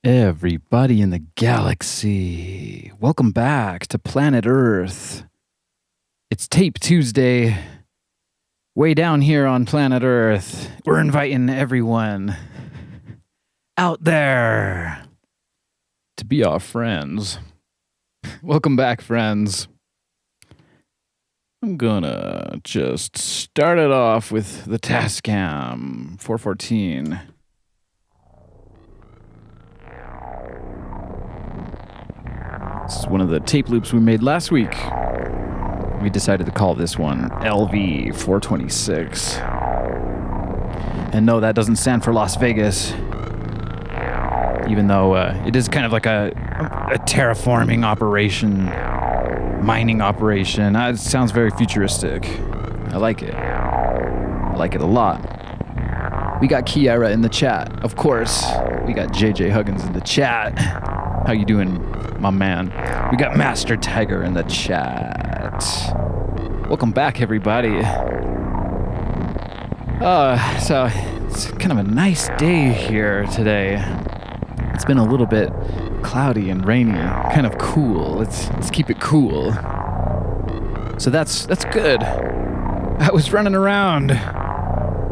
Everybody in the galaxy, welcome back to planet Earth. It's Tape Tuesday. Way down here on planet Earth, we're inviting everyone out there to be our friends. Welcome back, friends. I'm gonna just start it off with the Tascam 414. This is one of the tape loops we made last week. We decided to call this one LV426. And no, that doesn't stand for Las Vegas. Even though it is kind of like a terraforming operation, mining operation. It sounds very futuristic. I like it. I like it a lot. We got Kiara in the chat, of course. We got JJ Huggins in the chat. How you doing, my man? We got Master Tiger in the chat. Welcome back, everybody. So it's kind of a nice day here today. It's been a little bit cloudy and rainy, kind of cool. Let's keep it cool. So that's good. I was running around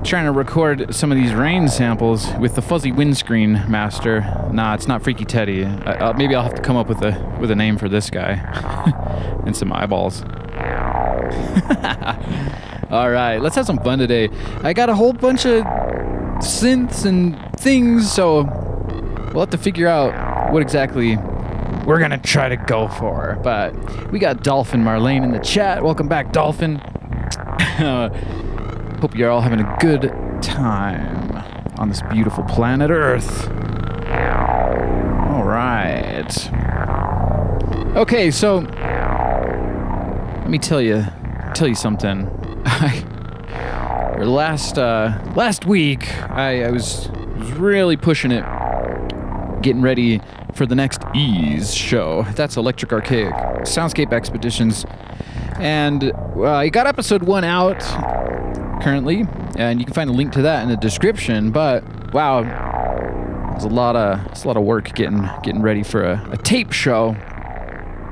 trying to record some of these rain samples with the fuzzy windscreen master. Nah, it's not Freaky Teddy. Maybe I'll have to come up with a name for this guy and some eyeballs. All right, let's have some fun today. I got a whole bunch of synths and things, so we'll have to figure out what exactly we're gonna try to go for. But we got Dolphin Marlene in the chat. Welcome back, Dolphin. Hope you're all having a good time on this beautiful planet Earth. All right. Okay, so let me tell you something. Last week I was really pushing it, getting ready for the next Ease show. That's Electric Archaic Soundscape Expeditions, and I got episode 1 out currently, and you can find a link to that in the description. But wow, it's a lot of work getting ready for a tape show.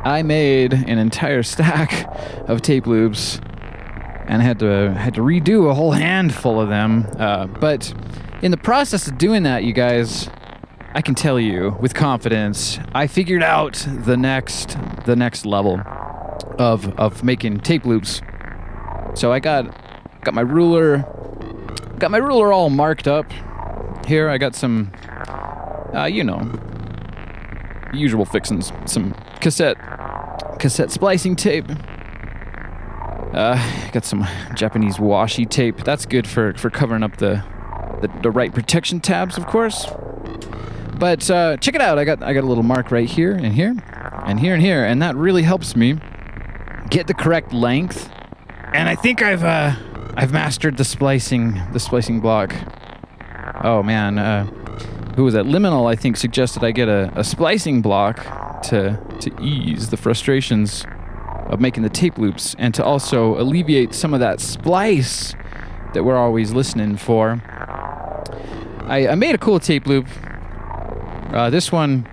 I made an entire stack of tape loops and had to redo a whole handful of them. But in the process of doing that, you guys, I can tell you with confidence, I figured out the next level of making tape loops. So I got my ruler all marked up. Here I got some, usual fixins, some cassette splicing tape. Got some Japanese washi tape. That's good for covering up the right protection tabs, of course. But check it out. I got a little mark right here and here and here and here, and that really helps me get the correct length. And I think I've mastered the splicing block. Oh man, who was that? Liminal, I think, suggested I get a splicing block to ease the frustrations of making the tape loops and to also alleviate some of that splice that we're always listening for. I made a cool tape loop. This one,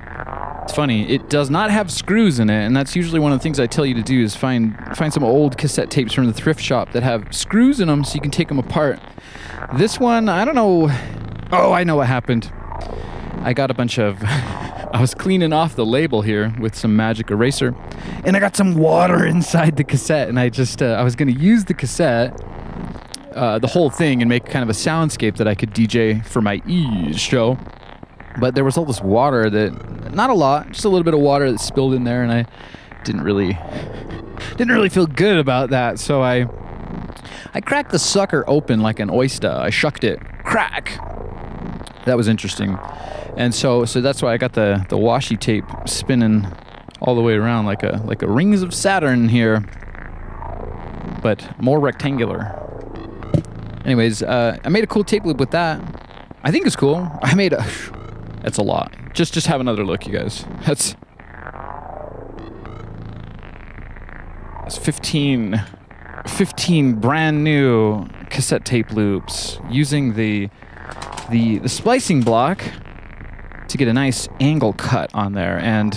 it's funny, it does not have screws in it, and that's usually one of the things I tell you to do is find some old cassette tapes from the thrift shop that have screws in them so you can take them apart. This one, I don't know. Oh, I know what happened. I got a bunch of... I was cleaning off the label here with some magic eraser, and I got some water inside the cassette, and I was going to use the cassette, the whole thing, and make kind of a soundscape that I could DJ for my Ease show. But there was all this water that, not a lot, just a little bit of water that spilled in there, and I didn't really feel good about that. So I cracked the sucker open like an oyster. I shucked it, crack. That was interesting. And so that's why I got the washi tape spinning all the way around like a rings of Saturn here, but more rectangular. Anyways, I made a cool tape loop with that. I think it's cool. That's a lot. Just have another look, you guys. That's 15 brand new cassette tape loops using the splicing block to get a nice angle cut on there. And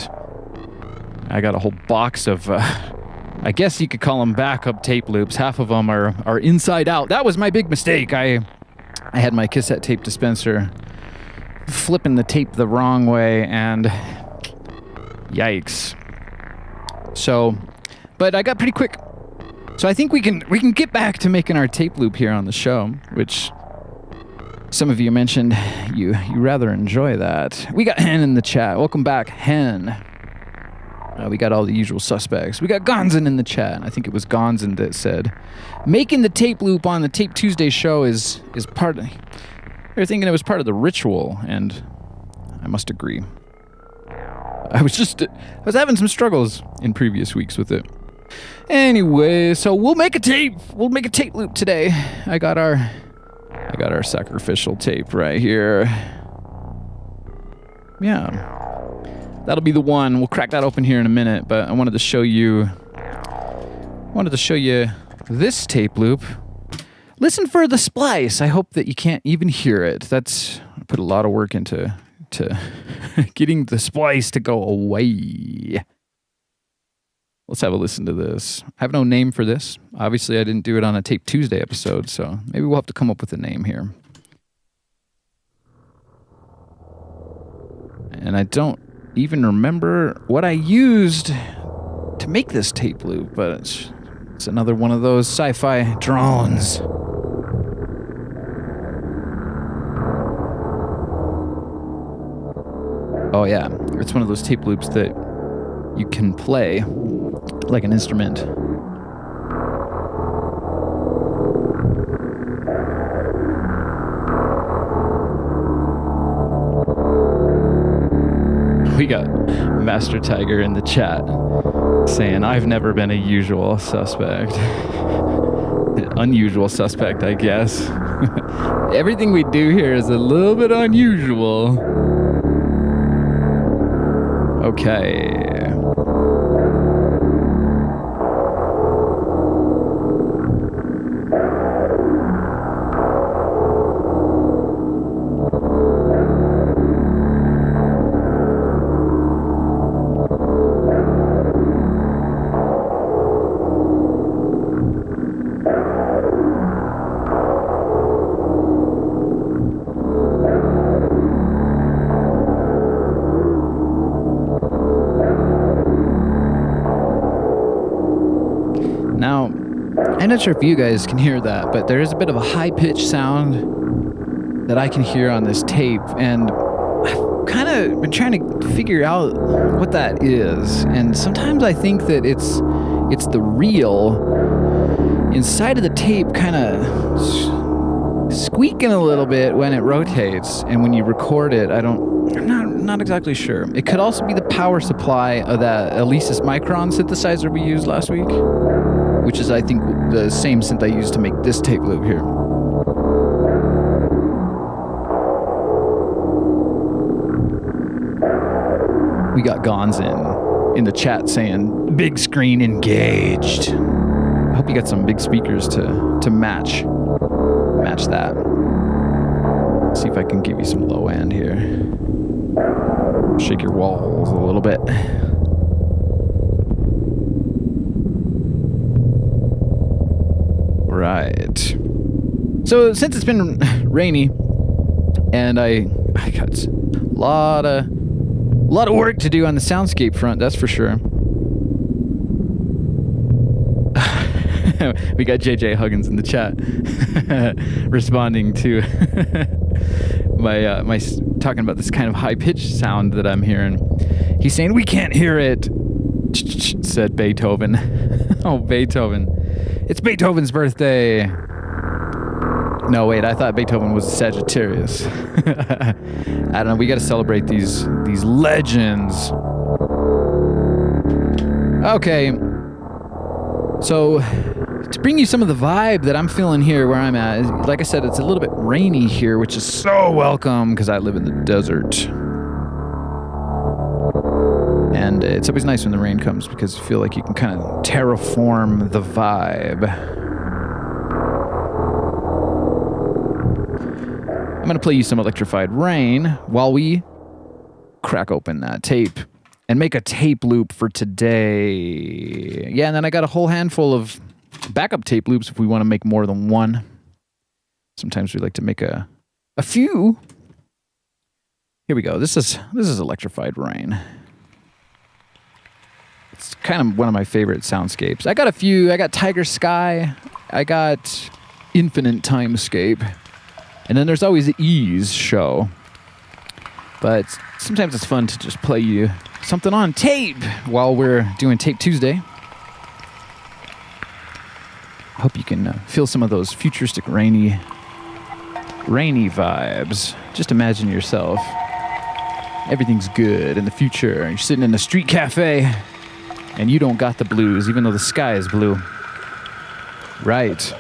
I got a whole box of, I guess you could call them backup tape loops. Half of them are inside out. That was my big mistake. I had my cassette tape dispenser flipping the tape the wrong way, and yikes. So, but I got pretty quick. So I think we can get back to making our tape loop here on the show, which some of you mentioned you rather enjoy that. We got Hen in the chat. Welcome back, Hen. We got all the usual suspects. We got Gonzin in the chat. And I think it was Gonzin that said, making the tape loop on the Tape Tuesday show is part of... They're thinking it was part of the ritual, and I must agree. I was having some struggles in previous weeks with it. Anyway, so we'll make a tape loop today. I got our sacrificial tape right here. Yeah. That'll be the one. We'll crack that open here in a minute, but I wanted to show you this tape loop. Listen for the splice. I hope that you can't even hear it. I put a lot of work into getting the splice to go away. Let's have a listen to this. I have no name for this. Obviously, I didn't do it on a Tape Tuesday episode, so maybe we'll have to come up with a name here. And I don't even remember what I used to make this tape loop, but it's another one of those sci-fi drones. Oh yeah, it's one of those tape loops that you can play like an instrument. We got Master Tiger in the chat saying, I've never been a usual suspect. Unusual suspect, I guess. Everything we do here is a little bit unusual. Okay. Now, I'm not sure if you guys can hear that, but there is a bit of a high-pitched sound that I can hear on this tape, and I've kind of been trying to figure out what that is. And sometimes I think that it's the reel inside of the tape kind of squeaking a little bit when it rotates, and when you record it, I'm not exactly sure. It could also be the power supply of that Alesis Micron synthesizer we used last week, which is, I think, the same synth I used to make this tape loop here. We got Gonzin in the chat saying, big screen engaged. I hope you got some big speakers to match that. Let's see if I can give you some low end here. Shake your walls a little bit. Right. So since it's been rainy, and I got a lot of work to do on the soundscape front, that's for sure. We got JJ Huggins in the chat responding to my talking about this kind of high-pitched sound that I'm hearing. He's saying, we can't hear it, said Beethoven. Oh, Beethoven. It's Beethoven's birthday. No, wait, I thought Beethoven was a Sagittarius. I don't know, we got to celebrate these legends. Okay. So, to bring you some of the vibe that I'm feeling here where I'm at, like I said, it's a little bit rainy here, which is so welcome because I live in the desert. And it's always nice when the rain comes because you feel like you can kind of terraform the vibe. I'm going to play you some Electrified Rain while we crack open that tape and make a tape loop for today. Yeah, and then I got a whole handful of backup tape loops if we want to make more than one. Sometimes we like to make a few. Here we go. This is Electrified Rain. It's kind of one of my favorite soundscapes. I got a few. I got Tiger Sky. I got Infinite Timescape. And then there's always the Ease show. But sometimes it's fun to just play you something on tape while we're doing Tape Tuesday. I hope you can feel some of those futuristic rainy vibes. Just imagine yourself. Everything's good in the future. You're sitting in a street cafe and you don't got the blues, even though the sky is blue. Right.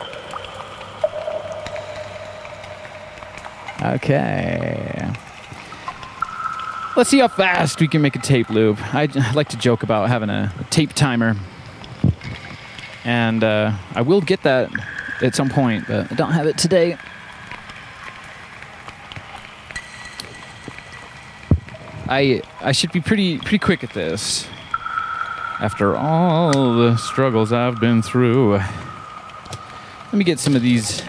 Okay. Let's see how fast we can make a tape loop. I like to joke about having a tape timer. And I will get that at some point, but I don't have it today. I should be pretty quick at this. After all the struggles I've been through. Let me get some of these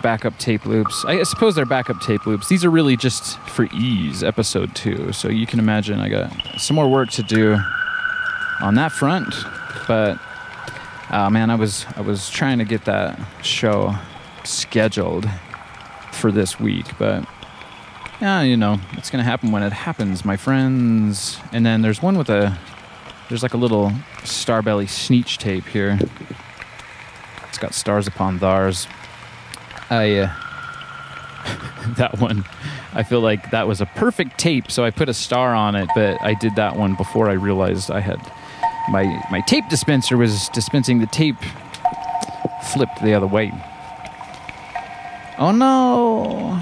backup tape loops. I suppose they're backup tape loops. These are really just for ease, episode 2. So you can imagine I got some more work to do on that front. But man, I was trying to get that show scheduled for this week, but yeah, you know, it's gonna happen when it happens, my friends. And then there's one with there's like a little Starbelly Sneech tape here. It's got stars upon thars. That one, I feel like that was a perfect tape, so I put a star on it, but I did that one before I realized I had my tape dispenser was dispensing the tape flipped the other way. Oh no!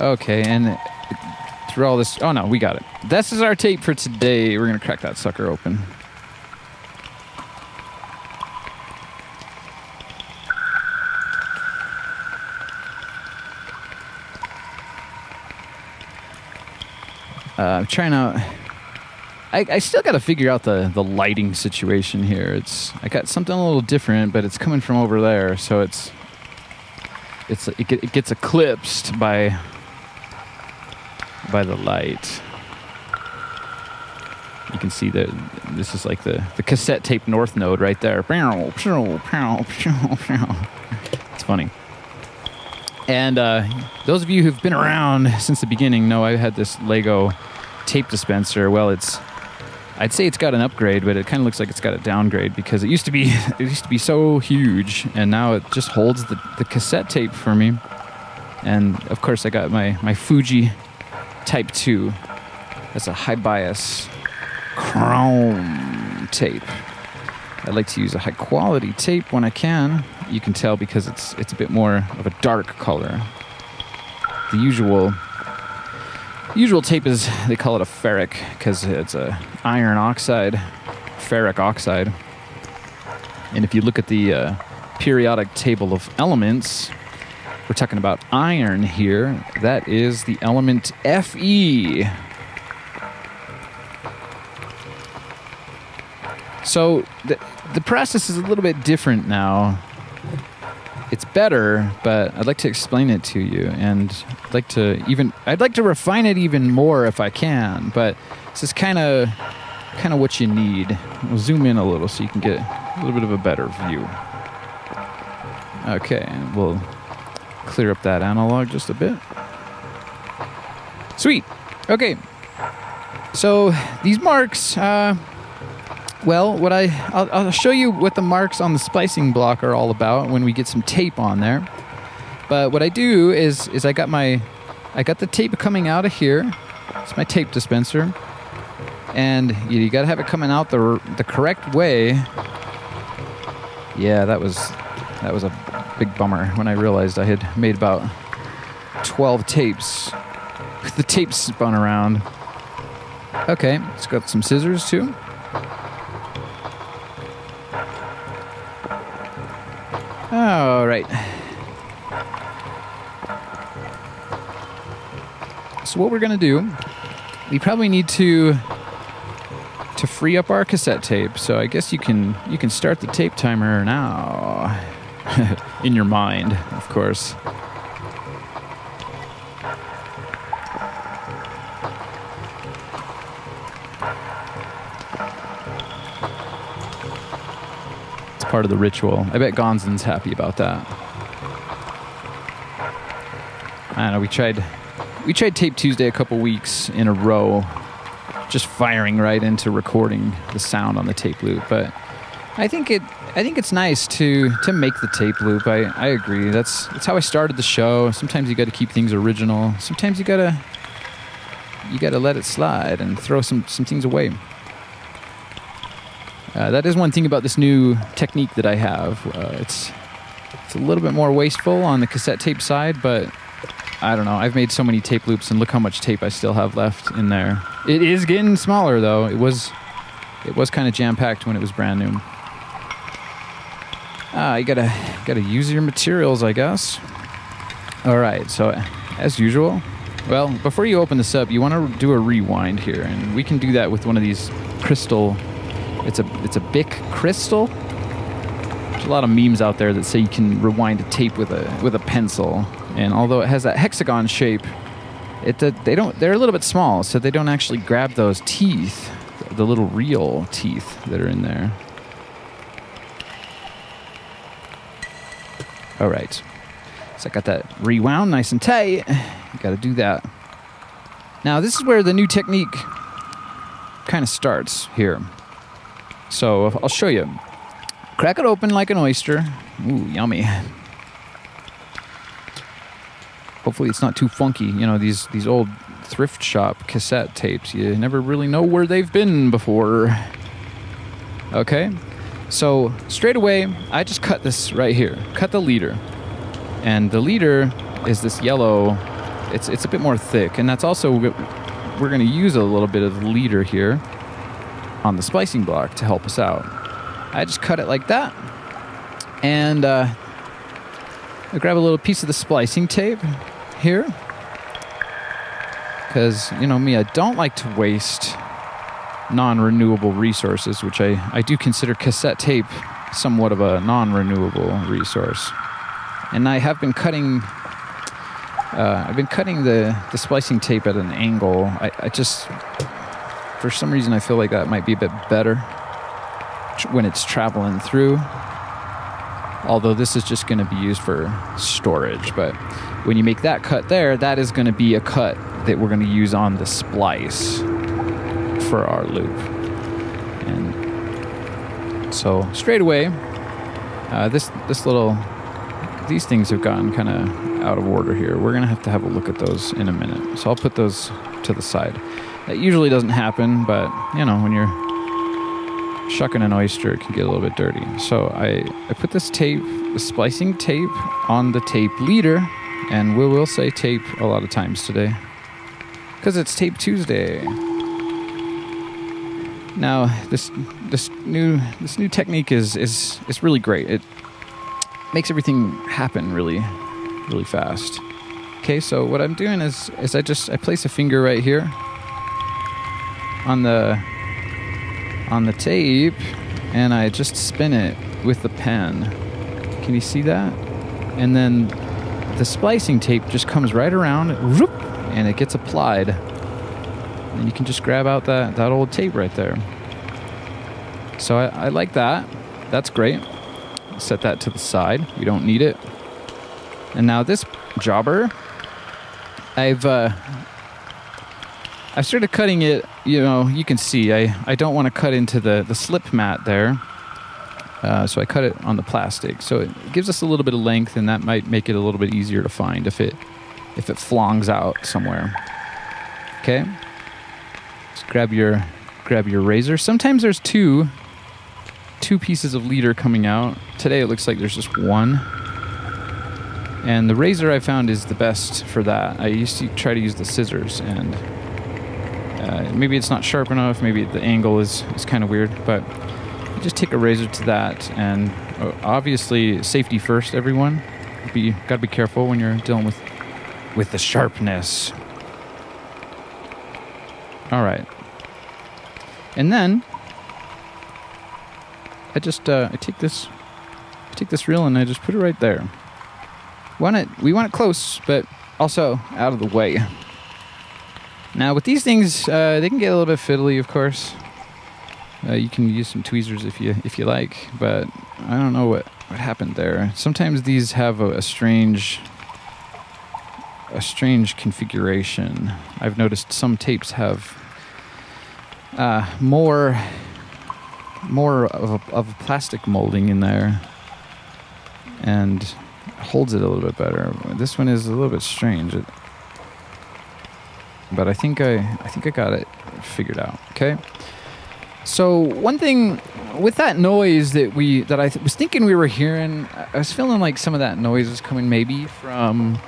Okay, and through all this... Oh no, we got it. This is our tape for today. We're going to crack that sucker open. I'm trying out... I still got to figure out the lighting situation here. I got something a little different, but it's coming from over there, so it gets eclipsed by the light. You can see that this is like the cassette tape north node right there. It's funny. And those of you who've been around since the beginning know I had this Lego tape dispenser. Well, I'd say it's got an upgrade, but it kind of looks like it's got a downgrade because it used to be so huge, and now it just holds the cassette tape for me. And of course, I got my Fuji Type 2. That's a high bias chrome tape. I like to use a high quality tape when I can. You can tell because it's a bit more of a dark color. The usual tape is, they call it a ferric because it's a iron oxide, ferric oxide. And if you look at the periodic table of elements, we're talking about iron here. That is the element Fe. So the process is a little bit different now. It's better, but I'd like to explain it to you, and I'd like to refine it even more if I can. But this is kind of what you need. We'll zoom in a little so you can get a little bit of a better view. Okay, we'll clear up that analog just a bit. Sweet. Okay. So these marks, well, I'll show you what the marks on the splicing block are all about when we get some tape on there. But what I do is I got the tape coming out of here. It's my tape dispenser, and you got to have it coming out the correct way. Yeah, that was a big bummer when I realized I had made about 12 tapes with the tape spun around. Okay, it's got some scissors too. All right. So what we're going to do, we probably need to free up our cassette tape. So I guess you can start the tape timer now. In your mind, of course. It's part of the ritual. I bet Gonzan's happy about that. I don't know, we tried Tape Tuesday a couple weeks in a row, just firing right into recording the sound on the tape loop, but I think it's nice to make the tape loop. I agree. That's how I started the show. Sometimes you got to keep things original. Sometimes you gotta let it slide and throw some things away. That is one thing about this new technique that I have. It's a little bit more wasteful on the cassette tape side, but I don't know. I've made so many tape loops, and look how much tape I still have left in there. It is getting smaller though. It was kind of jam-packed when it was brand new. You gotta use your materials, I guess. All right, so as usual, well, before you open this up, you want to do a rewind here, and we can do that with one of these crystal. It's a Bic crystal. There's a lot of memes out there that say you can rewind a tape with a pencil, and although it has that hexagon shape, they're a little bit small, so they don't actually grab those teeth, the little real teeth that are in there. All right, so I got that rewound nice and tight. You got to do that. Now this is where the new technique kind of starts here. So I'll show you. Crack it open like an oyster. Ooh, yummy. Hopefully it's not too funky. You know, these old thrift shop cassette tapes, you never really know where they've been before. Okay. So straight away, I just cut this right here. Cut the leader. And the leader is this yellow. It's a bit more thick. And that's also, we're going to use a little bit of the leader here on the splicing block to help us out. I just cut it like that. And I grab a little piece of the splicing tape here. Because, you know me, I don't like to waste non-renewable resources, which I do consider cassette tape somewhat of a non-renewable resource. And I have been cutting the splicing tape at an angle. I just, for some reason, I feel like that might be a bit better when it's traveling through. Although this is just going to be used for storage. But when you make that cut there, that is going to be a cut that we're going to use on the splice for our loop. And so straight away, these things have gotten kind of out of order here. We're going to have a look at those in a minute. So I'll put those to the side. That usually doesn't happen, but you know, when you're shucking an oyster, it can get a little bit dirty. So I put this tape, the splicing tape, on the tape leader, and we will say tape a lot of times today because it's Tape Tuesday. Now this new technique is really great. It makes everything happen really fast. Okay, so what I'm doing is I place a finger right here on the tape, and I just spin it with the pen. Can you see that? And then the splicing tape just comes right around, whoop, and it gets applied. And you can just grab out that old tape right there. So I like that. That's great. Set that to the side. We don't need it. And now this jobber, I've started cutting it. You know, you can see I don't want to cut into the slip mat there. So I cut it on the plastic. So it gives us a little bit of length, and that might make it a little bit easier to find if it flongs out somewhere. Okay. Just grab your razor. Sometimes there's two pieces of leader coming out. Today it looks like there's just one. And the razor I found is the best for that. I used to try to use the scissors, and maybe it's not sharp enough, maybe the angle is kind of weird, but you just take a razor to that, and obviously safety first, everyone. Gotta be careful when you're dealing with the sharpness. All right. And then I just I take this reel and I just put it right there. We want it close, but also out of the way. Now with these things, they can get a little bit fiddly, of course. You can use some tweezers if you like, but I don't know what happened there. Sometimes these have a strange configuration. I've noticed some tapes have more of a plastic molding in there, and holds it a little bit better. This one is a little bit strange, but I think I got it figured out. Okay. So one thing with that noise that I was thinking we were hearing, I was feeling like some of that noise was coming maybe from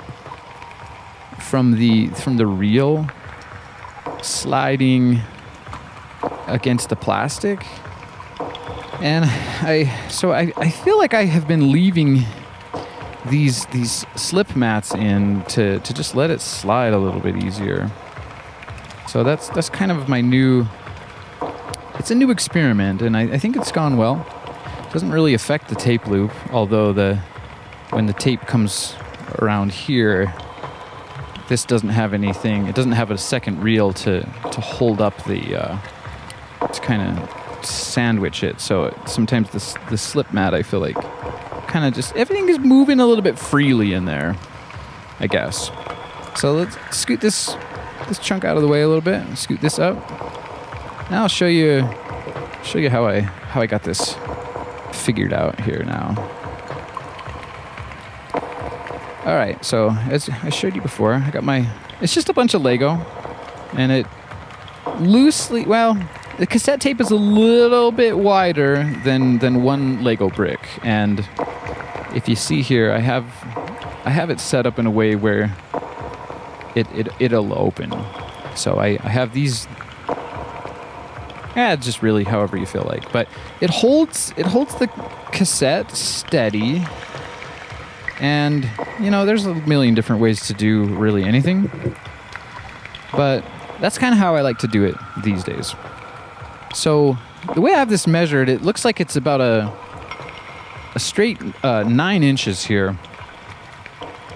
the reel sliding against the plastic, and I feel like I have been leaving these slip mats in to just let it slide a little bit easier. So that's kind of my new. It's a new experiment, and I think it's gone well. It doesn't really affect the tape loop, although when the tape comes around here, this doesn't have anything. It doesn't have a second reel to hold up to kind of sandwich it. So sometimes the slip mat, I feel like, kind of just everything is moving a little bit freely in there, I guess. So let's scoot this chunk out of the way a little bit. Scoot this up. Now I'll show you how I got this figured out here now. All right, so as I showed you before, I got it's just a bunch of Lego, and it loosely, well, the cassette tape is a little bit wider than one Lego brick, and if you see here, I have it set up in a way where it'll open. So I have these. Just really however you feel like, but it holds the cassette steady, and there's a million different ways to do really anything, but that's kind of how I like to do it these days. So the way I have this measured, it looks like it's about a straight 9 inches here,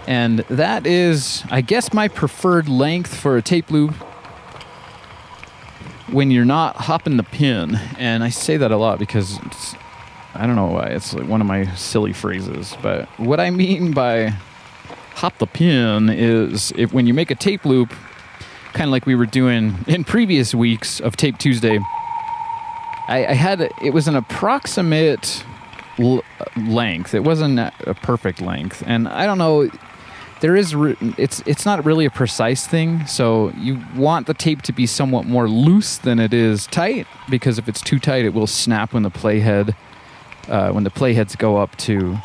and that is, I guess, my preferred length for a tape loop when you're not hopping the pin. And I say that a lot because I don't know why, it's like one of my silly phrases, but what I mean by hop the pin is when you make a tape loop, kind of like we were doing in previous weeks of Tape Tuesday, it was an approximate length. It wasn't a perfect length, and I don't know, it's not really a precise thing, so you want the tape to be somewhat more loose than it is tight, because if it's too tight, it will snap when the playheads go up to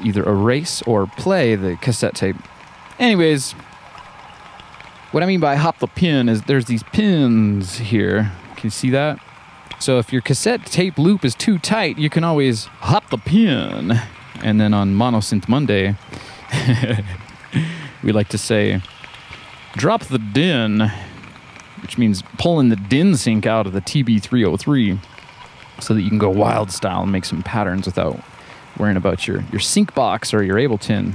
either erase or play the cassette tape. Anyways, what I mean by hop the pin is there's these pins here. Can you see that? So if your cassette tape loop is too tight, you can always hop the pin. And then on Monosynth Monday, we like to say, drop the din, which means pulling the din sync out of the TB303 so that you can go wild style and make some patterns without worrying about your sync box or your Ableton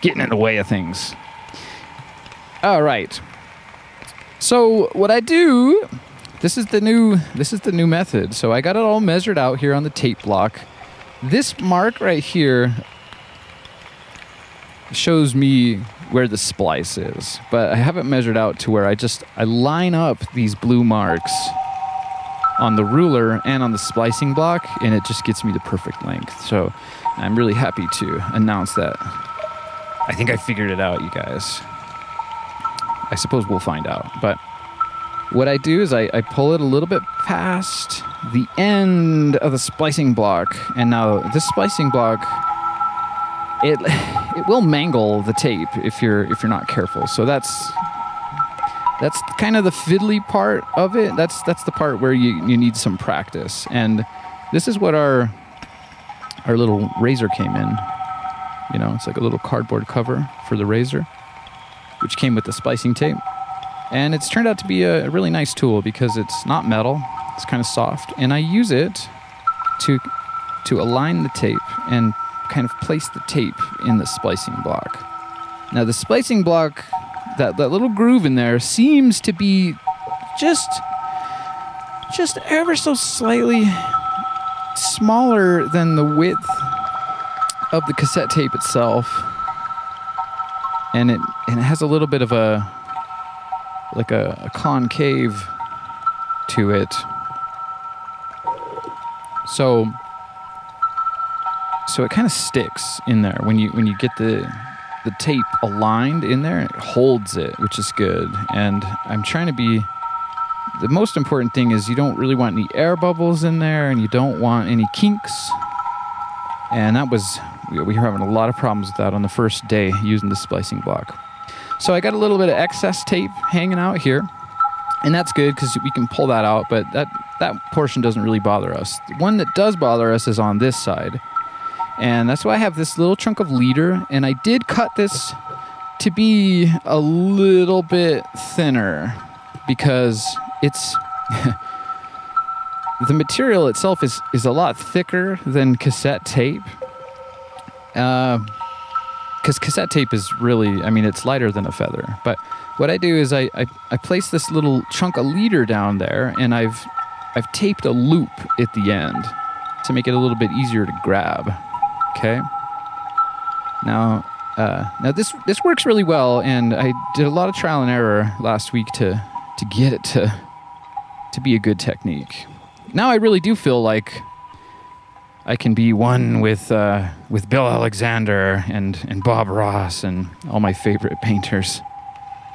getting in the way of things. All right. So what I do, this is the new method. So I got it all measured out here on the tape block. This mark right here shows me where the splice is, but I have it measured out to where I line up these blue marks on the ruler and on the splicing block, and it just gets me the perfect length. So I'm really happy to announce that I think I figured it out, you guys. I suppose we'll find out, but what I do is I pull it a little bit past the end of the splicing block, and now this splicing block, it will mangle the tape if you're not careful. So that's kind of the fiddly part of it. That's the part where you need some practice. And this is what our little razor came in. It's like a little cardboard cover for the razor, which came with the splicing tape. And it's turned out to be a really nice tool because it's not metal, it's kind of soft, and I use it to align the tape and kind of place the tape in the splicing block. Now the splicing block, that little groove in there seems to be just ever so slightly smaller than the width of the cassette tape itself. And it has a little bit of a concave to it. So it kind of sticks in there when you get the tape aligned in there. It holds it, which is good. And I'm trying to be. The most important thing is you don't really want any air bubbles in there, and you don't want any kinks. And we were having a lot of problems with that on the first day using the splicing block. So I got a little bit of excess tape hanging out here, and that's good because we can pull that out, but that portion doesn't really bother us. The one that does bother us is on this side, and that's why I have this little chunk of leader, and I did cut this to be a little bit thinner because it's the material itself is a lot thicker than cassette tape. Because cassette tape is really, it's lighter than a feather. But what I do is I place this little chunk of leader down there, and I've taped a loop at the end to make it a little bit easier to grab. Okay. Now this works really well, and I did a lot of trial and error last week to get it to be a good technique. Now I really do feel like I can be one with Bill Alexander and Bob Ross and all my favorite painters.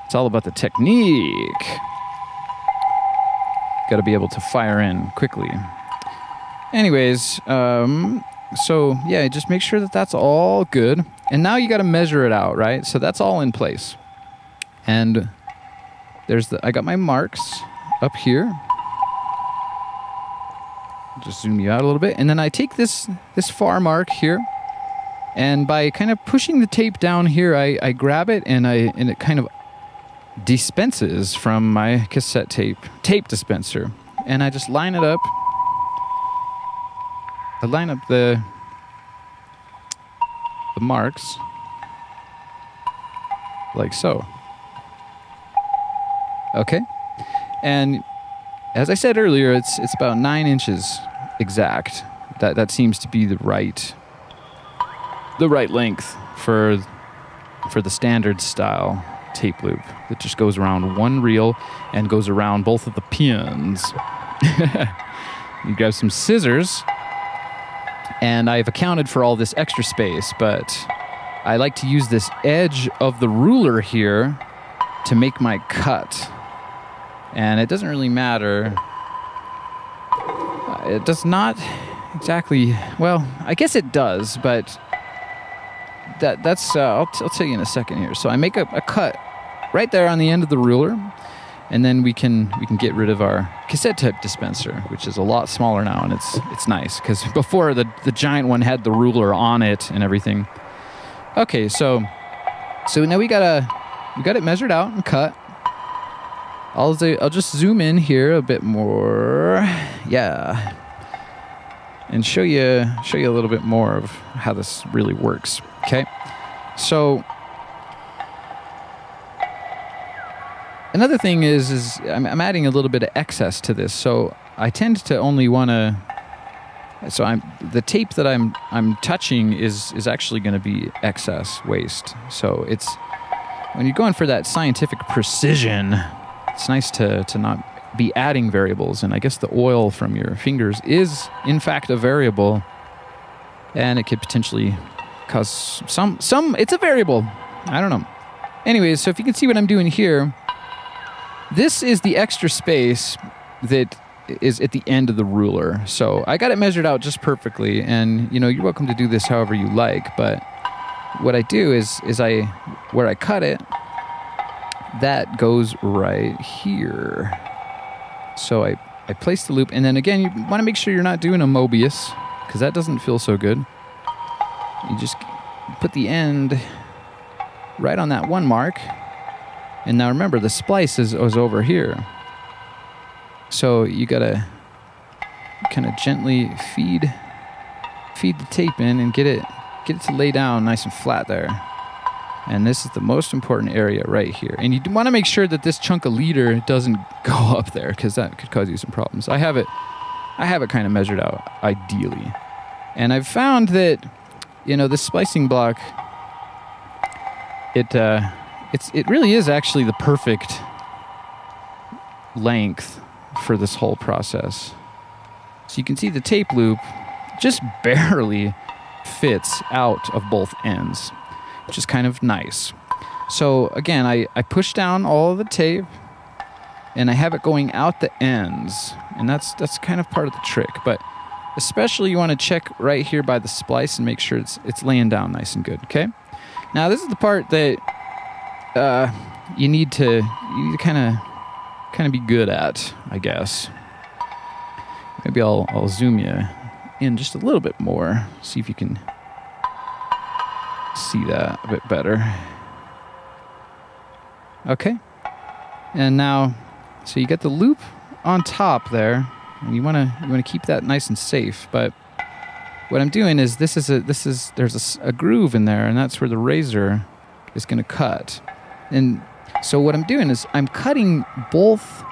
It's all about the technique. Got to be able to fire in quickly. Anyways, so yeah, just make sure that that's all good. And now you got to measure it out, right? So that's all in place. And I got my marks up here. Just zoom you out a little bit, and then I take this far mark here, and by kind of pushing the tape down here, I grab it, and it kind of dispenses from my cassette tape dispenser, and I just line it up. I line up the marks like so. Okay, and as I said earlier, it's about 9 inches exact. That seems to be the right length for the standard style tape loop that just goes around one reel and goes around both of the pins. You grab some scissors, and I've accounted for all this extra space, but I like to use this edge of the ruler here to make my cut. And it doesn't really matter. It does not exactly. Well, I guess it does, but that's. I'll tell you in a second here. So I make a cut right there on the end of the ruler, and then we can get rid of our cassette tape dispenser, which is a lot smaller now, and it's nice because before the giant one had the ruler on it and everything. Okay, so now we got it measured out and cut. I'll just zoom in here a bit more, yeah, and show you a little bit more of how this really works. Okay, so another thing is I'm adding a little bit of excess to this, so I tend to only want to. So the tape that I'm touching is actually going to be excess waste. So it's when you're going for that scientific precision. It's nice to not be adding variables, and I guess the oil from your fingers is, in fact, a variable, and it could potentially cause some. It's a variable. I don't know. Anyways, so if you can see what I'm doing here, this is the extra space that is at the end of the ruler. So I got it measured out just perfectly, and you're welcome to do this however you like. But what I do is where I cut it. That goes right here. So I place the loop, and then again, you want to make sure you're not doing a Mobius, because that doesn't feel so good. You just put the end right on that one mark, And now remember, the splice is over here. So you gotta kind of gently feed the tape in and get it to lay down nice and flat there. And this is the most important area right here. And you want to make sure that this chunk of leader doesn't go up there, because that could cause you some problems. I have it kind of measured out ideally. And I've found that, this splicing block, it really is actually the perfect length for this whole process. So you can see the tape loop just barely fits out of both ends, which is kind of nice. So again, I push down all of the tape and I have it going out the ends, and that's kind of part of the trick. But especially you want to check right here by the splice and make sure it's laying down nice and good. Okay. Now this is the part that you need to kind of be good at, I guess. Maybe I'll zoom you in just a little bit more, see if you can see that a bit better. Okay. And now, so you get the loop on top there, and you want to keep that nice and safe. But what I'm doing is there's a groove in there, and that's where the razor is going to cut. And so what I'm doing is I'm cutting both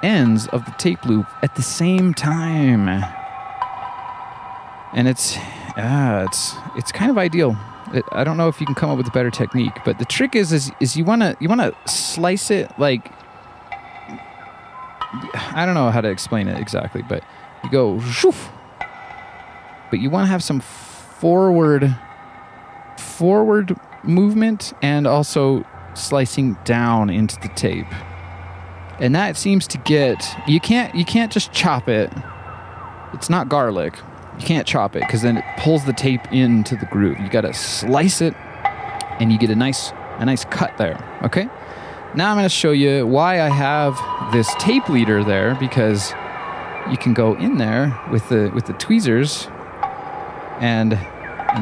ends of the tape loop at the same time, and it's kind of ideal. I don't know if you can come up with a better technique, but the trick is you want to slice it like, I don't know how to explain it exactly, but you go shoof, but you want to have some forward movement and also slicing down into the tape. And that seems to get, you can't just chop it. It's not garlic. You can't chop it because then it pulls the tape into the groove. You got to slice it and you get a nice cut there. Okay? Now I'm going to show you why I have this tape leader there, because you can go in there with the tweezers and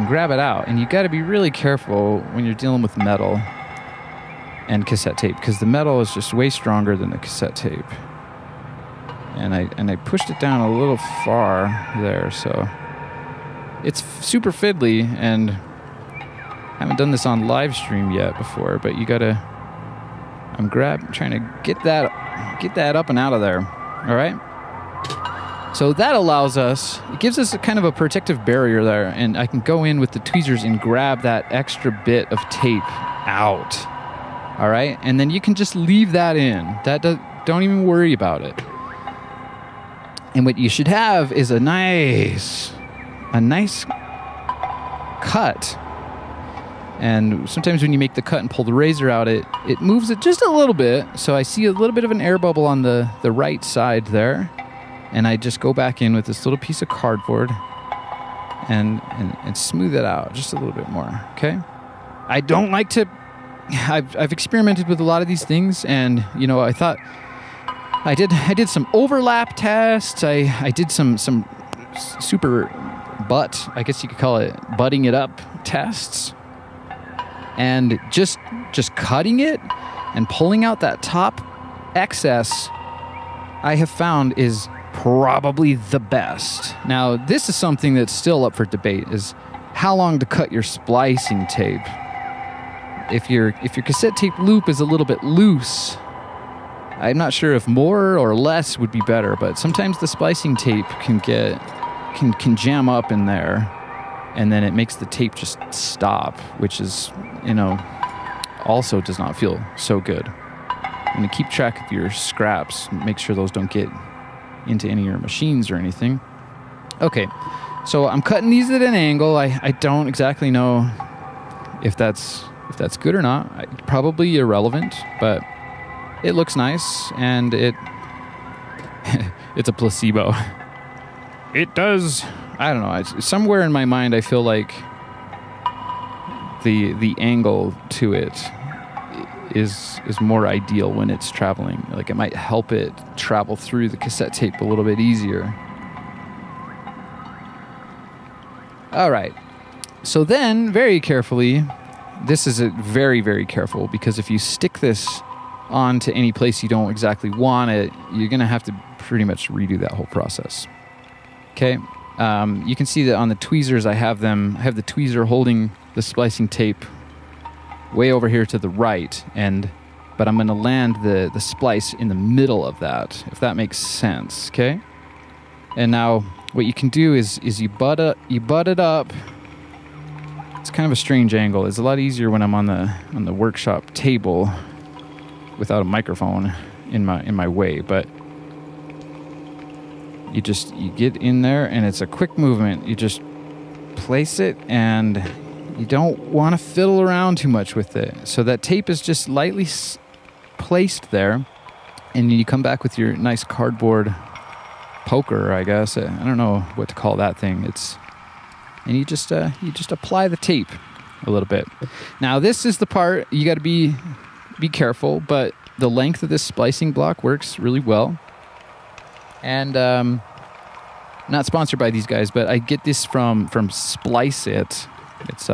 grab it out. And you got to be really careful when you're dealing with metal and cassette tape, because the metal is just way stronger than the cassette tape. And I pushed it down a little far there, so it's super fiddly, and I haven't done this on live stream yet before, but you gotta, I'm trying to get that up and out of there. All right. So that allows us, it gives us a kind of a protective barrier there, and I can go in with the tweezers and grab that extra bit of tape out. All right, and then you can just leave that in. Don't even worry about it. And what you should have is a nice cut. And sometimes when you make the cut and pull the razor out, it moves it just a little bit. So I see a little bit of an air bubble on the right side there. And I just go back in with this little piece of cardboard and smooth it out just a little bit more, okay? I don't like to... I've experimented with a lot of these things, and I thought I did some overlap tests. I did some super butt, I guess you could call it, butting it up tests, and just cutting it and pulling out that top excess, I have found is probably the best. Now this is something that's still up for debate, is how long to cut your splicing tape. If your cassette tape loop is a little bit loose, I'm not sure if more or less would be better, but sometimes the splicing tape can jam up in there, and then it makes the tape just stop, which is, also does not feel so good. I'm going to keep track of your scraps, make sure those don't get into any of your machines or anything. Okay, so I'm cutting these at an angle. I don't exactly know if that's good or not. Probably irrelevant, but it looks nice, and it's a placebo. It does. I don't know. Somewhere in my mind, I feel like the angle to it is more ideal when it's traveling. Like, it might help it travel through the cassette tape a little bit easier. All right. So then, very carefully, this is very, very careful, because if you stick this onto any place you don't exactly want it, you're going to have to pretty much redo that whole process. Okay, you can see that on the tweezers I have the tweezer holding the splicing tape way over here to the right, but I'm going to land the splice in the middle of that, if that makes sense. Okay, and now what you can do is you butt it up. It's kind of a strange angle. It's a lot easier when I'm on the workshop table without a microphone in my way, but you get in there and it's a quick movement. You just place it, and you don't want to fiddle around too much with it. So that tape is just lightly placed there, and you come back with your nice cardboard poker, I guess. I don't know what to call that thing. And you just apply the tape a little bit. Now this is the part you got to be careful, but the length of this splicing block works really well. And not sponsored by these guys, but I get this from Splice It. It's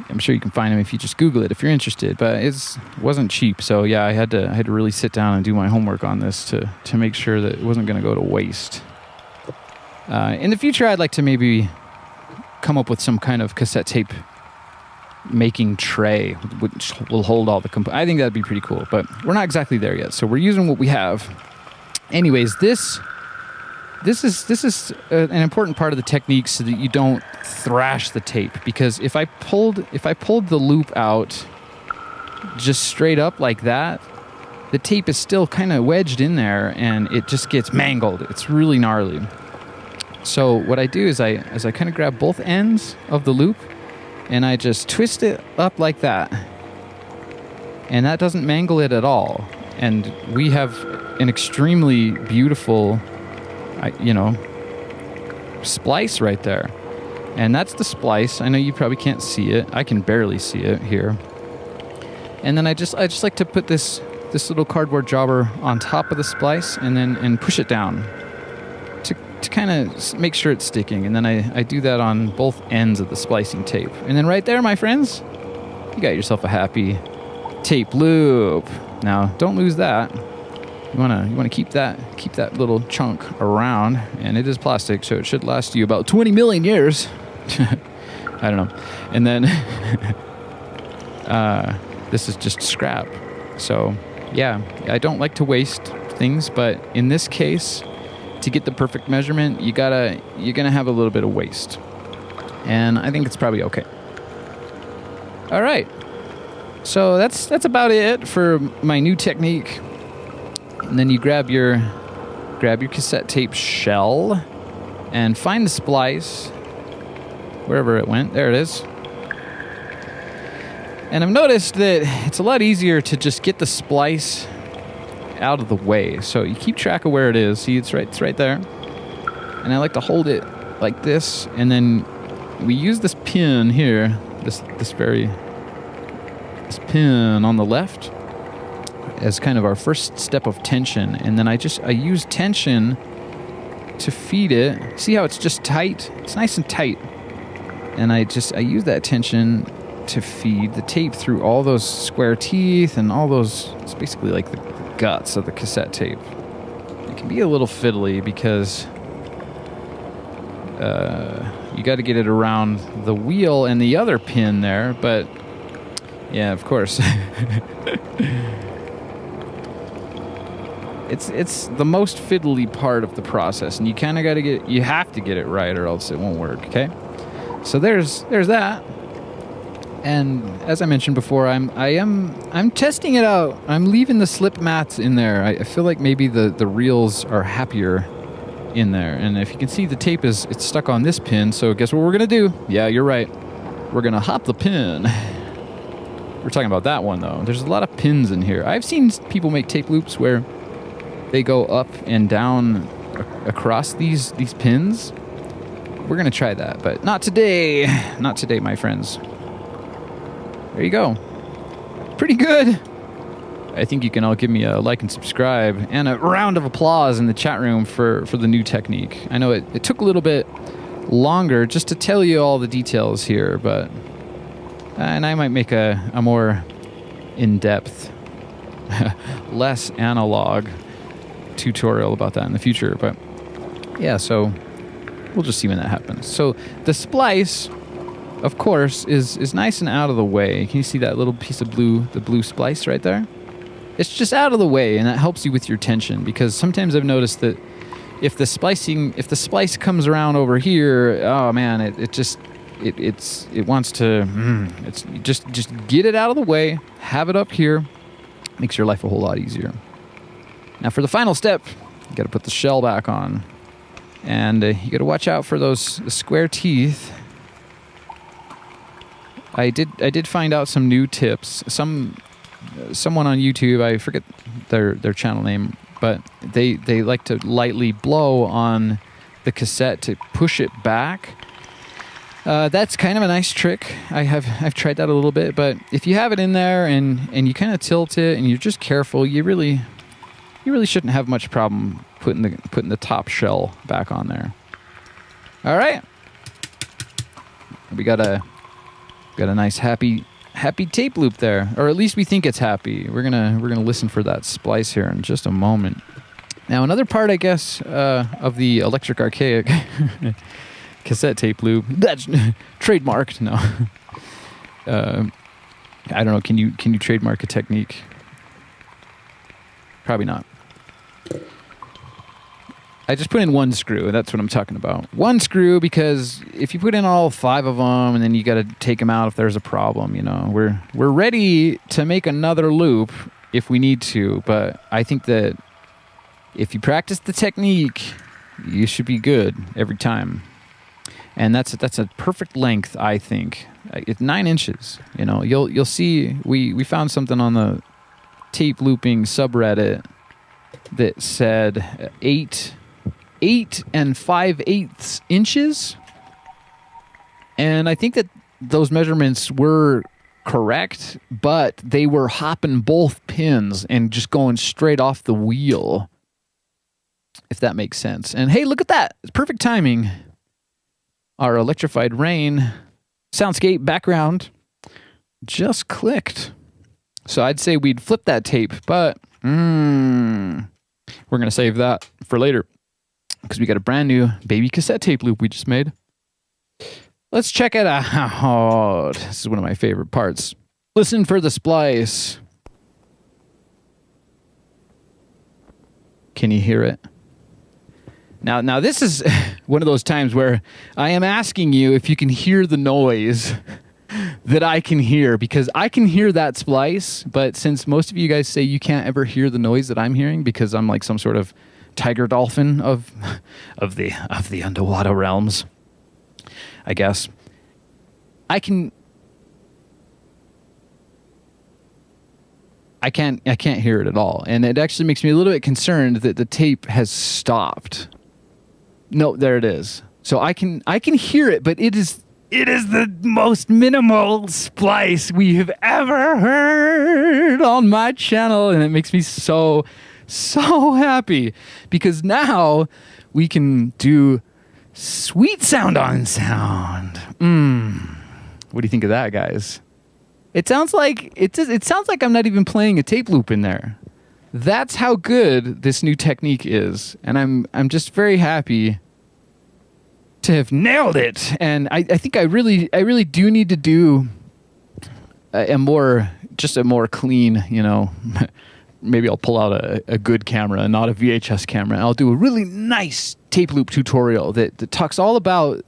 I'm sure you can find them if you just Google it if you're interested. But it wasn't cheap, so yeah, I had to really sit down and do my homework on this to make sure that it wasn't going to go to waste. In the future, I'd like to maybe come up with some kind of cassette tape making tray which will hold all the I think that'd be pretty cool, but we're not exactly there yet, so we're using what we have. Anyways, this is an important part of the technique so that you don't thrash the tape, because if I pulled the loop out just straight up like that, the tape is still kind of wedged in there and it just gets mangled. It's really gnarly. So what I do is I kind of grab both ends of the loop and I just twist it up like that. And that doesn't mangle it at all. And we have an extremely beautiful, splice right there. And that's the splice. I know you probably can't see it. I can barely see it here. And then I just like to put this little cardboard jobber on top of the splice and push it down to kind of make sure it's sticking. And then I do that on both ends of the splicing tape. And then right there, my friends, you got yourself a happy tape loop. Now, don't lose that. You wanna keep that little chunk around, and it is plastic, so it should last you about 20 million years. I don't know. And then this is just scrap. So yeah, I don't like to waste things, but in this case, to get the perfect measurement, you're gonna have a little bit of waste, and I think it's probably okay. All right, so that's about it for my new technique. And then you grab your cassette tape shell and find the splice wherever it went. There it is. And I've noticed that it's a lot easier to just get the splice out of the way. So you keep track of where it is. See, it's right there. And I like to hold it like this, and then we use this pin here, this pin on the left, as kind of our first step of tension. And then I use tension to feed it. See how it's just tight? It's nice and tight. And I use that tension to feed the tape through all those square teeth and all those, it's basically like the guts of the cassette tape. It can be a little fiddly because you got to get it around the wheel and the other pin there, but yeah, of course. It's the most fiddly part of the process, and you kind of you have to get it right, or else it won't work. Okay, so there's that. And as I mentioned before, I'm testing it out. I'm leaving the slip mats in there. I feel like maybe the reels are happier in there. And if you can see, the tape it's stuck on this pin. So guess what we're gonna do? Yeah, you're right. We're gonna hop the pin. We're talking about that one though. There's a lot of pins in here. I've seen people make tape loops where they go up and down across these pins. We're gonna try that, but not today. Not today, my friends. There you go. Pretty good. I think you can all give me a like and subscribe and a round of applause in the chat room for the new technique. I know it took a little bit longer just to tell you all the details here, but And I might make a more in-depth, less analog tutorial about that in the future. But yeah, so we'll just see when that happens. So the splice, of course, is nice and out of the way. Can you see that little piece of blue, the blue splice right there? It's just out of the way, and that helps you with your tension, because sometimes I've noticed that if the splice comes around over here, oh man, it wants to, just get it out of the way, have it up here, makes your life a whole lot easier. Now for the final step, you got to put the shell back on, and you got to watch out for those square teeth. I did find out some new tips. Someone on YouTube, I forget their channel name, but they like to lightly blow on the cassette to push it back. That's kind of a nice trick. I've tried that a little bit, but if you have it in there and you kind of tilt it and you're just careful, you really shouldn't have much problem putting the top shell back on there. All right, we got a nice happy tape loop there, or at least we think it's happy. We're gonna listen for that splice here in just a moment. Now another part, I guess, of the electric archaic cassette tape loop that's trademarked. No, I don't know. Can you trademark a technique? Probably not. I just put in one screw. That's what I'm talking about. One screw, because if you put in all 5 of them and then you got to take them out if there's a problem, we're ready to make another loop if we need to. But I think that if you practice the technique, you should be good every time. And that's a perfect length, I think. It's 9 inches. You'll see. We found something on the tape looping subreddit that said 8 5/8 inches, and I think that those measurements were correct, but they were hopping both pins and just going straight off the wheel, if that makes sense. And hey, look at that. It's perfect timing. Our electrified rain soundscape background just clicked. So I'd say we'd flip that tape, but we're going to save that for later, because we got a brand new baby cassette tape loop we just made. Let's check it out. Oh, this is one of my favorite parts. Listen for the splice. Can you hear it? Now this is one of those times where I am asking you if you can hear the noise that I can hear, because I can hear that splice, but since most of you guys say you can't ever hear the noise that I'm hearing because I'm like some sort of tiger dolphin of the underwater realms, I guess I can't hear it at all, and it actually makes me a little bit concerned that the tape has stopped. No, there it is. So I can hear it, but it is the most minimal splice we have ever heard on my channel, and it makes me so happy, because now we can do sweet sound on sound. What do you think of that, guys? It sounds like I'm not even playing a tape loop in there. That's how good this new technique is, and I'm just very happy to have nailed it. And I think I really do need to do a more clean, maybe I'll pull out a good camera, not a VHS camera. I'll do a really nice tape loop tutorial that talks all about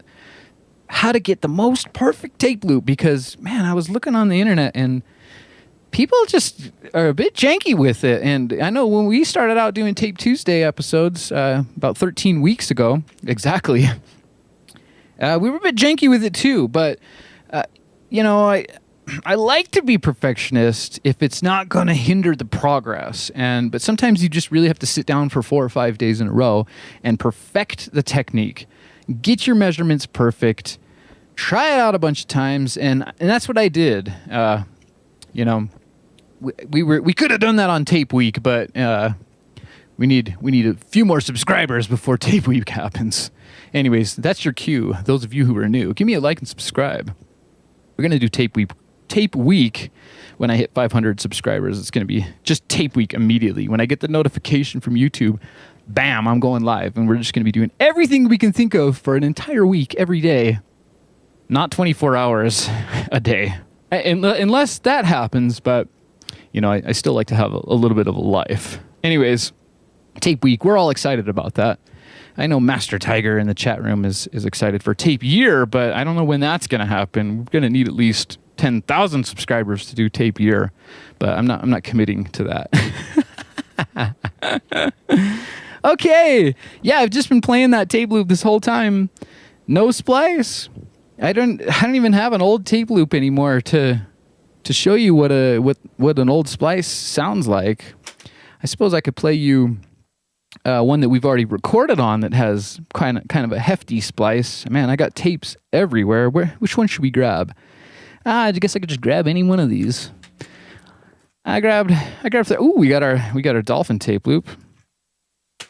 how to get the most perfect tape loop, because man, I was looking on the internet and people just are a bit janky with it. And I know when we started out doing Tape Tuesday episodes about 13 weeks ago, exactly, we were a bit janky with it too. But, I like to be perfectionist if it's not going to hinder the progress. But sometimes you just really have to sit down for 4 or 5 days in a row and perfect the technique. Get your measurements perfect. Try it out a bunch of times, and that's what I did. We could have done that on Tape Week, but we need a few more subscribers before Tape Week happens. Anyways, that's your cue. Those of you who are new, give me a like and subscribe. We're gonna do Tape Week tape week. When I hit 500 subscribers, it's going to be just tape week immediately. When I get the notification from YouTube, bam, I'm going live. And we're just going to be doing everything we can think of for an entire week, every day. Not 24 hours a day. Unless that happens, but, you know, I still like to have a little bit of a life. Anyways, tape week, we're all excited about that. I know Master Tiger in the chat room is excited for tape year, but I don't know when that's going to happen. We're going to need at least 10,000 subscribers to do tape year, but I'm not committing to that. Okay. Yeah, I've just been playing that tape loop this whole time. No splice. I don't even have an old tape loop anymore to show you what an old splice sounds like. I suppose I could play you one that we've already recorded on that has kind of a hefty splice. Man, I got tapes everywhere. Which one should we grab? I guess I could just grab any one of these. I grabbed ooh, we got our dolphin tape loop.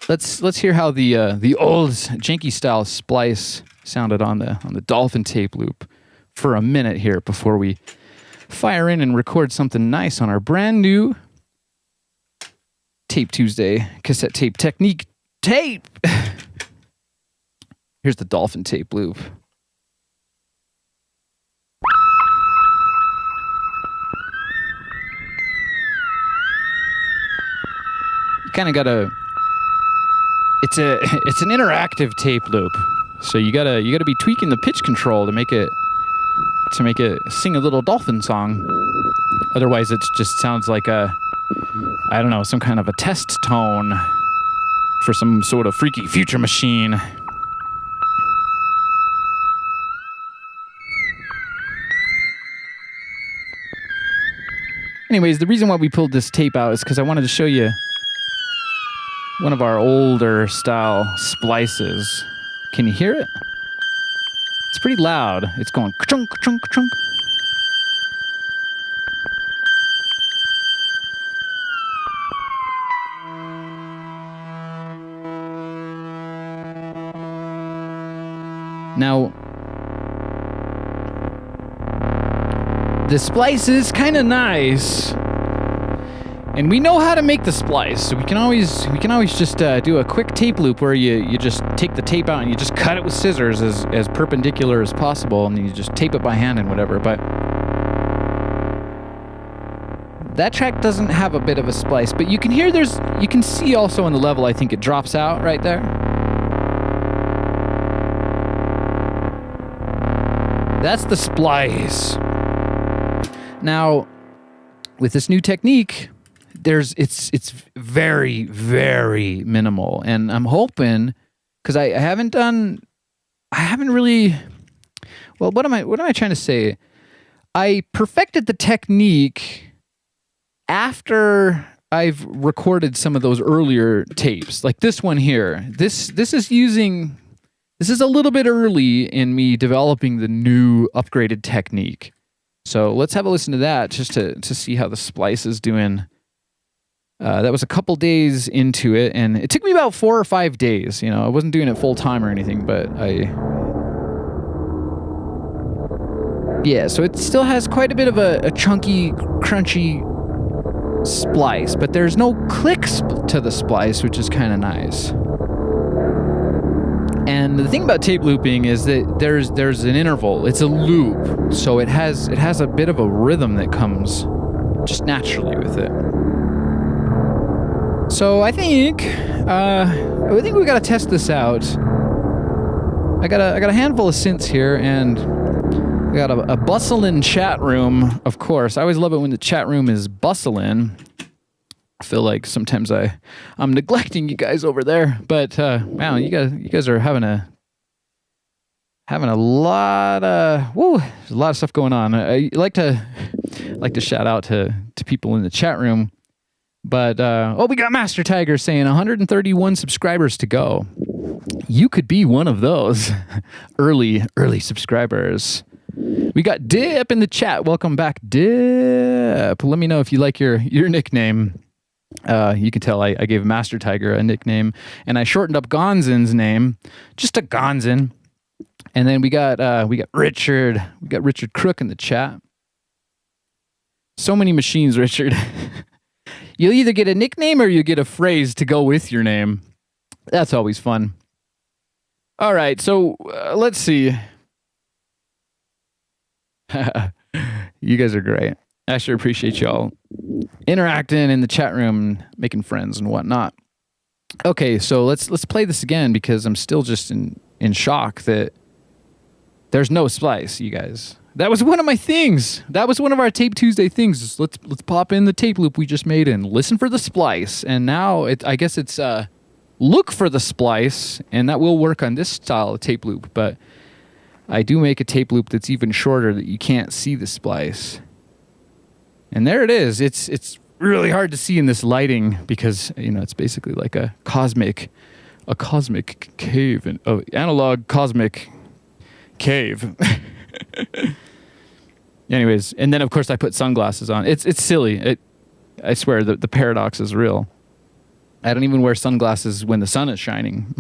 Let's hear how the old janky style splice sounded on the dolphin tape loop for a minute here before we fire in and record something nice on our brand new Tape Tuesday cassette tape technique tape. Here's the dolphin tape loop. You kind of gotta. It's an interactive tape loop, so you gotta be tweaking the pitch control to make it sing a little dolphin song. Otherwise, it just sounds like I don't know, some kind of a test tone for some sort of freaky future machine. Anyways, the reason why we pulled this tape out is because I wanted to show you one of our older style splices. Can you hear it? It's pretty loud. It's going ka-chunk, ka-chunk, ka-chunk. Now, the splice is kind of nice, and we know how to make the splice, so we can always just do a quick tape loop where you just take the tape out and you just cut it with scissors as perpendicular as possible, and then you just tape it by hand and whatever. But that track doesn't have a bit of a splice, but you can hear you can see also on the level, I think it drops out right there. That's the splice. Now, with this new technique, it's very, very minimal, and I'm hoping, because I haven't really. Well, what am I trying to say? I perfected the technique after I've recorded some of those earlier tapes, like this one here. This is a little bit early in me developing the new upgraded technique. So let's have a listen to that just to see how the splice is doing. That was a couple days into it, and it took me about 4 or 5 days. You know, I wasn't doing it full time or anything, but yeah, so it still has quite a bit of a chunky, crunchy splice, but there's no clicks to the splice, which is kind of nice. And the thing about tape looping is that there's an interval. It's a loop, so it has a bit of a rhythm that comes just naturally with it. So I think we gotta test this out. I got a handful of synths here, and we got a bustling chat room. Of course, I always love it when the chat room is bustling. I feel like sometimes I'm neglecting you guys over there, but wow, you guys are having a lot there's a lot of stuff going on. I like to shout out to people in the chat room, but we got Master Tiger saying 131 subscribers to go. You could be one of those early subscribers. We got Dip in the chat. Welcome back, Dip. Let me know if you like your nickname. You can tell I gave Master Tiger a nickname, and I shortened up Gonzin's name just to Gonzin. And then we got Richard Crook in the chat. So many machines, Richard. You'll either get a nickname or you get a phrase to go with your name. That's always fun. All right, so let's see. You guys are great. I sure appreciate y'all interacting in the chat room, making friends and whatnot. Okay, so let's play this again because I'm still just in shock that there's no splice, you guys. That was one of my things. That was one of our Tape Tuesday things. Let's pop in the tape loop we just made and listen for the splice. And now I guess it's look for the splice, and that will work on this style of tape loop. But I do make a tape loop that's even shorter that you can't see the splice. And there it is. It's really hard to see in this lighting because it's basically like a cosmic cave, and analog cosmic cave. Anyways, and then of course I put sunglasses on. It's silly. I swear the paradox is real. I don't even wear sunglasses when the sun is shining.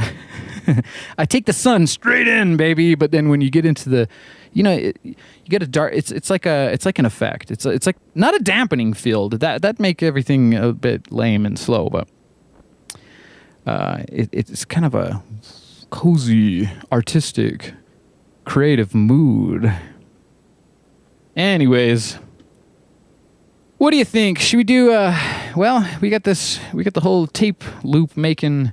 I take the sun straight in, baby. But then when you get into the, you get a dark. It's like an effect. It's like not a dampening field. That make everything a bit lame and slow. But it's kind of a cozy, artistic, creative mood. Anyways, what do you think? Should we do? Well, we got the whole tape loop making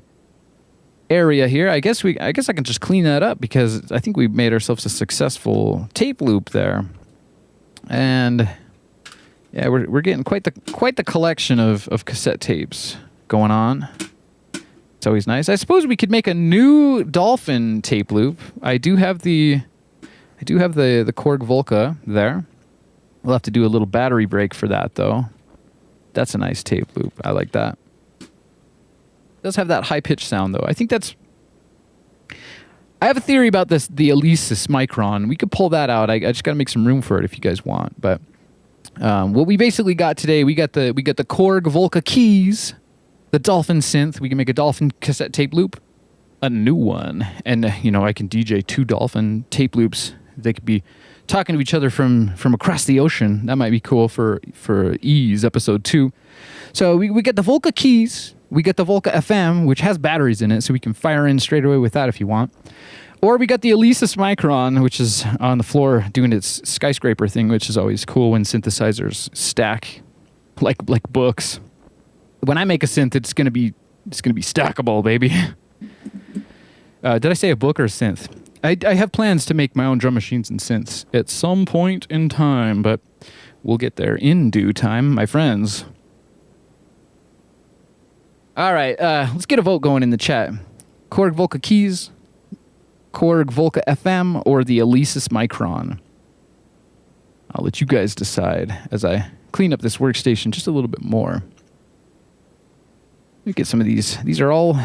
area here. I guess I can just clean that up because I think we made ourselves a successful tape loop there. And yeah, we're getting quite the collection of cassette tapes going on. It's always nice. I suppose we could make a new Dolphin tape loop. I do have the Korg Volca there. We'll have to do a little battery break for that, though. That's a nice tape loop. I like that. It does have that high-pitched sound, though. I think that's... I have a theory about the Alesis Micron. We could pull that out. I just got to make some room for it if you guys want. But what we basically got today, we got the Korg Volca keys, the Dolphin synth. We can make a Dolphin cassette tape loop, a new one. And, I can DJ 2 Dolphin tape loops. They could be talking to each other from across the ocean. That might be cool for Ease episode 2. So we get the Volca keys. We get the Volca FM, which has batteries in it, so we can fire in straight away with that if you want. Or we got the Alesis Micron, which is on the floor doing its skyscraper thing, which is always cool when synthesizers stack like books. When I make a synth, it's gonna be stackable, baby. Did I say a book or a synth? I have plans to make my own drum machines and synths at some point in time, but we'll get there in due time, my friends. All right, let's get a vote going in the chat. Korg Volca keys, Korg Volca FM, or the Alesis Micron? I'll let you guys decide as I clean up this workstation just a little bit more. Let me get some of these. These are all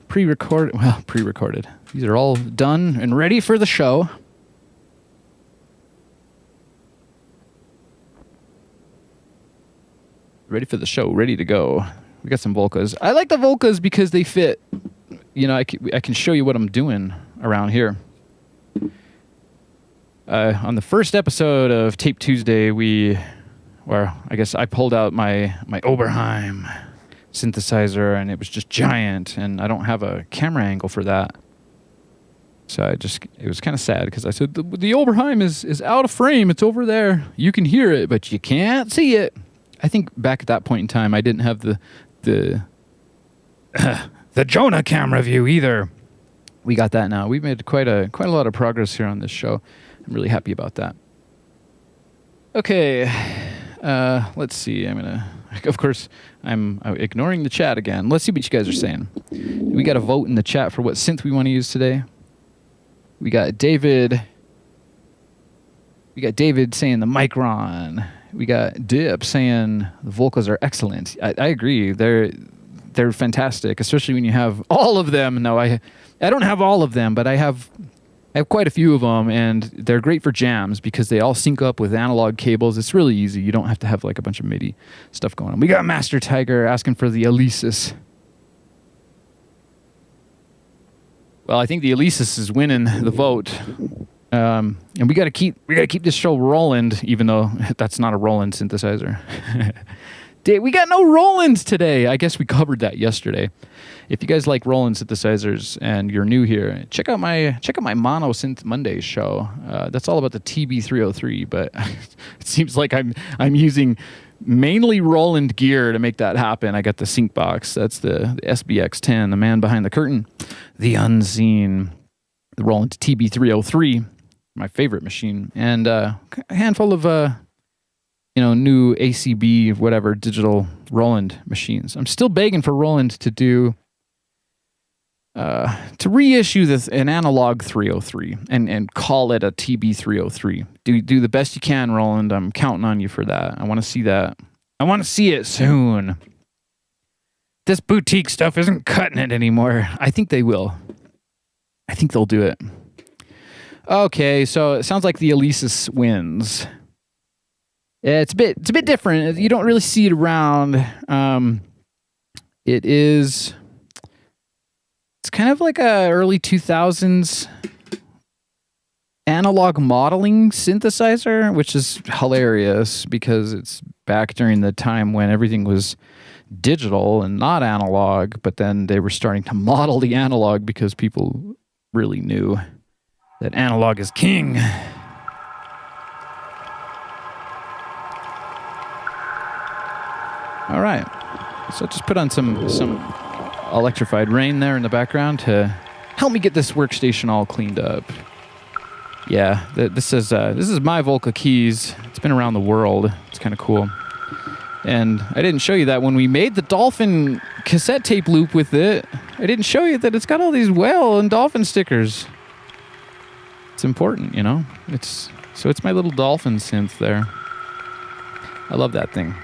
pre-recorded. Well, pre-recorded. These are all done and ready for the show. Ready for the show, ready to go. We got some Volcas. I like the Volcas because they fit. I can show you what I'm doing around here. On the first episode of Tape Tuesday, I guess I pulled out my Oberheim synthesizer, and it was just giant, and I don't have a camera angle for that. So it was kind of sad because I said, the Oberheim is out of frame. It's over there. You can hear it, but you can't see it. I think back at that point in time, I didn't have the Jonah camera view either. We got that now. We've made quite a lot of progress here on this show. I'm really happy about that. Okay, let's see. Of course, I'm ignoring the chat again. Let's see what you guys are saying. We got a vote in the chat for what synth we want to use today. We got David saying the Micron. We got Dip saying the Volcas are excellent. I agree. They're fantastic, especially when you have all of them. No, I don't have all of them, but I have quite a few of them, and they're great for jams because they all sync up with analog cables. It's really easy. You don't have to have like a bunch of MIDI stuff going on. We got Master Tiger asking for the Alesis. Well, I think the Alesis is winning the vote. And we gotta keep this show rolling, even though that's not a Roland synthesizer. We got no Rolands today. I guess we covered that yesterday. If you guys like Roland synthesizers and you're new here, check out my Mono Synth Mondays show. That's all about the TB303, but it seems like I'm using mainly Roland gear to make that happen. I got the sync box. That's the SBX10, the man behind the curtain, the unseen, the Roland TB303, my favorite machine, and a handful of new ACB, whatever, digital Roland machines. I'm still begging for Roland to do, to reissue an analog 303 and call it a TB303. Do the best you can, Roland. I'm counting on you for that. I want to see that. I want to see it soon. This boutique stuff isn't cutting it anymore. I think they will. I think they'll do it. Okay, so it sounds like the Alesis wins. It's a bit different. You don't really see it around. It's kind of like a early 2000s analog modeling synthesizer, which is hilarious because it's back during the time when everything was digital and not analog, but then they were starting to model the analog because people really knew that analog is king. All right, so just put on some electrified rain there in the background to help me get this workstation all cleaned up. Yeah, this is my Volca keys. It's been around the world. It's kind of cool. And I didn't show you that when we made the Dolphin cassette tape loop with it. I didn't show you that it's got all these whale and dolphin stickers. It's important, you know. It's my little dolphin synth there. I love that thing.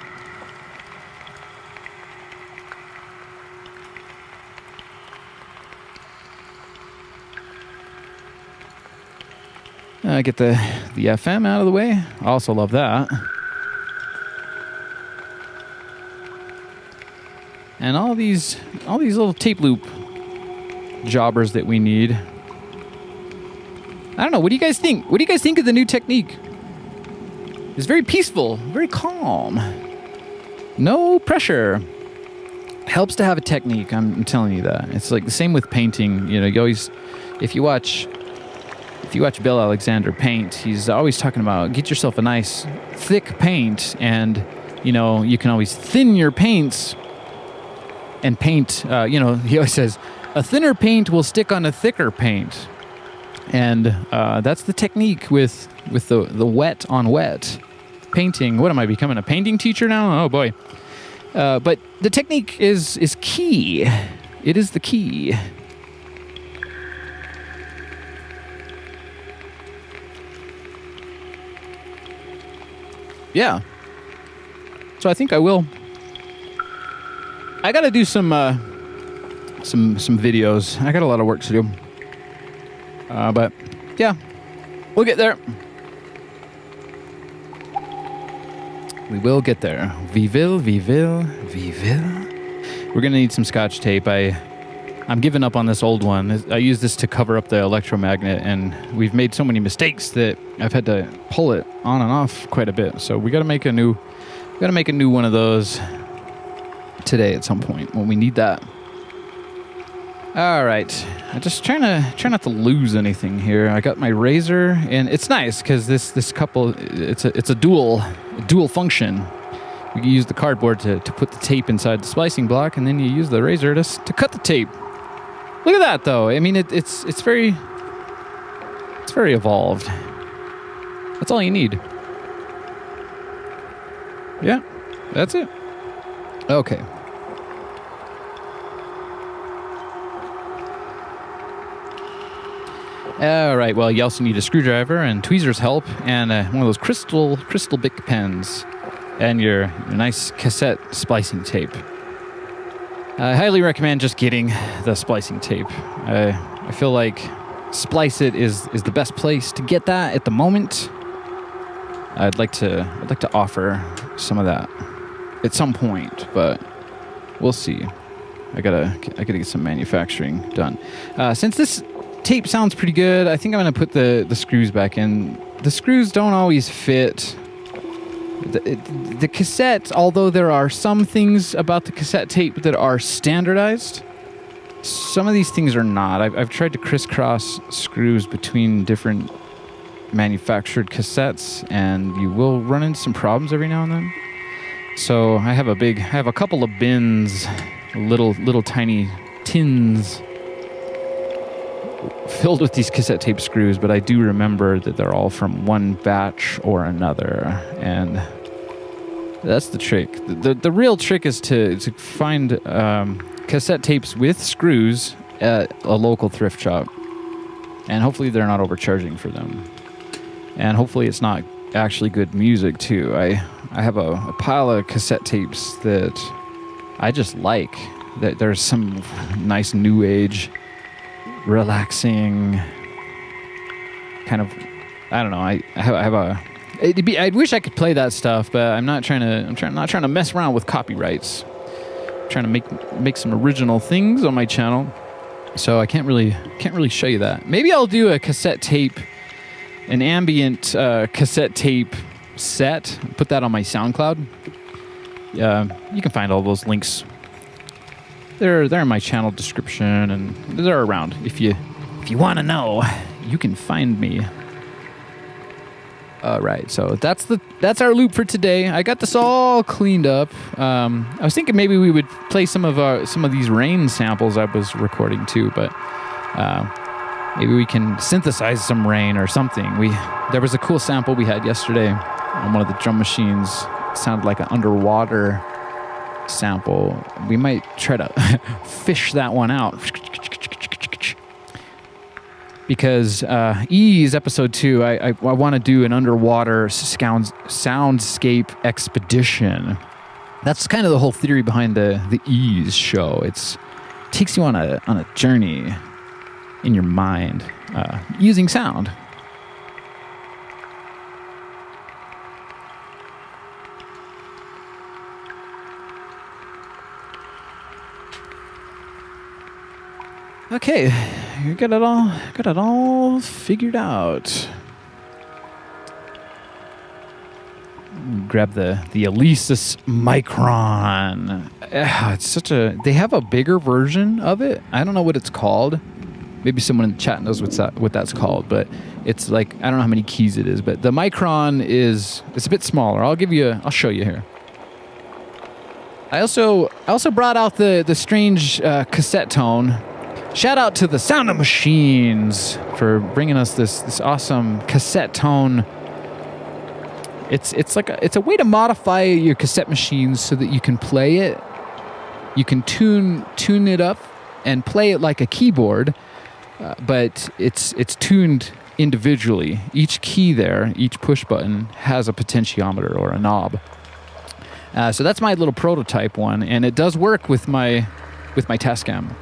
Get the FM out of the way. I also love that. And all these little tape loop jobbers that we need. I don't know. What do you guys think? What do you guys think of the new technique? It's very peaceful, very calm. No pressure. Helps to have a technique. I'm telling you that. It's like the same with painting. You know, you always, if you watch Bill Alexander paint, he's always talking about get yourself a nice thick paint, and you know you can always thin your paints and paint. He always says a thinner paint will stick on a thicker paint, and that's the technique with the wet on wet painting. What am I becoming, a painting teacher now? Oh boy! But the technique is key. It is the key. Yeah. So I think I will. I got to do some videos. I got a lot of work to do. But yeah, we'll get there. We will get there. We will. We're gonna need some Scotch tape. I'm giving up on this old one. I use this to cover up the electromagnet, and we've made so many mistakes that I've had to pull it on and off quite a bit. So we got to make a new one of those today at some point when we need that. All right, I'm just try not to lose anything here. I got my razor, and it's nice because this couple, it's a dual function. You can use the cardboard to put the tape inside the splicing block, and then you use the razor to cut the tape. Look at that, though. I mean, it's very evolved. That's all you need. Yeah, that's it. Okay. All right. Well, you also need a screwdriver and tweezers help, and one of those crystal Bic pens, and your nice cassette splicing tape. I highly recommend just getting the splicing tape. I feel like Splice It is the best place to get that at the moment. I'd like to offer some of that at some point, but we'll see. I gotta get some manufacturing done. Since this tape sounds pretty good. I think I'm going to put the screws back in. The screws don't always fit. The cassette, although there are some things about the cassette tape that are standardized, some of these things are not. I've tried to crisscross screws between different manufactured cassettes, and you will run into some problems every now and then. So I have a couple of bins, little tiny tins filled with these cassette tape screws, but I do remember that they're all from one batch or another, and that's the trick. The real trick is to find cassette tapes with screws at a local thrift shop, and hopefully they're not overcharging for them, and hopefully it's not actually good music too. I have a pile of cassette tapes that I just like. There's some nice new age, relaxing kind of, I don't know. I have I wish I could play that stuff, but I'm not trying to mess around with copyrights. I'm trying to make some original things on my channel, so I can't really show you that. Maybe I'll do a cassette tape, an ambient cassette tape set. Put that on my SoundCloud. You can find all those links. They're in my channel description, and they're around. If you want to know, you can find me. All right, so that's our loop for today. I got this all cleaned up. I was thinking maybe we would play some of these rain samples I was recording too, but maybe we can synthesize some rain or something. There was a cool sample we had yesterday on one of the drum machines. It sounded like an underwater sample. We might try to fish that one out, because Ease episode 2, I want to do an underwater soundscape expedition. That's kind of the whole theory behind the Ease show. It takes you on a journey in your mind using sound. Okay, you got it all figured out. Grab the Alesis Micron. It's they have a bigger version of it. I don't know what it's called. Maybe someone in the chat knows what that's called, but it's like, I don't know how many keys it is, but the Micron it's a bit smaller. I'll show you here. I also brought out the strange cassette tone. Shout out to the Sound of Machines for bringing us this awesome cassette tone. It's a way to modify your cassette machines so that you can play it. You can tune it up and play it like a keyboard, but it's tuned individually. Each key there, each push button has a potentiometer or a knob. So that's my little prototype one, and it does work with my Tascam.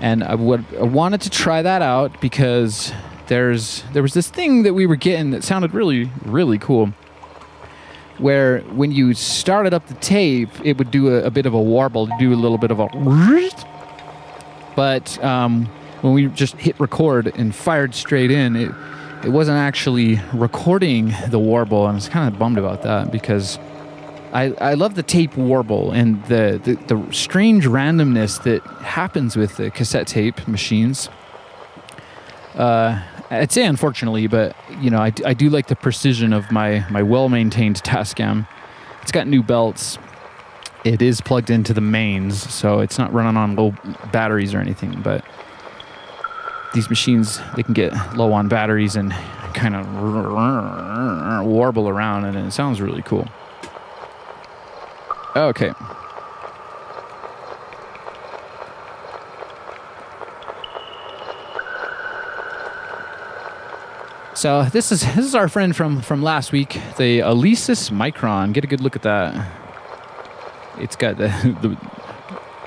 And I wanted to try that out because there was this thing that we were getting that sounded really, really cool, where when you started up the tape, it would do a bit of a warble, do a little bit of a... But when we just hit record and fired straight in, it wasn't actually recording the warble, and I was kind of bummed about that because I love the tape warble and the strange randomness that happens with the cassette tape machines. I'd say unfortunately, but I do like the precision of my well-maintained Tascam. It's got new belts. It is plugged into the mains, so it's not running on low batteries or anything, but these machines, they can get low on batteries and kind of warble around, and it sounds really cool. Okay. So this is our friend from last week, the Alesis Micron. Get a good look at that. It's got the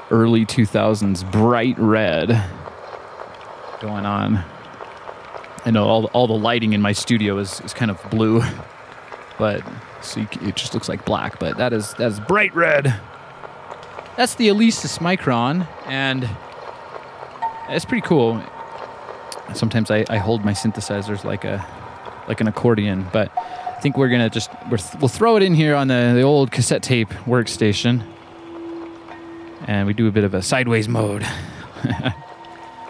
early 2000s bright red going on. I know all the lighting in my studio is kind of blue, but so it just looks like black, but that is bright red. That's the Alesis Micron, and it's pretty cool. Sometimes I hold my synthesizers like an accordion, but I think we're gonna we'll throw it in here on the old cassette tape workstation, and we do a bit of a sideways mode.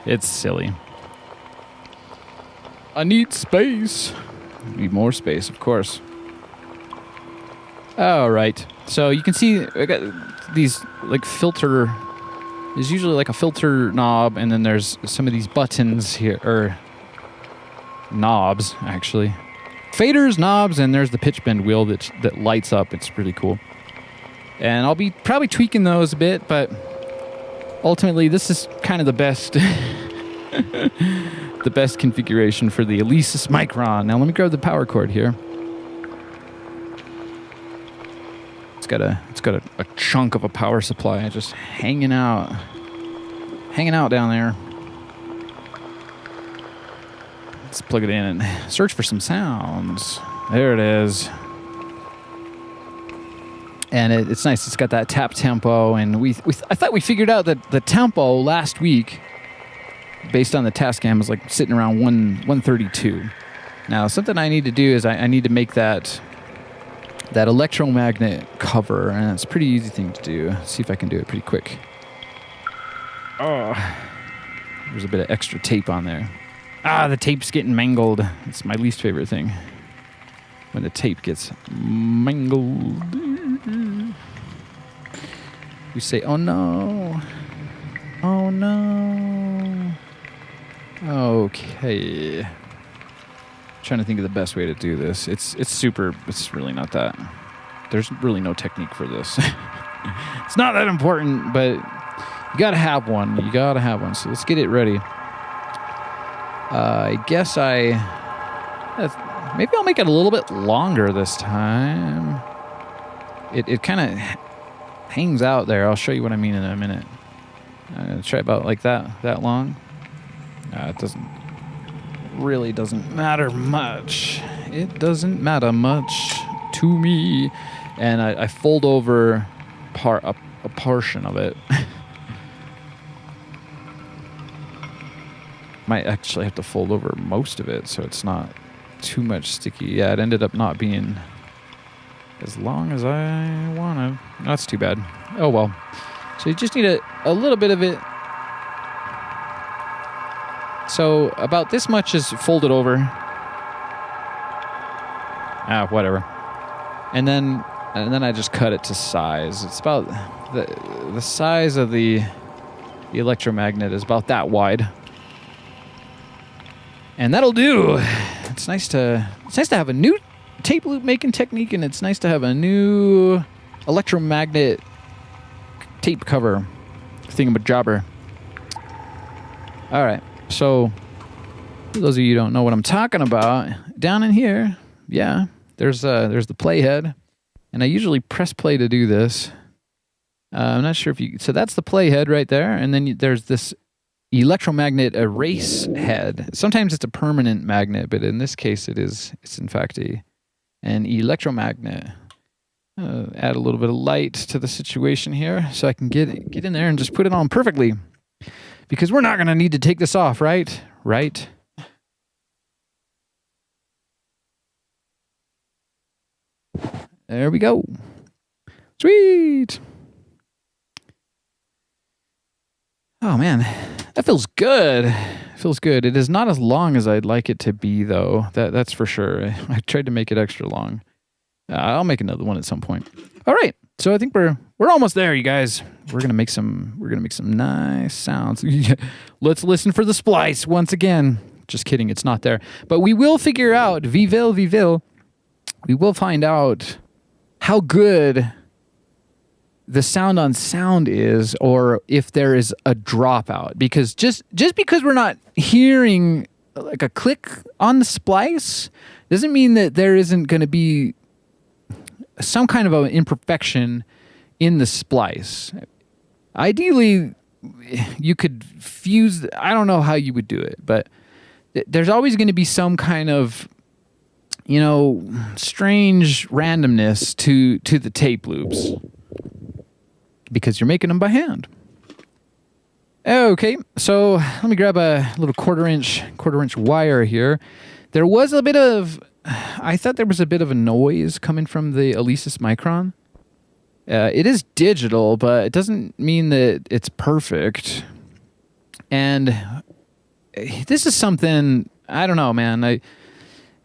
It's silly. I need space. Need more space, of course. All right. So you can see I got these like filter. There's usually like a filter knob, and then there's some of these buttons here, or knobs actually. Faders, knobs, and there's the pitch bend wheel that lights up. It's pretty cool. And I'll be probably tweaking those a bit, but ultimately this is kind of the best the best configuration for the Alesis Micron. Now let me grab the power cord here. It's got a chunk of a power supply just hanging out down there. Let's plug it in and search for some sounds. There it is. And it's nice. It's got that tap tempo, and I thought we figured out that the tempo last week, based on the Tascam, was like sitting around 132. Now, something I need to do is I need to make that electromagnet cover, and it's a pretty easy thing to do. Let's see if I can do it pretty quick. Oh, there's a bit of extra tape on there. Ah, the tape's getting mangled. It's my least favorite thing, when the tape gets mangled. We say, oh no. Oh no. Okay. Trying to think of the best way to do this. It's really not that. There's really no technique for this. It's not that important, but you gotta have one. So let's get it ready. I guess maybe I'll make it a little bit longer this time. It kind of hangs out there. I'll show you what I mean in a minute. I'm gonna try about like that long. It really doesn't matter much. It doesn't matter much to me. And I fold over a portion of it. Might actually have to fold over most of it so it's not too much sticky. Yeah, it ended up not being as long as I wanted. That's too bad. Oh well. So you just need a little bit of it. So about this much is folded over. Whatever. And then I just cut it to size. It's about the size of the electromagnet is about that wide. And that'll do. It's nice to have a new tape loop making technique, and it's nice to have a new electromagnet tape cover thingamajobber. All right, so for those of you who don't know what I'm talking about, down in here, yeah, there's the playhead, and I usually press play to do this. I'm not sure if you. So that's the playhead right there, and then there's this electromagnet erase head. Sometimes it's a permanent magnet, but in this case, it's in fact an electromagnet. Add a little bit of light to the situation here so I can get in there and just put it on perfectly. Because we're not going to need to take this off, right? Right? There we go. Sweet. Oh, man. That feels good. It is not as long as I'd like it to be, though. That's for sure. I tried to make it extra long. I'll make another one at some point. All right. So I think we're almost there, you guys. We're gonna make some nice sounds. Let's listen for the splice once again. Just kidding, it's not there. But we will figure out, we will find out how good the sound on sound is, or if there is a dropout. Because just because we're not hearing like a click on the splice doesn't mean that there isn't going to be some kind of an imperfection in the splice. Ideally, you could fuse. I don't know how you would do it, but there's always going to be some kind of, strange randomness to the tape loops because you're making them by hand. Okay, so let me grab a little quarter inch wire here. There was a bit of, I thought there was a bit of a noise coming from the Alesis Micron. It is digital, but it doesn't mean that it's perfect. And this is something, I don't know, man.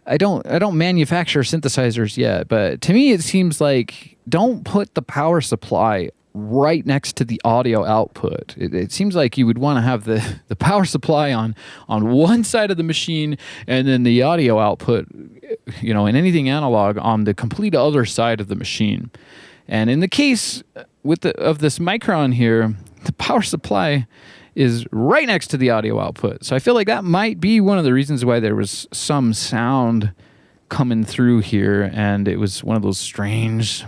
I don't manufacture synthesizers yet, but to me it seems like don't put the power supply right next to the audio output. It seems like you would want to have the power supply on one side of the machine and then the audio output, you know, and anything analog on the complete other side of the machine. And in the case of this Micron here, the power supply is right next to the audio output. So I feel like that might be one of the reasons why there was some sound coming through here, and it was one of those strange,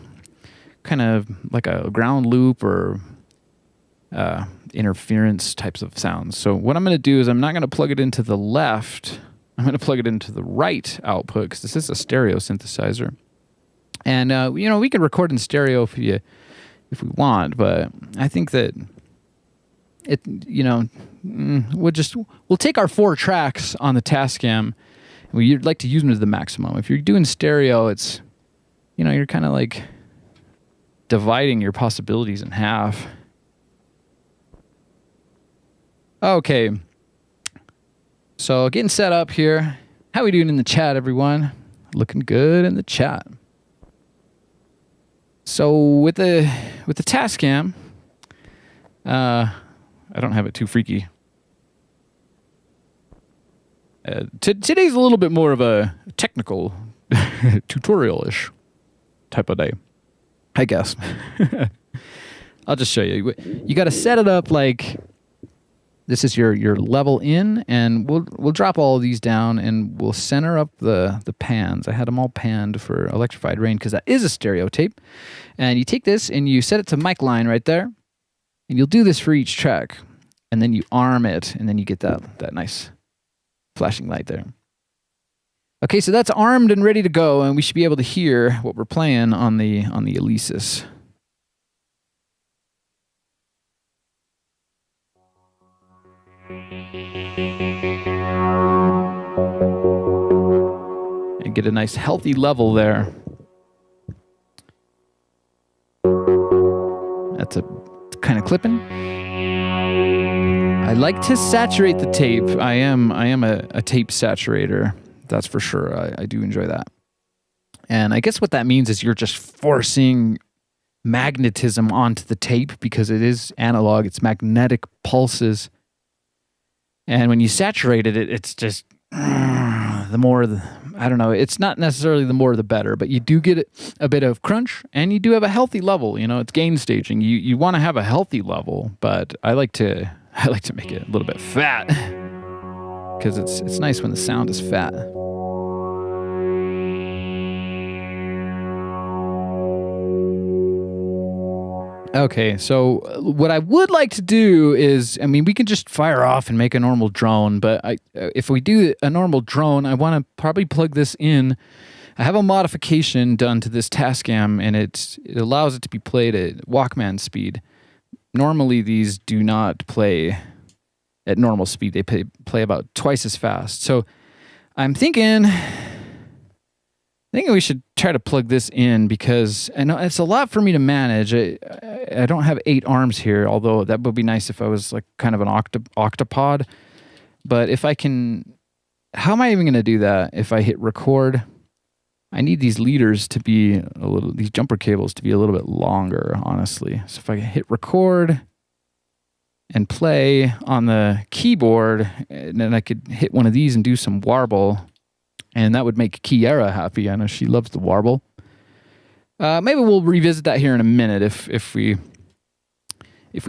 kind of like a ground loop or interference types of sounds. So what I'm going to do is I'm not going to plug it into the left. I'm going to plug it into the right output because this is a stereo synthesizer. And, you know, we could record in stereo if we want, but I think that it, you know, we'll take our 4 tracks on the Tascam. We'd like to use them to the maximum. If you're doing stereo, it's, you know, you're kind of like dividing your possibilities in half. Okay. So getting set up here. How we doing in the chat, everyone? Looking good in the chat. So with the Tascam, I don't have it too freaky. Today's a little bit more of a technical, tutorial-ish type of day, I guess. I'll just show you. You got to set it up like this is your level in, and we'll drop all of these down, and we'll center up the pans. I had them all panned for Electrified Rain because that is a stereo tape. And you take this and you set it to mic line right there, and you'll do this for each track, and then you arm it, and then you get that nice flashing light there. Okay, so that's armed and ready to go, and we should be able to hear what we're playing on the Alesis. And get a nice healthy level there. That's a kind of clipping. I like to saturate the tape. I am a tape saturator. That's for sure. I do enjoy that. And I guess what that means is you're just forcing magnetism onto the tape because it is analog. It's magnetic pulses. And when you saturate it, it's just the more, I don't know, it's not necessarily the more the better, but you do get a bit of crunch and you do have a healthy level. You know, it's gain staging. You want to have a healthy level, but I like to make it a little bit fat because it's nice when the sound is fat. Okay, so what I would like to do is, I mean, we can just fire off and make a normal drone, but if we do a normal drone, I want to probably plug this in. I have a modification done to this Tascam, and it allows it to be played at Walkman speed. Normally, these do not play at normal speed. They play about twice as fast. So I'm thinking we should try to plug this in because I know it's a lot for me to manage. I don't have 8 arms here, although that would be nice if I was like kind of an octopod. But if I can, how am I even going to do that? If I hit record, I need these leaders to be these jumper cables to be a little bit longer, honestly. So if I hit record and play on the keyboard, and then I could hit one of these and do some warble. And that would make Kiara happy. I know she loves the warble. Maybe we'll revisit that here in a minute if we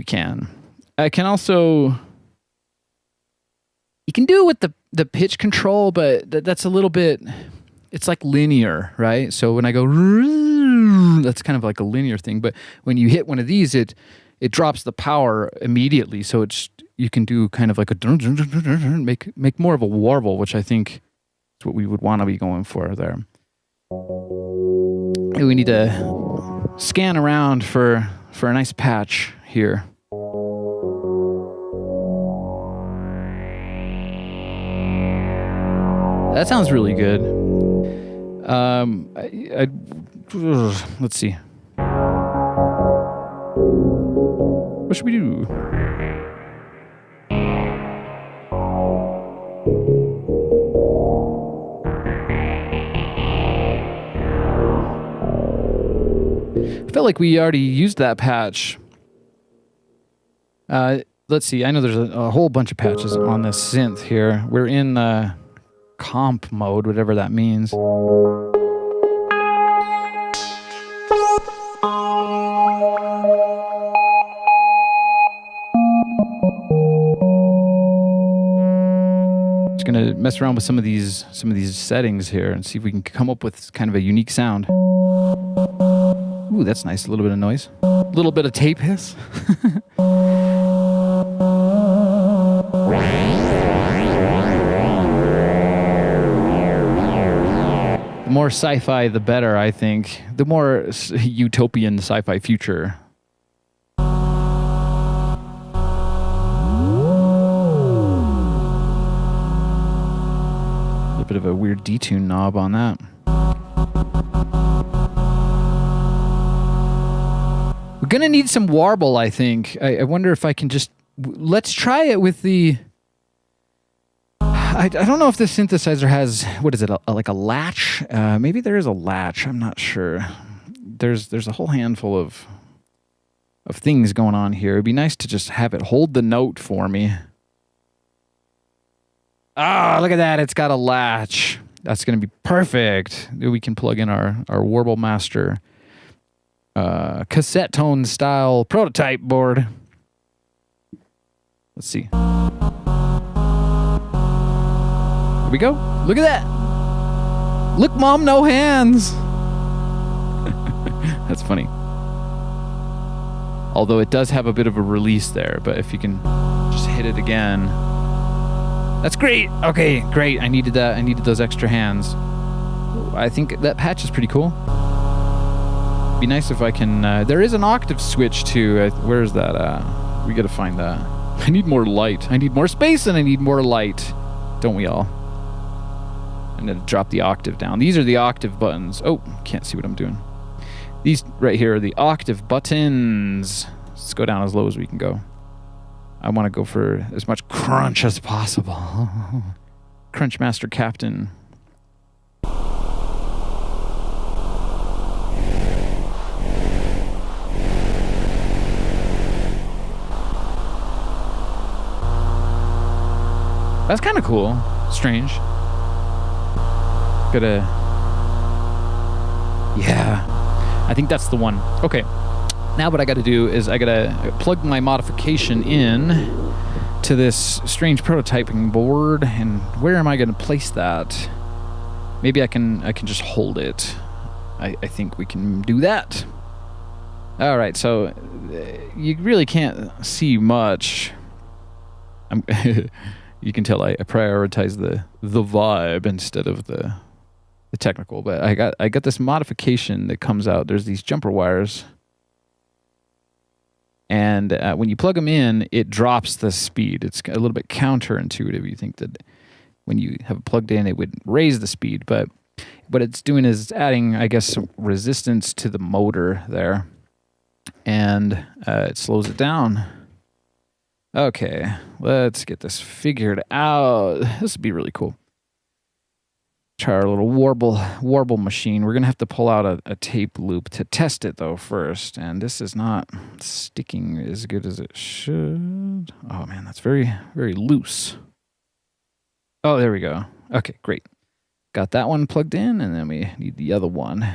can. I can also, you can do it with the pitch control, but that's a little bit, it's like linear, right? So when I go, that's kind of like a linear thing. But when you hit one of these, it drops the power immediately. So you can do kind of like a make more of a warble, which I think is what we would want to be going for there. We need to scan around for a nice patch here. That sounds really good. Let's see. What should we do? I felt like we already used that patch. Let's see. I know there's a whole bunch of patches on this synth here. We're in comp mode, whatever that means. Just gonna mess around with some of these settings here and see if we can come up with kind of a unique sound. Ooh, that's nice. A little bit of noise. A little bit of tape hiss. The more sci-fi, the better, I think. The more utopian sci-fi future. A little bit of a weird detune knob on that. We're gonna need some warble, I think. I wonder if I can just... Let's try it with the... I don't know if this synthesizer has... What is it? Like a latch? Maybe there is a latch. I'm not sure. There's a whole handful of things going on here. It'd be nice to just have it hold the note for me. Ah, look at that. It's got a latch. That's going to be perfect. We can plug in our Warble Master cassette tone style prototype board. Let's see. Here we go. Look at that. Look, Mom, no hands. That's funny. Although it does have a bit of a release there, but if you can just hit it again. That's great. Okay, great. I needed that. I needed those extra hands. I think that patch is pretty cool. Be nice if I can... there is an octave switch too. Where is that? We gotta find that. I need more light. I need more space and I need more light. Don't we all? I'm gonna drop the octave down. These are the octave buttons. Oh, can't see what I'm doing. These right here are the octave buttons. Let's go down as low as we can go. I want to go for as much crunch as possible. Crunch Master Captain. That's kind of cool. Strange. Gotta... Yeah. I think that's the one. Okay. Now what I gotta do is I gotta plug my modification in to this strange prototyping board. And where am I gonna place that? Maybe I can just hold it. I think we can do that. All right, so you really can't see much. You can tell I prioritize the vibe instead of the technical, but I got this modification that comes out. There's these jumper wires, and when you plug them in, it drops the speed. It's a little bit counterintuitive. You think that when you have it plugged in, it would raise the speed, but what it's doing is it's adding, I guess, some resistance to the motor there, and it slows it down. Okay, let's get this figured out. This would be really cool. Try our little warble machine. We're gonna have to pull out a tape loop to test it though first, and this is not sticking as good as it should. Oh man, that's very, very loose. Oh, there we go. Okay, great. Got that one plugged in, and then we need the other one.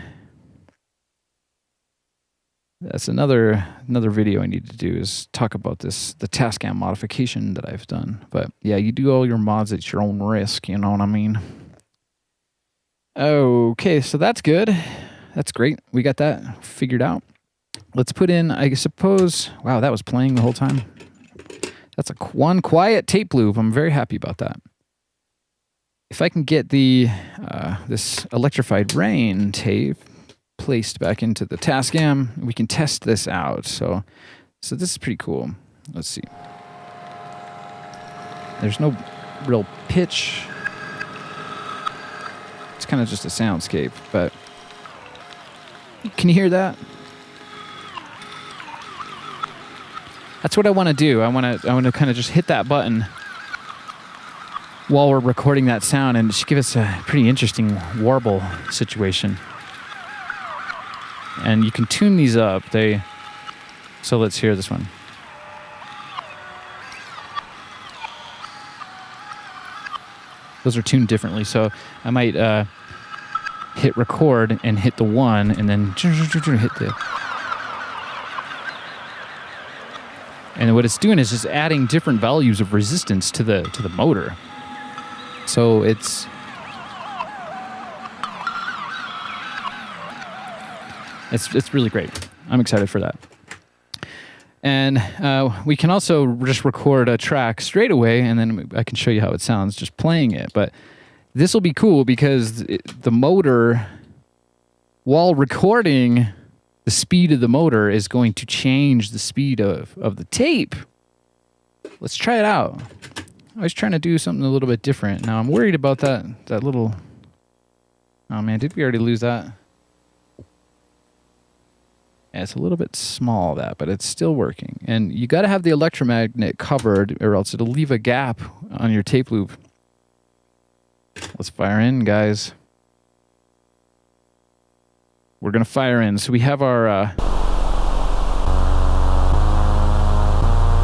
That's another video I need to do, is talk about the Tascam modification that I've done. But yeah, you do all your mods at your own risk, you know what I mean? Okay, so that's good. That's great. We got that figured out. Let's put in, I suppose... Wow, that was playing the whole time. That's one quiet tape loop. I'm very happy about that. If I can get the this Electrified Rain tape placed back into the Tascam, we can test this out. So this is pretty cool. Let's see. There's no real pitch. It's kind of just a soundscape, but can you hear that? That's what I want to do. I want to kind of just hit that button while we're recording that sound and just give us a pretty interesting warble situation. And you can tune these up. So let's hear this one. Those are tuned differently, so I might hit record and hit the 1 and then hit the... And what it's doing is just adding different values of resistance to the motor. So it's really great. I'm excited for that. And we can also just record a track straight away, and then I can show you how it sounds just playing it. But this will be cool because the motor, while recording, the speed of the motor is going to change the speed of the tape. Let's try it out. I was trying to do something a little bit different. Now I'm worried about that little... Oh man, did we already lose that? Yeah, it's a little bit small, but it's still working. And you got to have the electromagnet covered or else it'll leave a gap on your tape loop. Let's fire in, guys. We're going to fire in. So we have our... I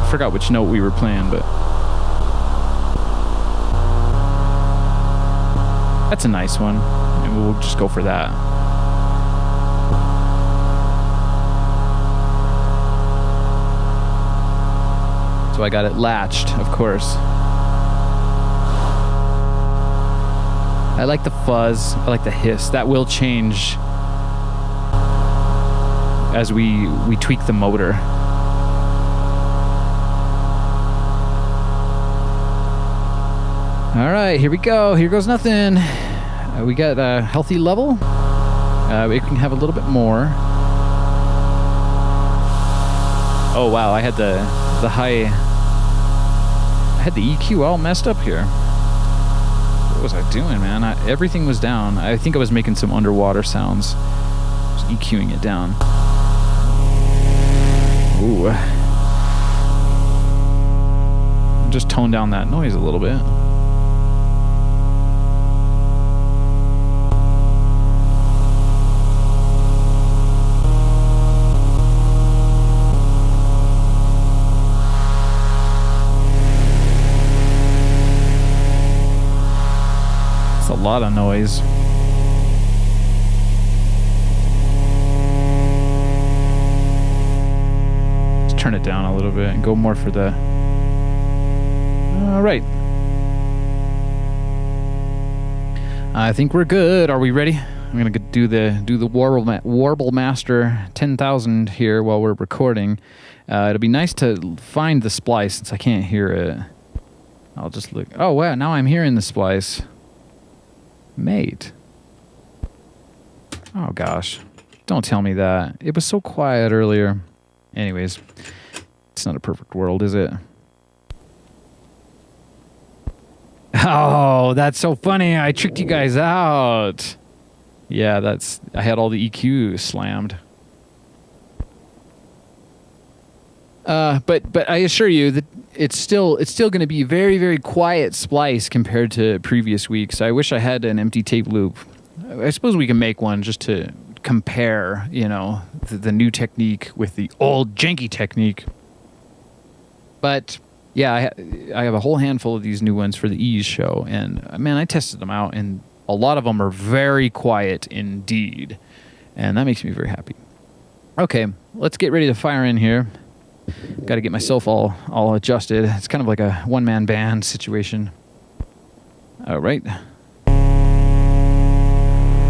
forgot which note we were playing, but... That's a nice one. And we'll just go for that. So I got it latched, of course. I like the fuzz. I like the hiss. That will change as we tweak the motor. All right, here we go. Here goes nothing. We got a healthy level. We can have a little bit more. Oh wow, I had the high. I had the EQ all messed up here. What was I doing, man? Everything was down. I think I was making some underwater sounds. Just EQing it down. Ooh. Just tone down that noise a little bit. A lot of noise. Let's turn it down a little bit and go more for the... All right. I think we're good. Are we ready? I'm gonna do the Warble Master 10,000 here while we're recording. It'll be nice to find the splice since I can't hear it. I'll just look. Oh wow! Now I'm hearing the splice. Mate. Oh gosh. Don't tell me that. It was so quiet earlier. Anyways, it's not a perfect world, is it? Oh, that's so funny. I tricked you guys out. Yeah, I had all the EQ slammed. But I assure you that it's still going to be very, very quiet splice compared to previous weeks. I wish I had an empty tape loop. I suppose we can make one just to compare, the new technique with the old janky technique. But yeah, I have a whole handful of these new ones for the Ease show, and man, I tested them out, and a lot of them are very quiet indeed, and that makes me very happy. Okay, let's get ready to fire in here. Got to get myself all adjusted. It's kind of like a one-man band situation. All right.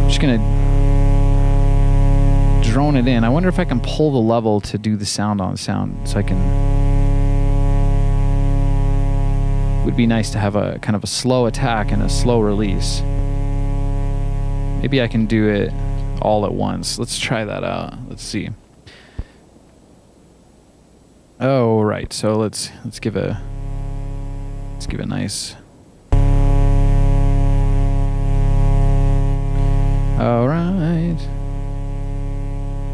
Just going to drone it in. I wonder if I can pull the level to do the sound on sound so I can... Would be nice to have a kind of a slow attack and a slow release. Maybe I can do it all at once. Let's try that out. Let's see. Oh, right. So let's give a nice. All right.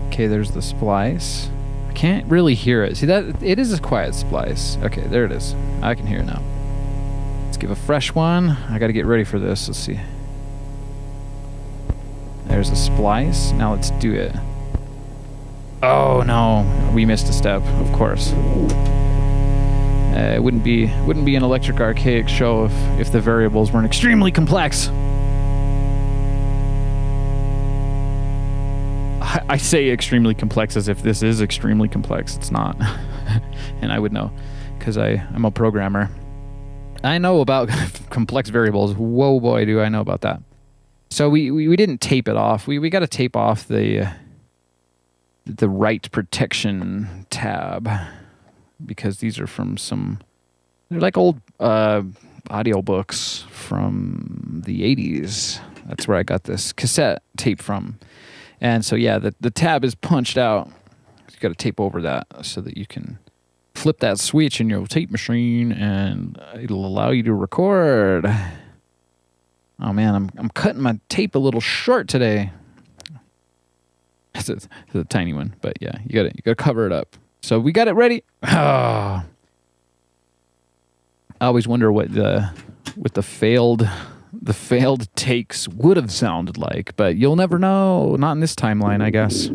Okay, there's the splice. I can't really hear it. See, that it is a quiet splice. Okay, there it is. I can hear it now. Let's give a fresh one. I got to get ready for this. Let's see. There's a splice. Now let's do it. Oh no, we missed a step. Of course. It wouldn't be an electric archaic show if the variables weren't extremely complex. I say extremely complex as if this is extremely complex. It's not. And I would know because I'm a programmer. I know about complex variables. Whoa, boy, do I know about that. So we didn't tape it off. We got to tape off the write protection tab because these are from they're like old audio books from the 80s. That's where I got this cassette tape from. And so, yeah, the tab is punched out. You got to tape over that so that you can flip that switch in your tape machine, and it'll allow you to record. Oh man, I'm cutting my tape a little short today. It's a tiny one, but yeah, you gotta cover it up. So we got it ready. Oh. I always wonder what the failed takes would have sounded like, but you'll never know. Not in this timeline, I guess.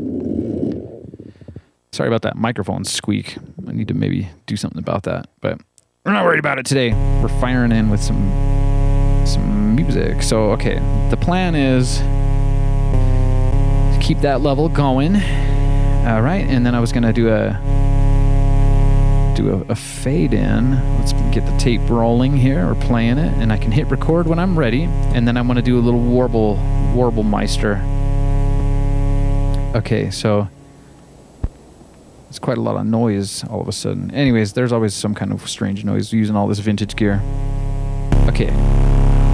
Sorry about that microphone squeak. I need to maybe do something about that, but we're not worried about it today. We're firing in with some music. So, okay, the plan is to keep that level going. All right, and then I was gonna do a fade in. Let's get the tape rolling here or playing it, and I can hit record when I'm ready, and then I want to do a little warble meister. Okay, so it's quite a lot of noise all of a sudden. Anyways, there's always some kind of strange noise using all this vintage gear. Okay.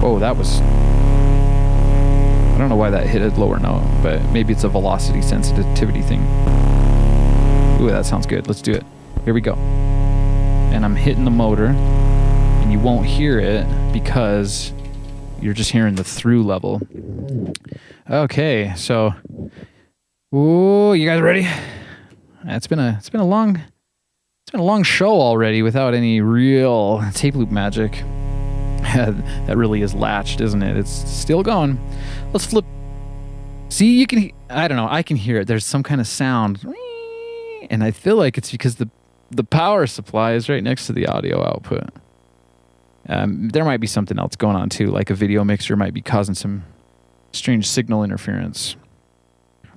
Oh, that was... I don't know why that hit a lower note, but maybe it's a velocity sensitivity thing. Ooh, that sounds good. Let's do it. Here we go. And I'm hitting the motor, and you won't hear it because you're just hearing the through level. Okay, so, ooh, you guys ready? It's been a long show already without any real tape loop magic. That really is latched, isn't it? It's still going. Let's flip. See, you can. I don't know. I can hear it. There's some kind of sound, and I feel like it's because the power supply is right next to the audio output. There might be something else going on too, like a video mixer might be causing some strange signal interference.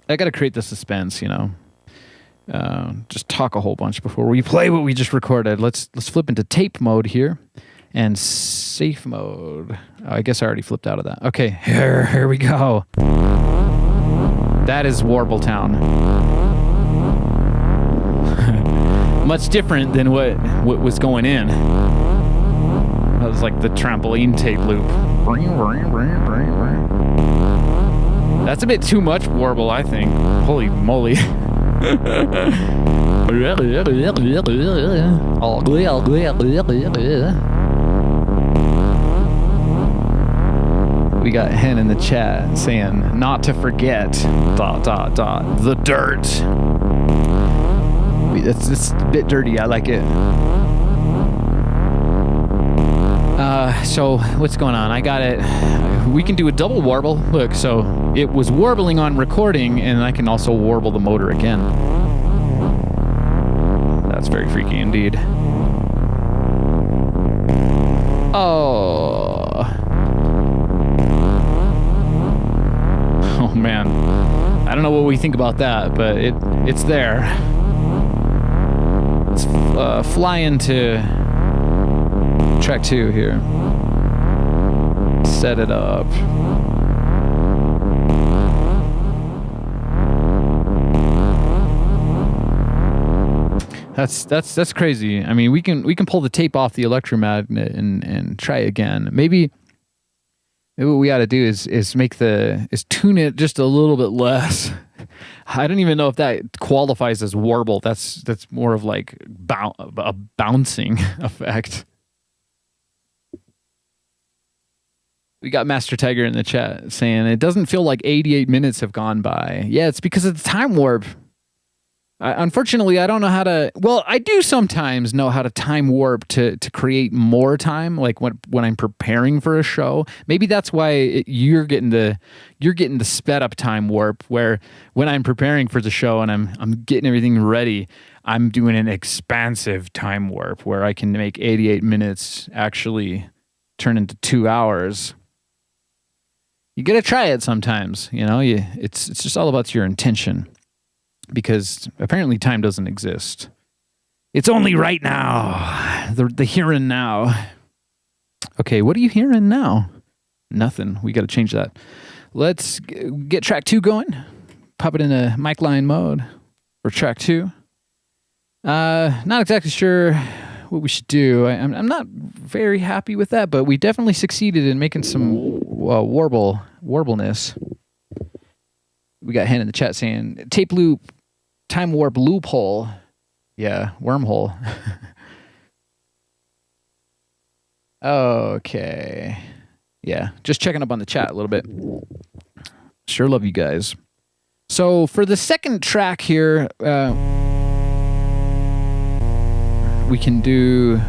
I got to create the suspense, you know. Just talk a whole bunch before we play what we just recorded. Let's flip into tape mode here and safe mode. I guess I already flipped out of that. Okay, here we go. That is Warbletown. Much different than what was going in. That was like the trampoline tape loop. That's a bit too much warble, I think. Holy moly. We got Hen in the chat saying, not to forget, ... the dirt. It's a bit dirty. I like it. So what's going on? I got it. We can do a double warble. Look, so it was warbling on recording, and I can also warble the motor again. That's very freaky indeed. Oh man, I don't know what we think about that, but it's there. Let's fly into track 2 here. Set it up. That's crazy. I mean, we can pull the tape off the electromagnet and try again. Maybe what we ought to do is tune it just a little bit less. I don't even know if that qualifies as warble. That's more of like a bouncing effect. We got Master Tiger in the chat saying it doesn't feel like 88 minutes have gone by. Yeah, it's because of the time warp. Unfortunately, I don't know how to... Well, I do sometimes know how to time warp to create more time, like when I'm preparing for a show. Maybe that's why you're getting the sped up time warp, where when I'm preparing for the show and I'm getting everything ready, I'm doing an expansive time warp where I can make 88 minutes actually turn into 2 hours. You gotta try it sometimes, you know. It's just all about your intention. Because apparently time doesn't exist. It's only right now. The here and now. Okay, what are you hearing now? Nothing. We got to change that. Let's get track 2 going. Pop it in a mic line mode for track 2. Not exactly sure what we should do. I'm not very happy with that, but we definitely succeeded in making some warbleness. We got Hen in the chat saying tape loop, time warp loophole. Yeah, wormhole. Okay. Yeah, just checking up on the chat a little bit. Sure love you guys. So for the second track here, we can do...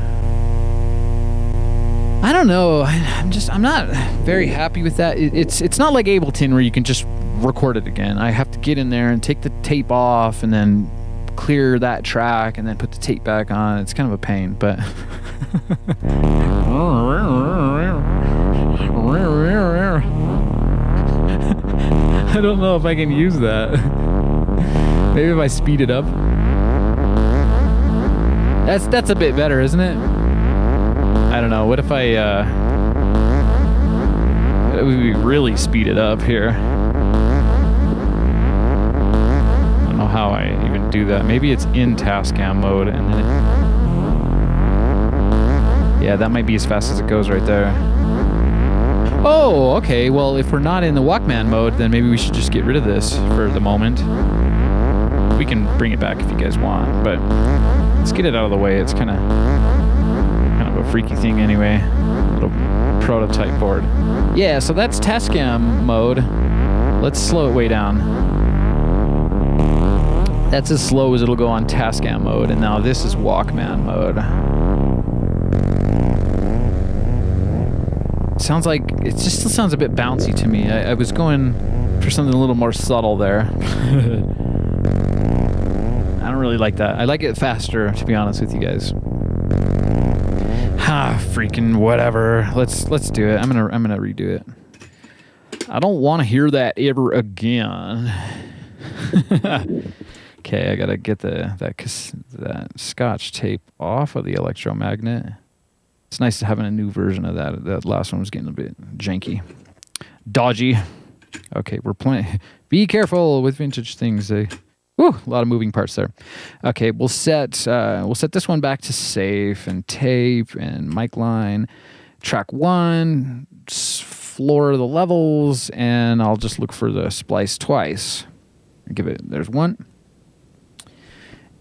I don't know. I'm not very happy with that. It's not like Ableton where you can just record it again. I have to get in there and take the tape off and then clear that track and then put the tape back on. It's kind of a pain, but I don't know if I can use that. Maybe if I speed it up. That's a bit better, isn't it? I don't know. What if we really speed it up here? I don't know how I even do that. Maybe it's in Tascam mode, and then yeah, that might be as fast as it goes right there. Oh, okay. Well, if we're not in the Walkman mode, then maybe we should just get rid of this for the moment. We can bring it back if you guys want, but let's get it out of the way. It's kind of a freaky thing anyway. Little prototype board. Yeah, so that's Tascam mode. Let's slow it way down. That's as slow as it'll go on Tascam mode, and now this is Walkman mode. Sounds like it just still sounds a bit bouncy to me. I was going for something a little more subtle there. I don't really like that. I like it faster, to be honest with you guys. Freaking whatever. Let's do it. I'm gonna redo it. I don't want to hear that ever again. Okay, I gotta get that Scotch tape off of the electromagnet. It's nice to having a new version of that. That last one was getting a bit janky, dodgy. Okay, we're playing. Be careful with vintage things. Whew, a lot of moving parts there. Okay, we'll set this one back to safe and tape and mic line. Track 1, floor the levels, and I'll just look for the splice twice. Give it. There's 1,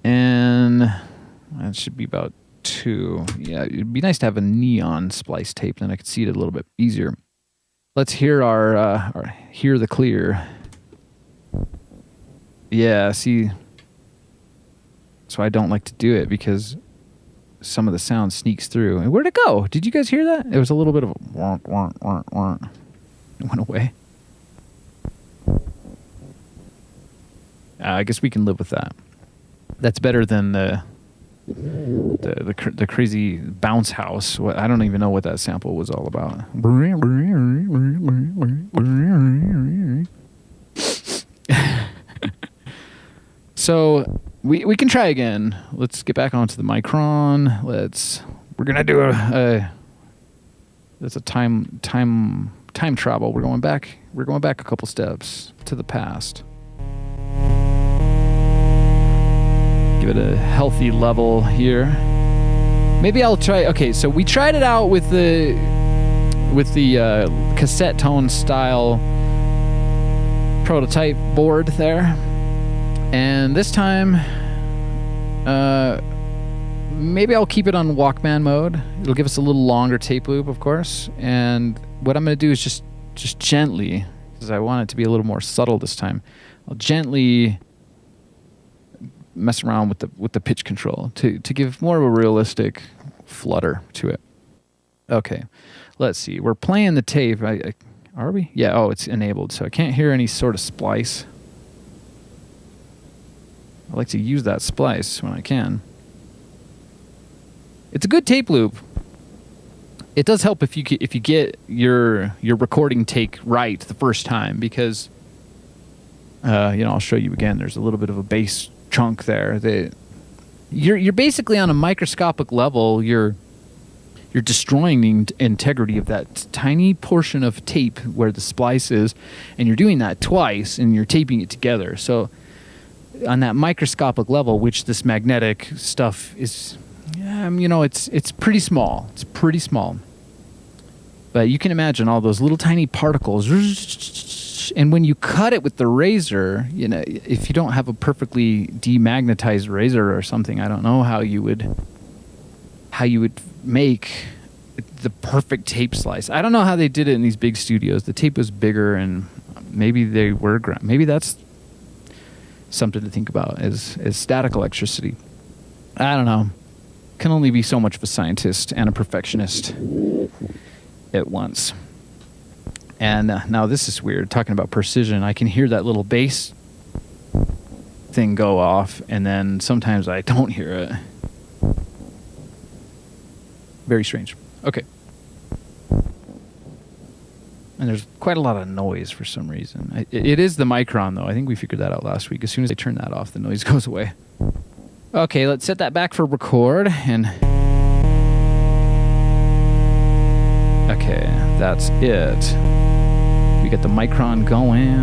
and that should be about 2. Yeah, it'd be nice to have a neon splice tape, then I could see it a little bit easier. Let's hear our hear the clear. Yeah, see, so I don't like to do it because some of the sound sneaks through. And where'd it go? Did you guys hear that? It was a little bit of a wonk, wonk, wonk, wonk. It went away. I guess we can live with that. That's better than the crazy bounce house. I don't even know what that sample was all about. So we can try again. Let's get back onto the Micron. We're gonna do that's a time travel. We're going back a couple steps to the past. Give it a healthy level here. Maybe I'll try. Okay, so we tried it out with the cassette tone style prototype board there. And this time, maybe I'll keep it on Walkman mode. It'll give us a little longer tape loop, of course. And what I'm going to do is just gently, because I want it to be a little more subtle this time. I'll gently mess around with the pitch control to give more of a realistic flutter to it. Okay, let's see. We're playing the tape. Are we? Yeah. Oh, it's enabled, so I can't hear any sort of splice. I like to use that splice when I can. It's a good tape loop. It does help if you get your recording take right the first time, because I'll show you again. There's a little bit of a bass chunk there. You're basically on a microscopic level. You're destroying the integrity of that tiny portion of tape where the splice is, and you're doing that twice, and you're taping it together. So on that microscopic level, which this magnetic stuff is, it's pretty small. It's pretty small. But you can imagine all those little tiny particles. And when you cut it with the razor, if you don't have a perfectly demagnetized razor or something, I don't know how you would make the perfect tape slice. I don't know how they did it in these big studios. The tape was bigger, and maybe maybe that's something to think about as static electricity. I don't know. Can only be so much of a scientist and a perfectionist at once. And now this is weird, talking about precision. I can hear that little bass thing go off, and then sometimes I don't hear it. Very strange. Okay. And there's quite a lot of noise for some reason. It is the micron, though. I think we figured that out last week. As soon as I turn that off, the noise goes away. Okay, let's set that back for record. And okay, that's it. We got the micron going.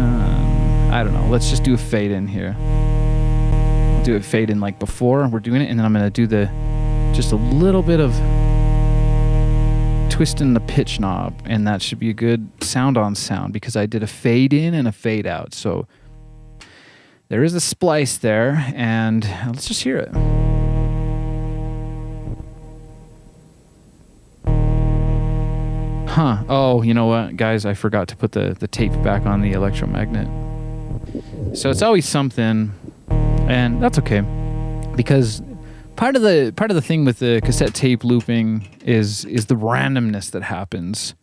I don't know. Let's just do a fade in here. I'll do a fade in like before we're doing it, and then I'm going to do just a little bit of twisting the pitch knob, and that should be a good sound on sound, because I did a fade in and a fade out. So there is a splice there, and let's just hear it. Huh. Oh, you know what, guys? I forgot to put the tape back on the electromagnet. So it's always something, and that's okay, because part of the thing with the cassette tape looping is the randomness that happens.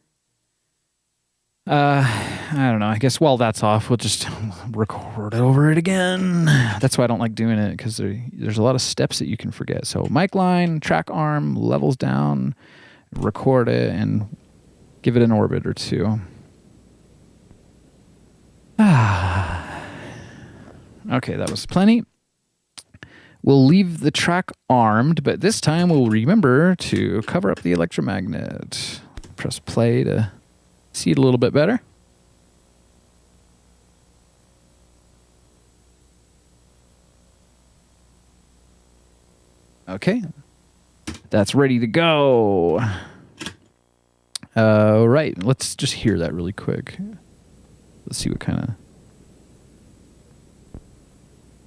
I don't know. I guess while that's off, we'll just record over it again. That's why I don't like doing it, because there's a lot of steps that you can forget. So mic line, track arm, levels down, record it, and give it an orbit or two. Okay, that was plenty. We'll leave the track armed, but this time we'll remember to cover up the electromagnet. Press play to see it a little bit better. Okay, that's ready to go. Right, let's just hear that really quick. Let's see what kind of...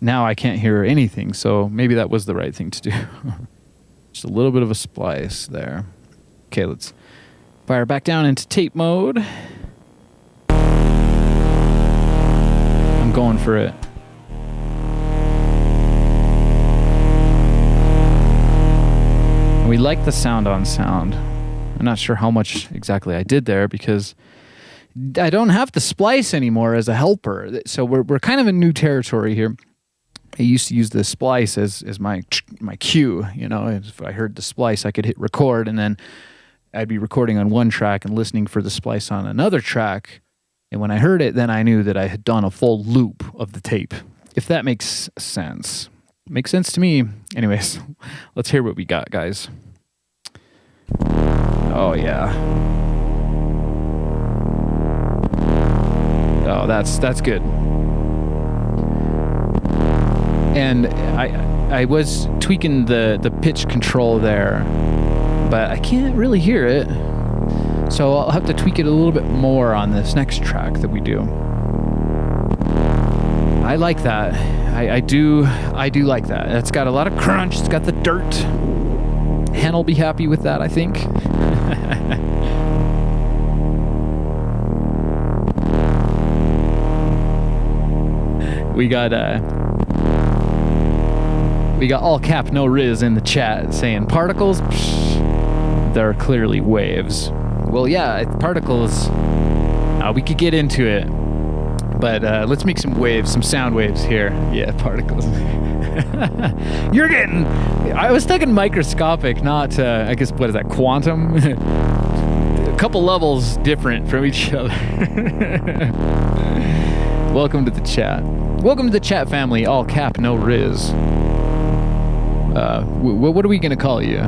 Now I can't hear anything, so maybe that was the right thing to do. Just a little bit of a splice there. Okay, let's fire back down into tape mode. I'm going for it. And we like the sound on sound. I'm not sure how much exactly I did there, because I don't have the splice anymore as a helper. So we're kind of in new territory here. I used to use the splice as my cue. If I heard the splice, I could hit record, and then I'd be recording on one track and listening for the splice on another track. And when I heard it, then I knew that I had done a full loop of the tape. If that makes sense. Makes sense to me. Anyways, let's hear what we got, guys. Oh, yeah. Oh, that's good. And I was tweaking the pitch control there, but I can't really hear it. So I'll have to tweak it a little bit more on this next track that we do. I like that. I do like that. It's got a lot of crunch. It's got the dirt. Hen will be happy with that, I think. We got all cap, no riz in the chat saying particles. Psh, they're clearly waves. Well, yeah, particles. We could get into it, but let's make some waves, some sound waves here. Yeah, particles. You're getting. I was thinking microscopic, not. I guess what is that? Quantum. A couple levels different from each other. Welcome to the chat. Welcome to the chat family. All cap, no riz. What are we gonna call you?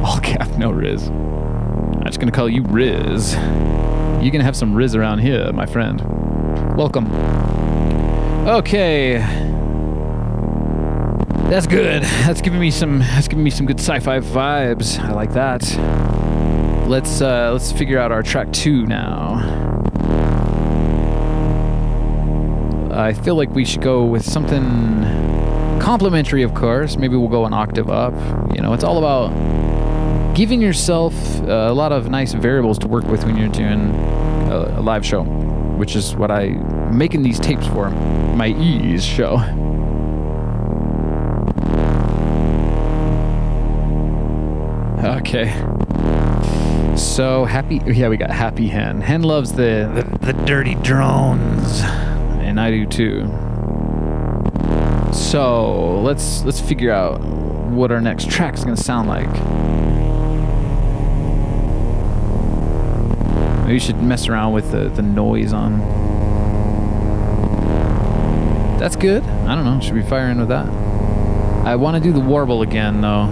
All cap, no riz. I'm just gonna call you Riz. You're gonna have some Riz around here, my friend. Welcome. Okay. That's good. That's giving me some good sci-fi vibes. I like that. Let's figure out our track 2 now. I feel like we should go with something complimentary, of course. Maybe we'll go an octave up. You know, it's all about giving yourself a lot of nice variables to work with when you're doing a live show, which is what I'm making these tapes for, my ease show. Okay. So happy, yeah, we got Happy Hen. Hen loves the dirty drones, and I do too. So let's figure out what our next track's gonna sound like. Maybe we should mess around with the noise on. That's good. I don't know. Should we fire in with that? I want to do the warble again though.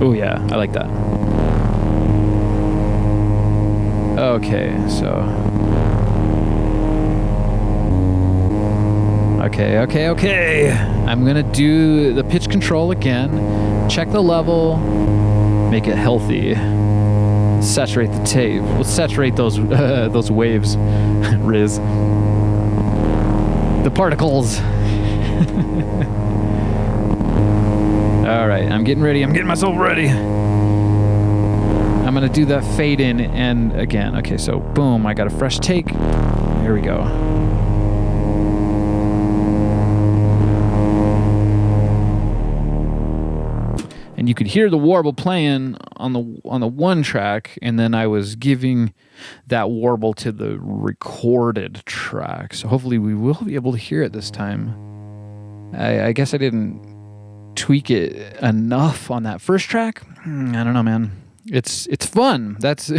Oh yeah, I like that. Okay, so. Okay. I'm gonna do the pitch control again. Check the level. Make it healthy. Saturate the tape. Let's saturate those waves, Riz. The particles. All right, I'm getting ready. I'm getting myself ready. I'm gonna do that fade in and again. Okay, so boom, I got a fresh take. Here we go. And you could hear the warble playing on the one track, and then I was giving that warble to the recorded track. So hopefully we will be able to hear it this time. I guess I didn't tweak it enough on that first track. I don't know, man. It's fun. That's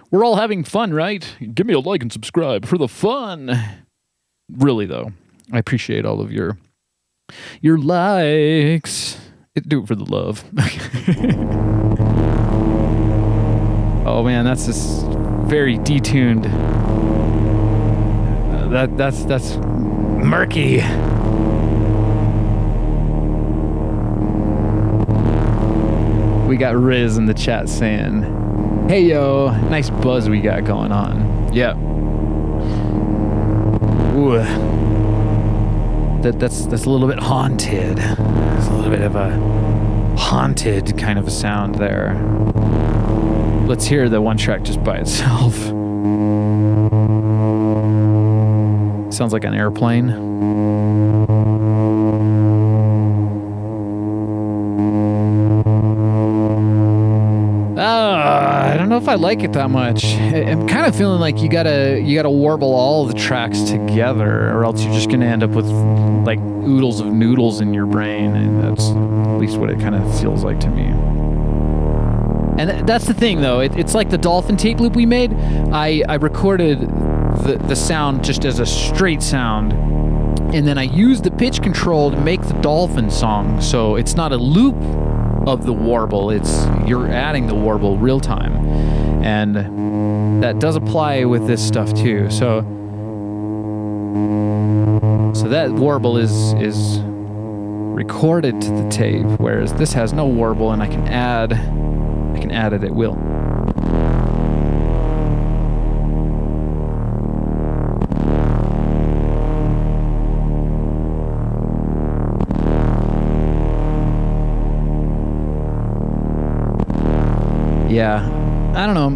we're all having fun, right? Give me a like and subscribe for the fun. Really though, I appreciate all of your likes. Do it for the love. Oh man, that's just very detuned. That's murky. We got Riz in the chat saying, "Hey yo, nice buzz we got going on." Yeah. Ooh. That's a little bit haunted. There's a little bit of a haunted kind of a sound there. Let's hear the one track just by itself. Sounds like an airplane. I don't know if I like it that much. I'm kind of feeling like you gotta warble all the tracks together, or else you're just gonna end up with like oodles of noodles in your brain, and that's at least what it kind of feels like to me. And that's the thing, though. It's like the dolphin tape loop we made. I recorded the sound just as a straight sound, and then I used the pitch control to make the dolphin song. So it's not a loop of the warble. You're adding the warble real time, and that does apply with this stuff too. So that warble is recorded to the tape, whereas this has no warble, and I can add it at will. Yeah, I don't know.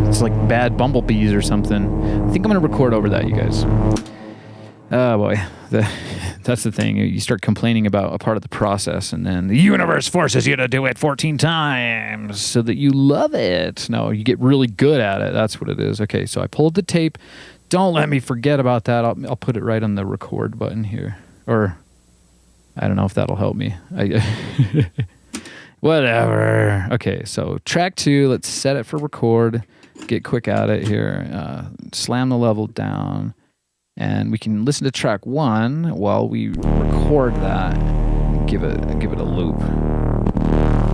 It's like bad bumblebees or something. I think I'm gonna record over that, you guys. Oh boy, that's the thing. You start complaining about a part of the process, and then the universe forces you to do it 14 times so that you love it. No, you get really good at it. That's what it is. Okay, so I pulled the tape. Don't let me forget about that. I'll put it right on the record button here, or I don't know if that'll help me. Whatever. Okay, so track 2. Let's set it for record. Get quick at it here. Slam the level down. And we can listen to track 1 while we record that. Give it a loop.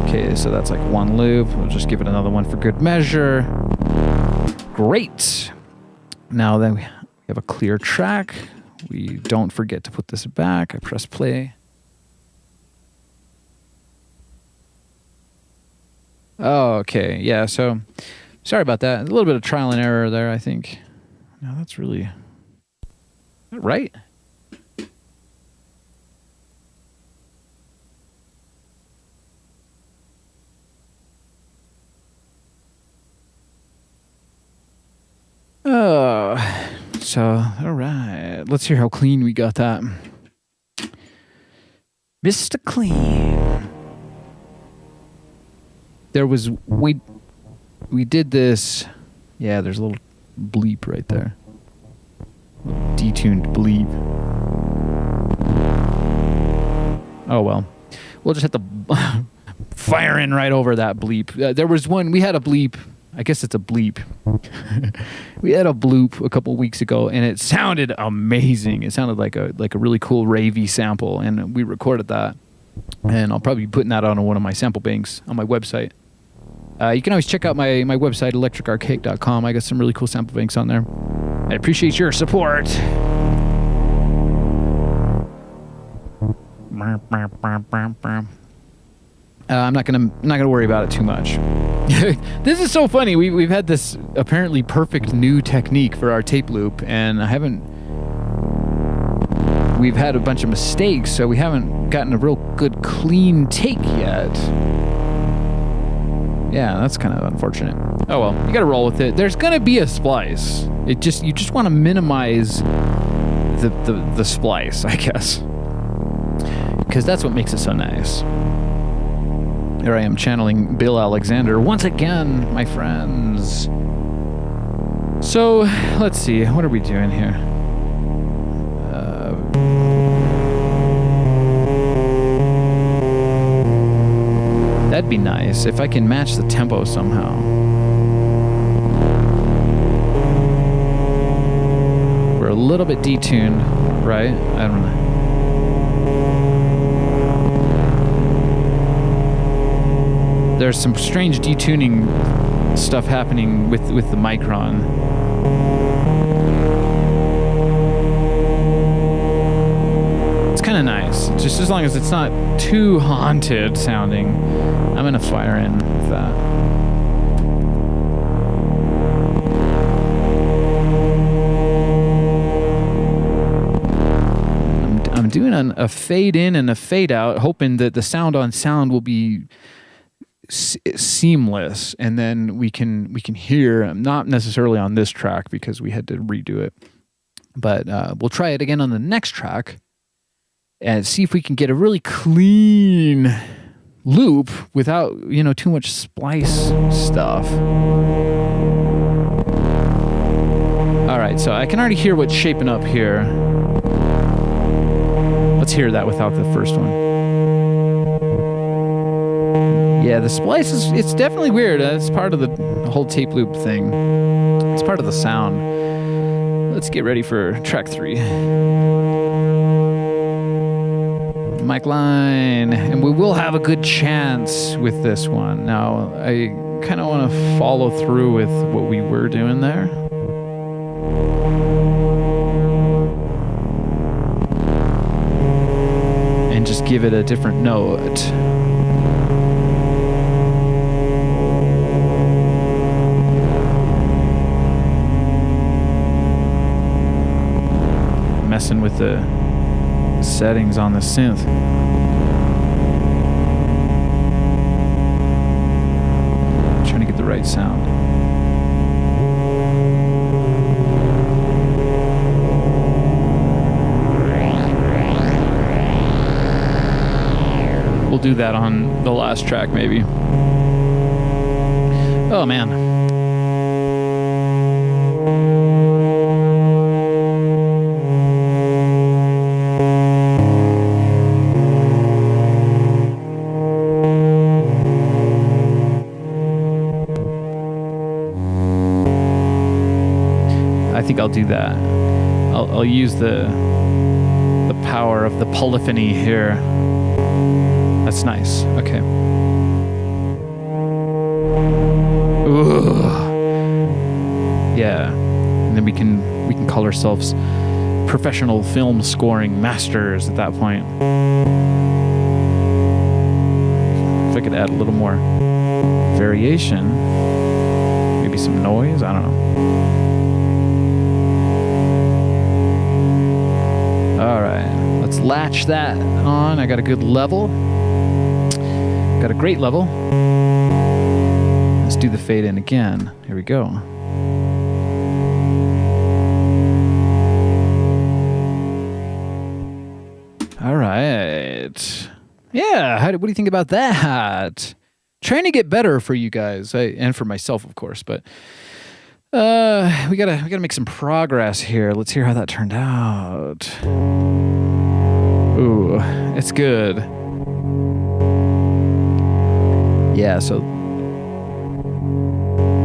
Okay, so that's like 1 loop. We'll just give it another one for good measure. Great. Now then we have a clear track. We don't forget to put this back. I press play. Oh, okay. Yeah, so sorry about that. A little bit of trial and error there, I think. No, that's really... right? Oh, so, all right. Let's hear how clean we got that. Mr. Clean. There was, we did this. Yeah, there's a little bleep right there. Detuned bleep. Oh well, we'll just have to fire in right over that bleep. There was one, we had a bleep. I guess it's a bleep. We had a bloop a couple weeks ago, and it sounded amazing. It sounded like a really cool ravey sample, and we recorded that. And I'll probably be putting that on one of my sample banks on my website. You can always check out my website, electricarchaic.com. I got some really cool sample banks on there. I appreciate your support. I'm not gonna worry about it too much. This is so funny. We've had this apparently perfect new technique for our tape loop, and we've had a bunch of mistakes, so we haven't gotten a real good clean take yet. Yeah, that's kind of unfortunate. Oh well, you gotta roll with it. There's gonna be a splice. You just want to minimize the splice, I guess, because that's what makes it so nice. Here I am channeling Bill Alexander once again, my friends. So let's see, what are we doing here? That'd be nice if I can match the tempo somehow. We're a little bit detuned, right? I don't know. There's some strange detuning stuff happening with the Micron. It's kind of nice, just as long as it's not too haunted sounding. I'm gonna fire in with that. I'm doing a fade in and a fade out, hoping that the sound on sound will be seamless, and then we can hear, not necessarily on this track because we had to redo it, but we'll try it again on the next track and see if we can get a really clean loop without, too much splice stuff. All right, so I can already hear what's shaping up here. Let's hear that without the first one. Yeah, the splice it's definitely weird. It's part of the whole tape loop thing. It's part of the sound. Let's get ready for track 3. Mic line, and we will have a good chance with this one. Now, I kind of want to follow through with what we were doing there. And just give it a different note. Messing with the settings on the synth. right sound. We'll do that on the last track, maybe. Oh, man. I think I'll do that. I'll use the power of the polyphony here. That's nice. Okay. Ooh. Yeah. And then we can call ourselves professional film scoring masters at that point. If I could add a little more variation, maybe some noise, I don't know. All right, let's latch that on. I got a good level. Got a great level. Let's do the fade in again. Here we go. All right. Yeah, what do you think about that? Trying to get better for you guys, and for myself, of course, but we gotta make some progress here. Let's hear how that turned out. Ooh, it's good. Yeah, so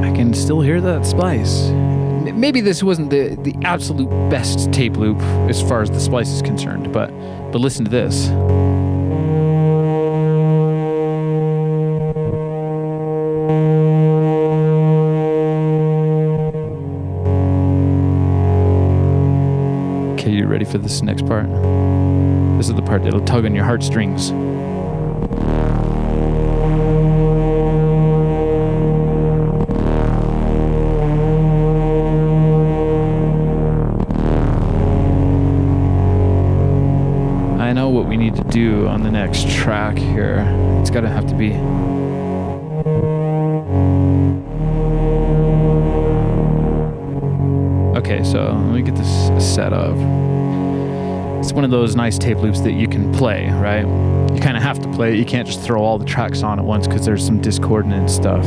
I can still hear that splice. Maybe this wasn't the absolute best tape loop as far as the splice is concerned, but listen to this. Okay, you ready for this next part? This is the part that'll tug on your heartstrings. I know what we need to do on the next track here. It's gotta have to be... Okay, so let me get this set up. It's one of those nice tape loops that you can play, right? You kind of have to play it. You can't just throw all the tracks on at once because there's some discordant stuff.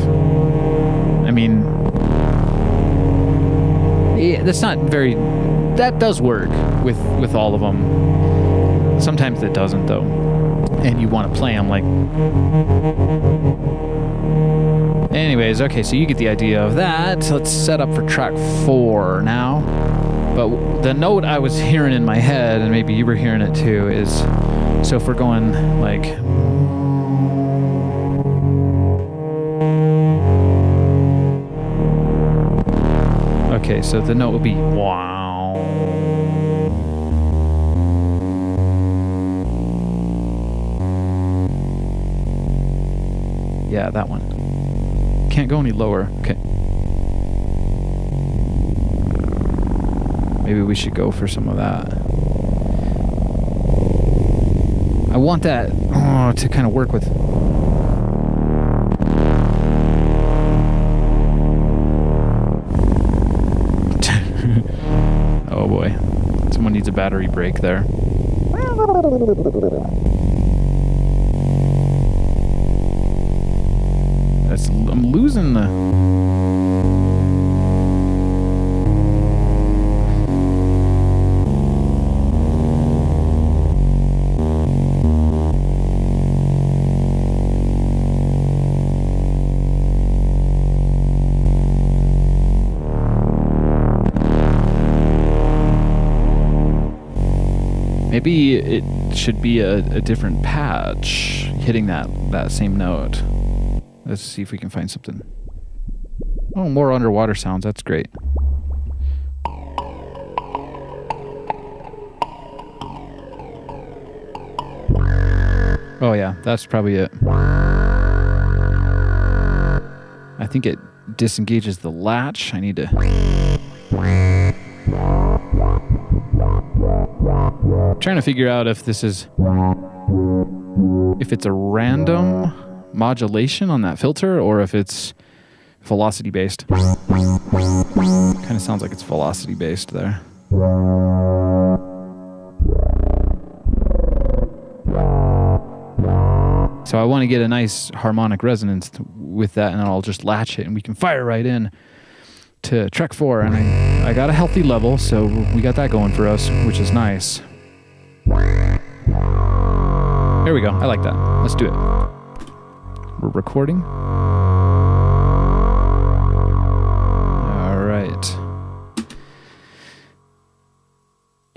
I mean, yeah, that's not very... That does work with all of them. Sometimes it doesn't, though. And you want to play them like... Anyways, okay, so you get the idea of that. Let's set up for track 4 now. But the note I was hearing in my head, and maybe you were hearing it too, is... So if we're going like... Okay, so the note would be... Wow. Yeah, that one. Can't go any lower. Okay. Maybe we should go for some of that. I want that to kind of work with. Oh boy. Someone needs a battery break there. I'm losing the... Maybe it should be a different patch hitting that same note. Let's see if we can find something. Oh, more underwater sounds. That's great. Oh yeah, that's probably it. I think it disengages the latch. I need to... I'm trying to figure out if this is... If it's a random modulation on that filter, or if it's velocity based. Kind of sounds like it's velocity based there. So I want to get a nice harmonic resonance with that, and then I'll just latch it, and we can fire right in to track 4. And I got a healthy level, so we got that going for us, which is nice. There we go. I like that. Let's do it. We're recording. All right.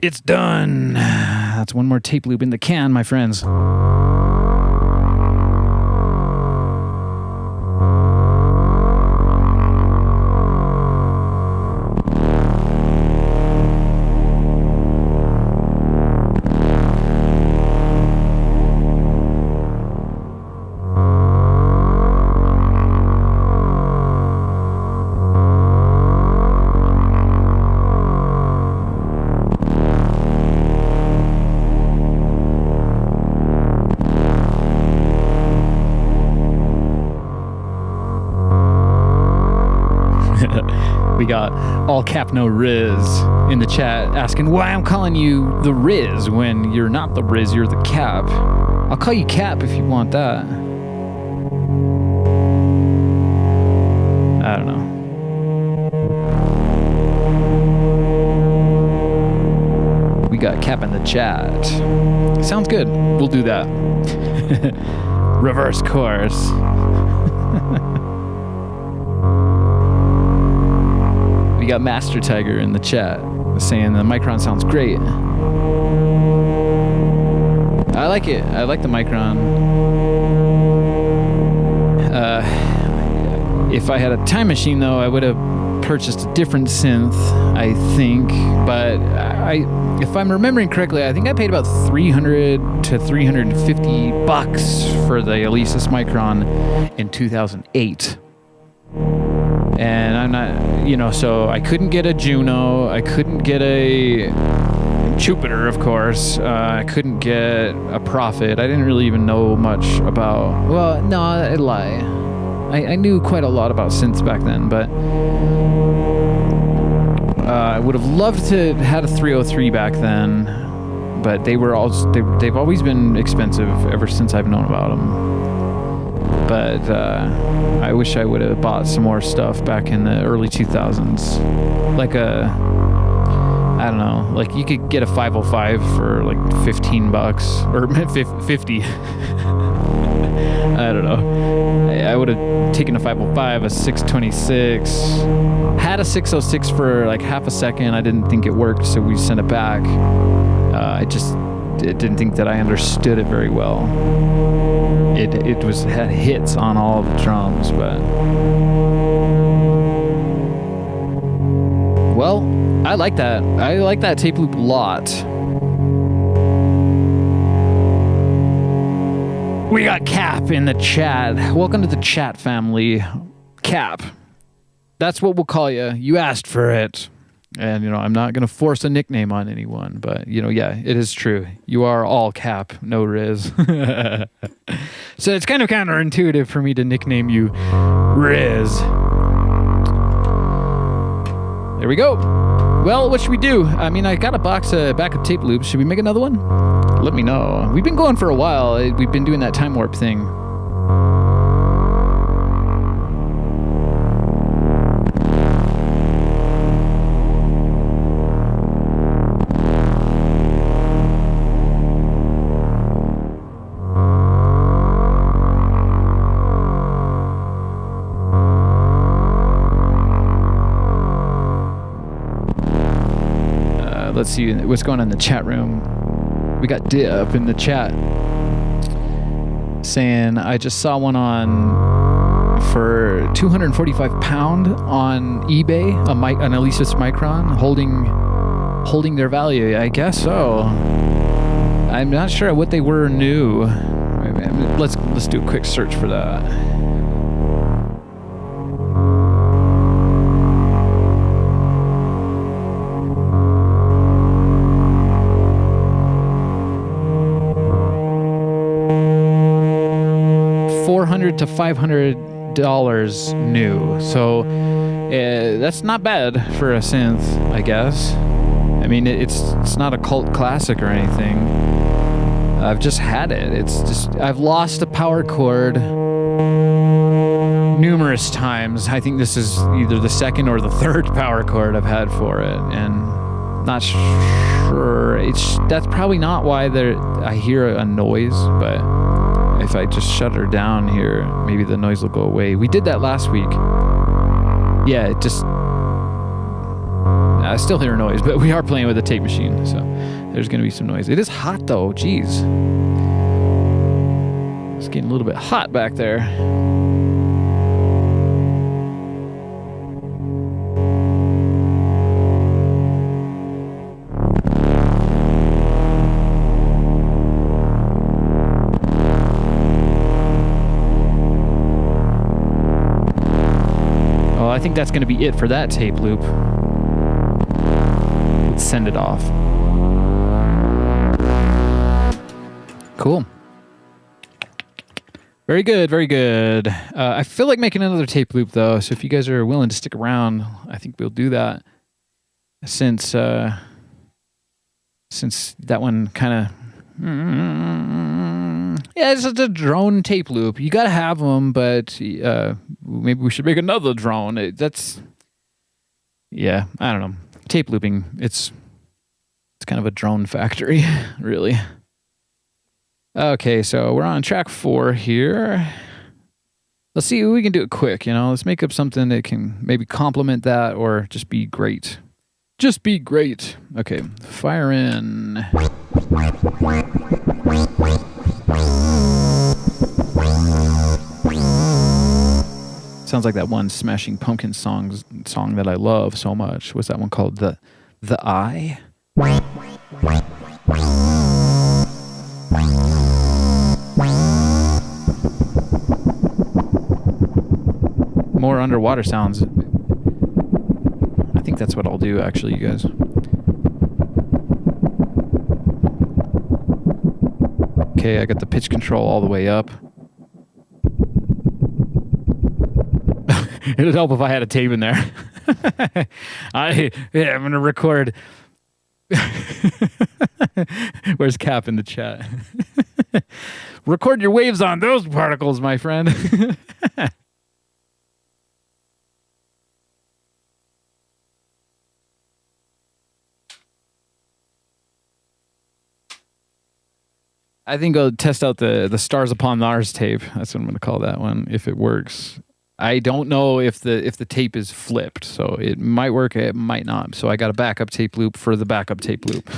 It's done. That's one more tape loop in the can, my friends. We got all cap no Riz in the chat asking why I'm calling you the Riz when you're not the Riz, you're the Cap. I'll call you Cap if you want that. I don't know. We got Cap in the chat. Sounds good. We'll do that. Reverse course. We got Master Tiger in the chat saying the Micron sounds great. I like it. I like the Micron. If I had a time machine, though, I would have purchased a different synth, I think. But if I'm remembering correctly, I think I paid about $300 to $350 for the Alesis Micron in 2008. And I'm not, so I couldn't get a Juno. I couldn't get a Jupiter, of course. I couldn't get a Prophet. I didn't really even know much about, well, no, I lie. I knew quite a lot about synths back then, but I would have loved to have had a 303 back then, but they've always been expensive ever since I've known about them. But I wish I would have bought some more stuff back in the early 2000s. Like I don't know, like you could get a 505 for like $15 or 50. I don't know. I would have taken a 505, a 626, had a 606 for like half a second. I didn't think it worked, so we sent it back. I didn't think that I understood it very well. It had hits on all the drums, but well, I like that. I like that tape loop a lot. We got Cap in the chat. Welcome to the chat family, Cap. That's what we'll call you. You asked for it. And, I'm not going to force a nickname on anyone, but, yeah, it is true. You are all Cap, no Riz. So it's kind of counterintuitive for me to nickname you Riz. There we go. Well, what should we do? I mean, I got a box of backup tape loops. Should we make another one? Let me know. We've been going for a while. We've been doing that time warp thing. Let's see what's going on in the chat room. We got Dip in the chat saying, I just saw one for £245 on eBay, an Alesis Micron, holding their value. I guess so. I'm not sure what they were new. Let's do a quick search for that. $400 to $500 $8 new. So that's not bad for a synth, I guess. I mean, it's not a cult classic or anything. I've just had it. It's just, I've lost a power chord numerous times. I think this is either the second or the third power chord I've had for it, and not sure. That's probably not why I hear a noise, but if I just shut her down here, maybe the noise will go away. We did that last week. Yeah, it just... I still hear a noise, but we are playing with a tape machine, so there's going to be some noise. It is hot, though. Jeez. It's getting a little bit hot back there. Oh, I think that's going to be it for that tape loop. Let's send it off. Cool. Very good, very good. I feel like making another tape loop, though, so if you guys are willing to stick around, I think we'll do that. Since that one kind of... yeah, it's just a drone tape loop. You gotta have them, but maybe we should make another drone. Yeah, I don't know. Tape looping, it's kind of a drone factory, really. Okay, so we're on track 4 here. Let's see if we can do it quick, you know? Let's make up something that can maybe complement that or just be great. Just be great. Okay, fire in. Sounds like that one Smashing Pumpkins song that I love so much. What's that one called? The Eye? More underwater sounds. I think that's what I'll do, actually, you guys. Okay, I got the pitch control all the way up. It'd help if I had a tape in there. I'm going to record. Where's Cap in the chat? Record your waves on those particles, my friend. I think I'll test out the Stars Upon Mars tape. That's what I'm going to call that one, if it works. I don't know if the tape is flipped, so it might work, it might not. So I got a backup tape loop for the backup tape loop.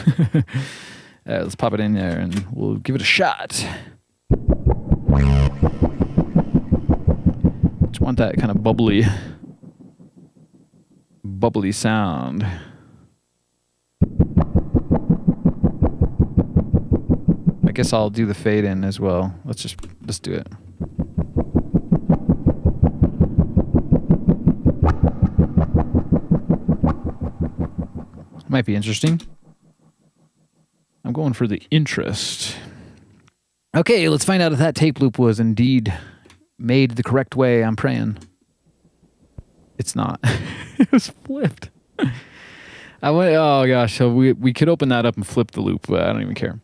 Let's pop it in there and we'll give it a shot. Just want that kind of bubbly sound. I guess I'll do the fade in as well. Let's do it. Might be interesting. I'm going for the interest. Okay, let's find out if that tape loop was indeed made the correct way. I'm praying. It's not. It was flipped. Oh gosh, so we could open that up and flip the loop, but I don't even care.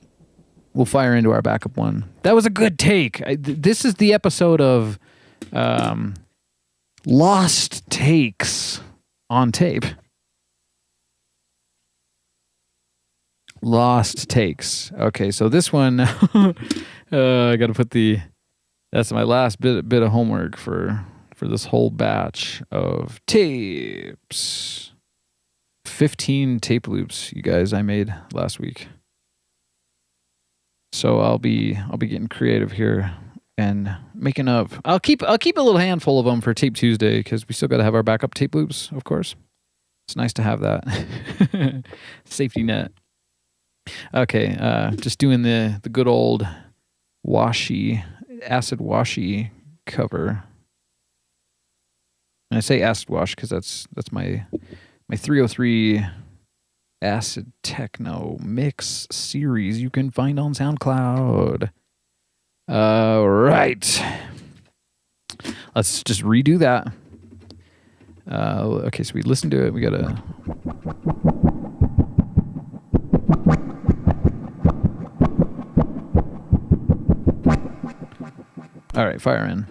We'll fire into our backup one. That was a good take. This is the episode of lost takes on tape. Lost takes. Okay, so this one, I got to put that's my last bit of homework for this whole batch of tapes. 15 tape loops, you guys, I made last week. So I'll be getting creative here and making up. I'll keep a little handful of them for Tape Tuesday because we still got to have our backup tape loops, of course. It's nice to have that safety net. Okay, just doing the good old acid washy cover. And I say acid wash because that's my 303 acid techno mix series you can find on SoundCloud. All right. Let's just redo that. Okay, so we listened to it. We gotta. All right, fire in.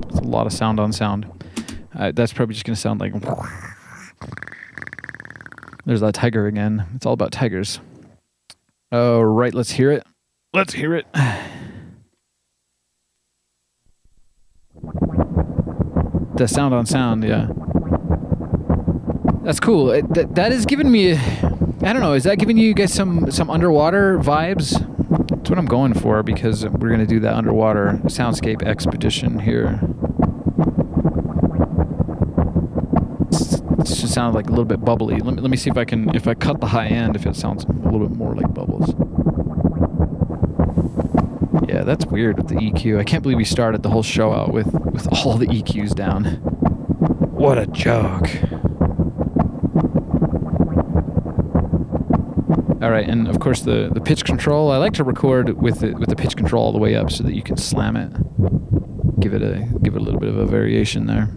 It's a lot of sound on sound. That's probably just gonna sound like. There's that tiger again. It's all about tigers. All right, let's hear it. Let's hear it. The sound on sound, yeah. That's cool. That is giving me, I don't know, is that giving you guys some underwater vibes? That's what I'm going for, because we're going to do that underwater soundscape expedition here. It should sound like a little bit bubbly. Let me see if I cut the high end, if it sounds a little bit more like bubbles. Yeah, that's weird with the EQ. I can't believe we started the whole show out with all the EQs down. What a joke. All right, and of course the pitch control. I like to record with the pitch control all the way up so that you can slam it. Give it a little bit of a variation there.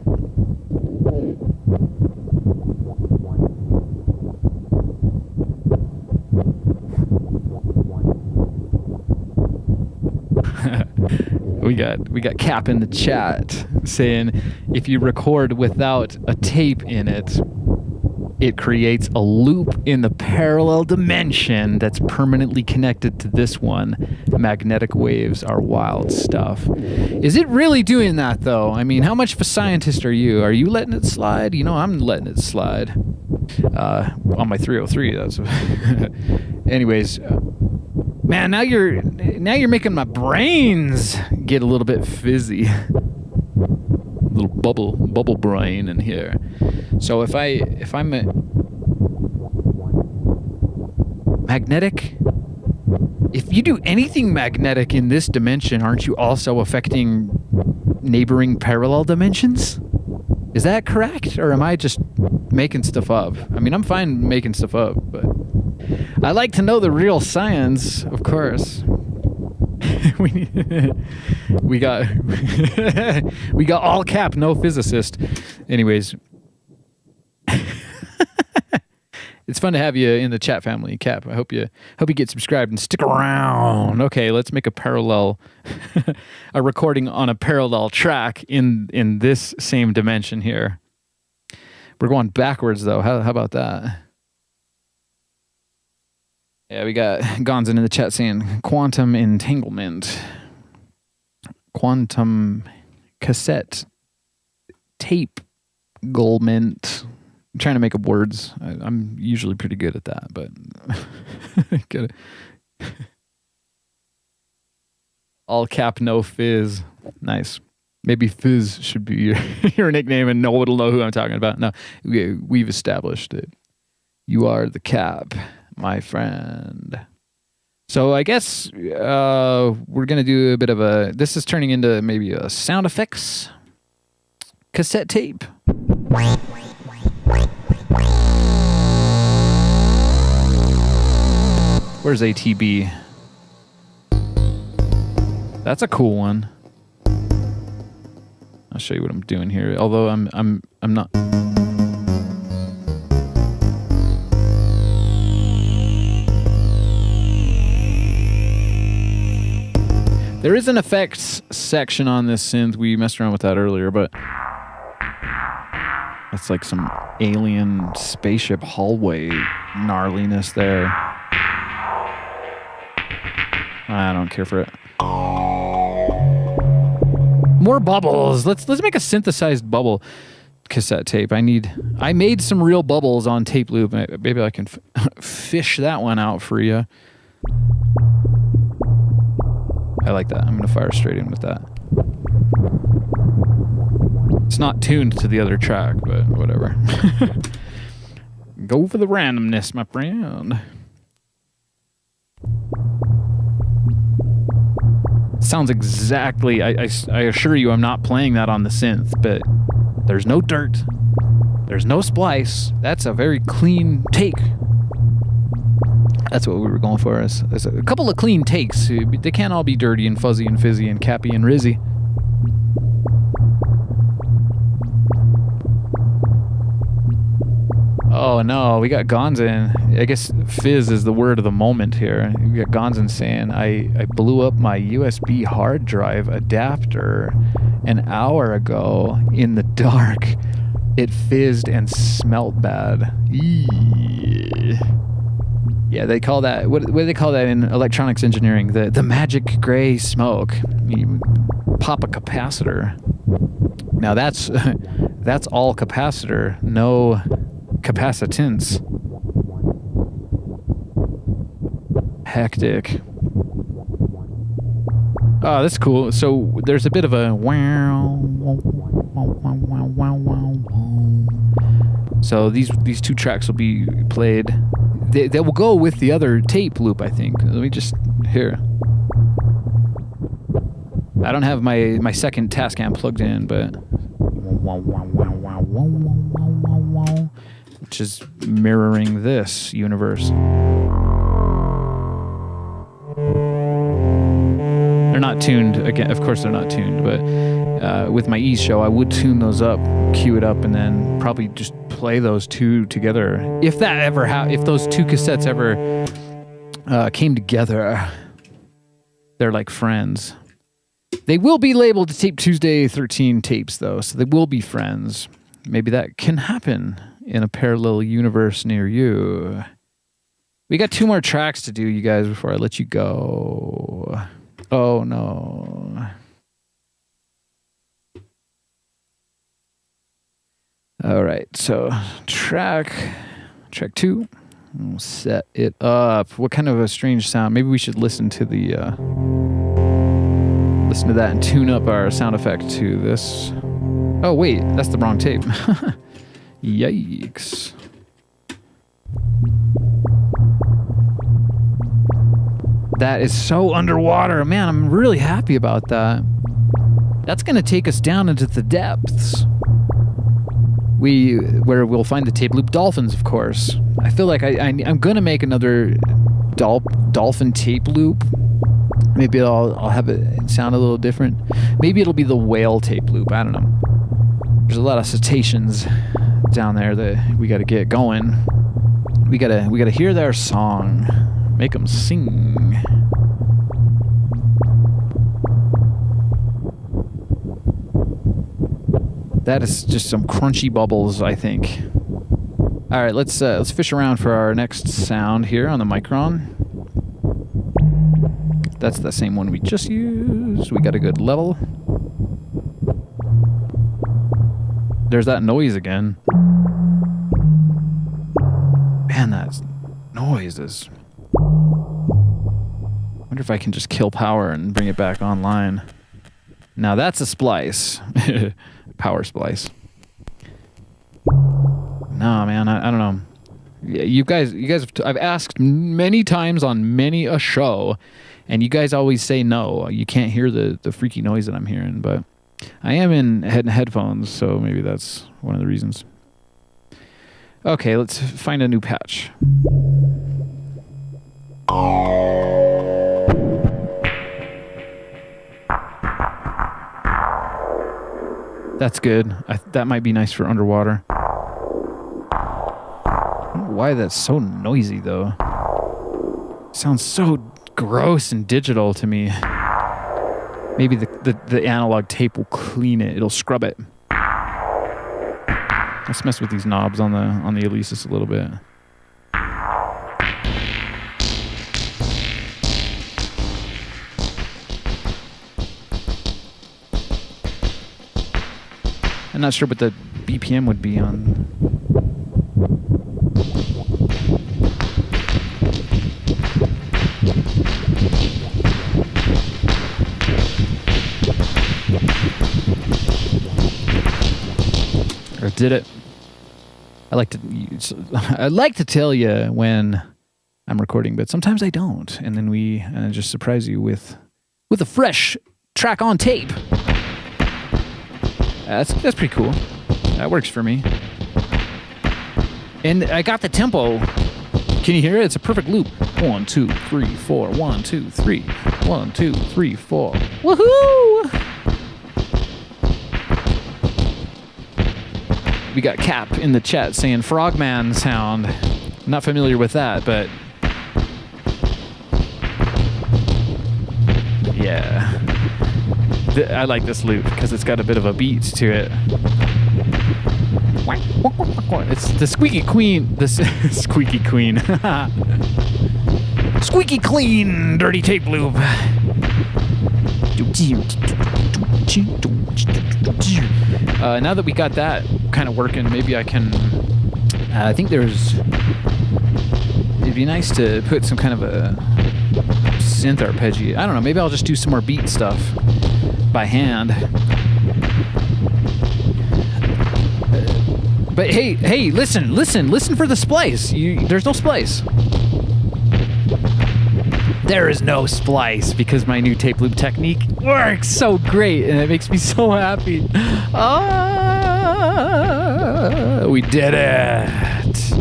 We got Cap in the chat saying if you record without a tape in it, it creates a loop in the parallel dimension that's permanently connected to this one. Magnetic waves are wild stuff. Is it really doing that, though? I mean, how much of a scientist are you? Are you letting it slide? You know, I'm letting it slide. On my 303, that's... Anyways... Man, now you're making my brains get a little bit fizzy. A little bubble brain in here. So if I'm a magnetic, if you do anything magnetic in this dimension, aren't you also affecting neighboring parallel dimensions? Is that correct, or am I just making stuff up? I mean, I'm fine making stuff up, but I like to know the real science, of course. we got all Cap, no physicist. Anyways, it's fun to have you in the chat family, Cap. I hope you get subscribed and stick around. Okay, let's make a parallel, a recording on a parallel track in this same dimension here. We're going backwards though. How about that? Yeah, we got Gonzin in the chat saying quantum entanglement, quantum cassette, tape, gulment. I'm trying to make up words. I'm usually pretty good at that, but get it. All Cap, no fizz. Nice. Maybe Fizz should be your nickname, and no one will know who I'm talking about. No, we've established it. You are the Cap, my friend. So I guess we're going to do a bit of a... This is turning into maybe a sound effects cassette tape. Where's ATB? That's a cool one. I'll show you what I'm doing here. Although I'm not... There is an effects section on this synth. We messed around with that earlier, but that's like some alien spaceship hallway gnarliness there. I don't care for it. More bubbles. Let's make a synthesized bubble cassette tape. I made some real bubbles on tape loop. Maybe I can fish that one out for you. I like that. I'm going to fire straight in with that. It's not tuned to the other track, but whatever. Go for the randomness, my friend. Sounds exactly... I assure you I'm not playing that on the synth, but there's no dirt. There's no splice. That's a very clean take. That's what we were going for. Is a couple of clean takes. They can't all be dirty and fuzzy and fizzy and cappy and rizzy. Oh no, we got Gonzin. I guess fizz is the word of the moment here. We got Gonzin saying, I blew up my USB hard drive adapter an hour ago in the dark. It fizzed and smelt bad. Eee. Yeah, they call that, what do they call that in electronics engineering? The magic gray smoke. You pop a capacitor. Now that's all capacitor, no capacitance. Hectic. Oh, that's cool. So there's a bit of a wow. So these two tracks will be played. They will go with the other tape loop, I think. Let me just here. I don't have my second Tascam plugged in, but which is mirroring this universe. They're not tuned again. Of course, they're not tuned, but with my Ease show, I would tune those up, cue it up, and then probably just play those two together. If that ever if those two cassettes ever came together, they're like friends. They will be labeled Tape Tuesday 13 tapes, though, so they will be friends. Maybe that can happen in a parallel universe near you. We got 2 more tracks to do, you guys, before I let you go. Oh, no. All right, so track 2. We'll set it up. What kind of a strange sound? Maybe we should listen to the listen to that and tune up our sound effect to this. Oh wait, that's the wrong tape. Yikes. That is so underwater. Man, I'm really happy about that. That's gonna take us down into the depths. Where we'll find the tape loop dolphins, of course. I feel like I'm gonna make another dolphin tape loop. Maybe I'll have it sound a little different. Maybe it'll be the whale tape loop. I don't know. There's a lot of cetaceans down there that we got to get going. We gotta hear their song, make them sing. That is just some crunchy bubbles, I think. All right, let's fish around for our next sound here on the Micron. That's the same one we just used. We got a good level. There's that noise again. Man, that noise is... wonder if I can just kill power and bring it back online. Now that's a splice. Power splice. No, man, I don't know. You guys have I've asked many times on many a show, and you guys always say no. You can't hear the freaky noise that I'm hearing, but I am in headphones, so maybe that's one of the reasons. Okay, let's find a new patch. That's good. That might be nice for underwater. I don't know why that's so noisy, though. It sounds so gross and digital to me. Maybe the analog tape will clean it. It'll scrub it. Let's mess with these knobs on the Alesis a little bit. I'm not sure what the BPM would be on. Or did it? I like to tell you when I'm recording, but sometimes I don't, and then we just surprise you with a fresh track on tape. That's pretty cool. That works for me. And I got the tempo. Can you hear it? It's a perfect loop. 1, 2, 3, 4. 1, 2, 3. 1, 2, 3, 4. Woohoo! We got Cap in the chat saying Frogman sound. Not familiar with that, but yeah. I like this loop because it's got a bit of a beat to it. It's the Squeaky Queen. The Squeaky Queen. Squeaky clean dirty tape loop. Now that we got that kind of working, maybe I can. I think it'd be nice to put some kind of a synth arpeggio. I don't know. Maybe I'll just do some more beat stuff by hand. But hey, listen for the splice. There's no splice. There is no splice because my new tape loop technique works so great and it makes me so happy. We did it.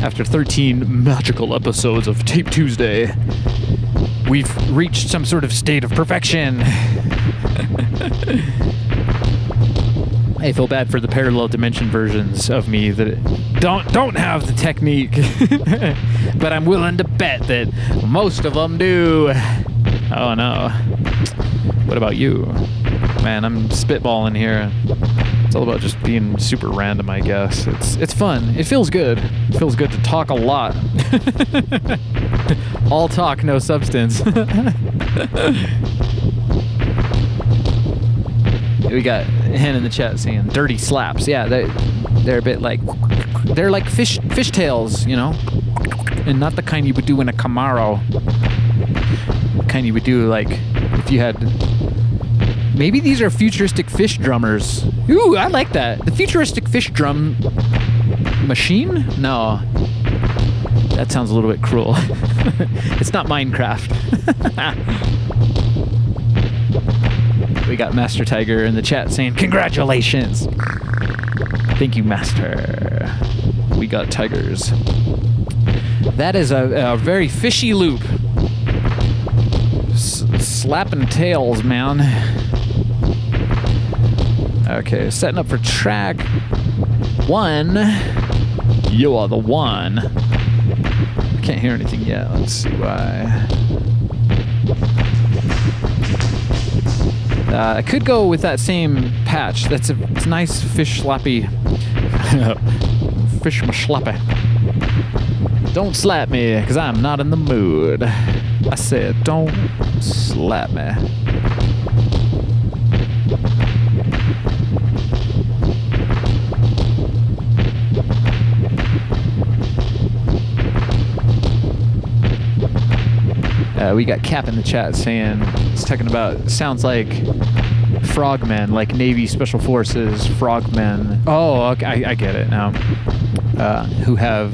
After 13 magical episodes of Tape Tuesday, we've reached some sort of state of perfection. I feel bad for the parallel dimension versions of me that don't have the technique, but I'm willing to bet that most of them do. Oh no. What about you? Man, I'm spitballing here. It's all about just being super random, I guess. It's fun. It feels good. It feels good to talk a lot. All talk, no substance. We got Hen in the chat saying dirty slaps. Yeah, they're a bit like, they're like fish tails, you know, and not the kind you would do in a Camaro. The kind you would do like if you had. Maybe these are futuristic fish drummers. Ooh, I like that. The futuristic fish drum machine? No, that sounds a little bit cruel. It's not Minecraft. We got Master Tiger in the chat saying, congratulations. Thank you, Master. We got tigers. That is a very fishy loop. Slapping tails, man. Okay, setting up for track 1. You are the one. I can't hear anything yet. Let's see why. I could go with that same patch. It's nice fish slappy. Fish slappy. Don't slap me, because I'm not in the mood. I said, don't slap me. We got Cap in the chat saying, it's talking about, sounds like frogmen, like Navy Special Forces frogmen. Oh, okay, I get it now. Who have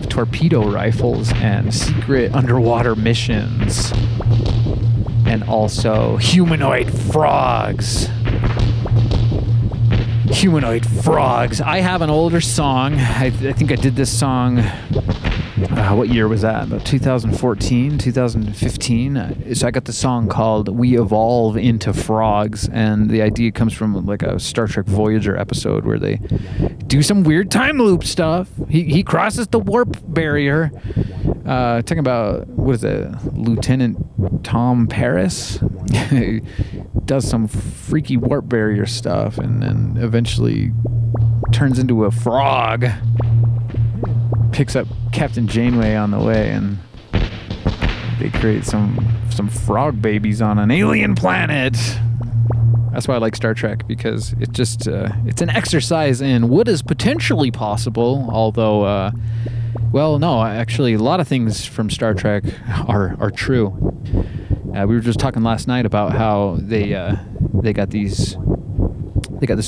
torpedo rifles and secret underwater missions, and also humanoid frogs. Humanoid frogs. I have an older song. I think I did this song. What year was that? About 2014, 2015. So I got the song called "We Evolve into Frogs," and the idea comes from like a Star Trek Voyager episode where they do some weird time loop stuff. He crosses the warp barrier. Talking about, what is it, Lieutenant Tom Paris? He does some freaky warp barrier stuff and then eventually turns into a frog. Picks up Captain Janeway on the way, and they create some frog babies on an alien planet. That's why I like Star Trek, because it just it's an exercise in what is potentially possible. Although, well, no, actually, a lot of things from Star Trek are true. We were just talking last night about how they got this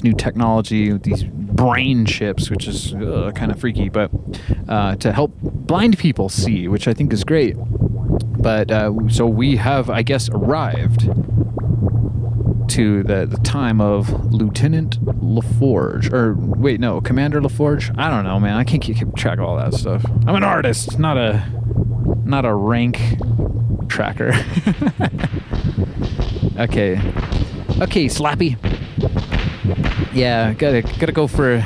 new technology with these brain chips, which is kind of freaky, but to help blind people see, which I think is great. But so we have, I guess, arrived to the time of Lieutenant LaForge, or wait, no, Commander LaForge. I don't know, man. I can't keep track of all that stuff. I'm an artist, not not a rank tracker. Okay, Slappy. Yeah, gotta go for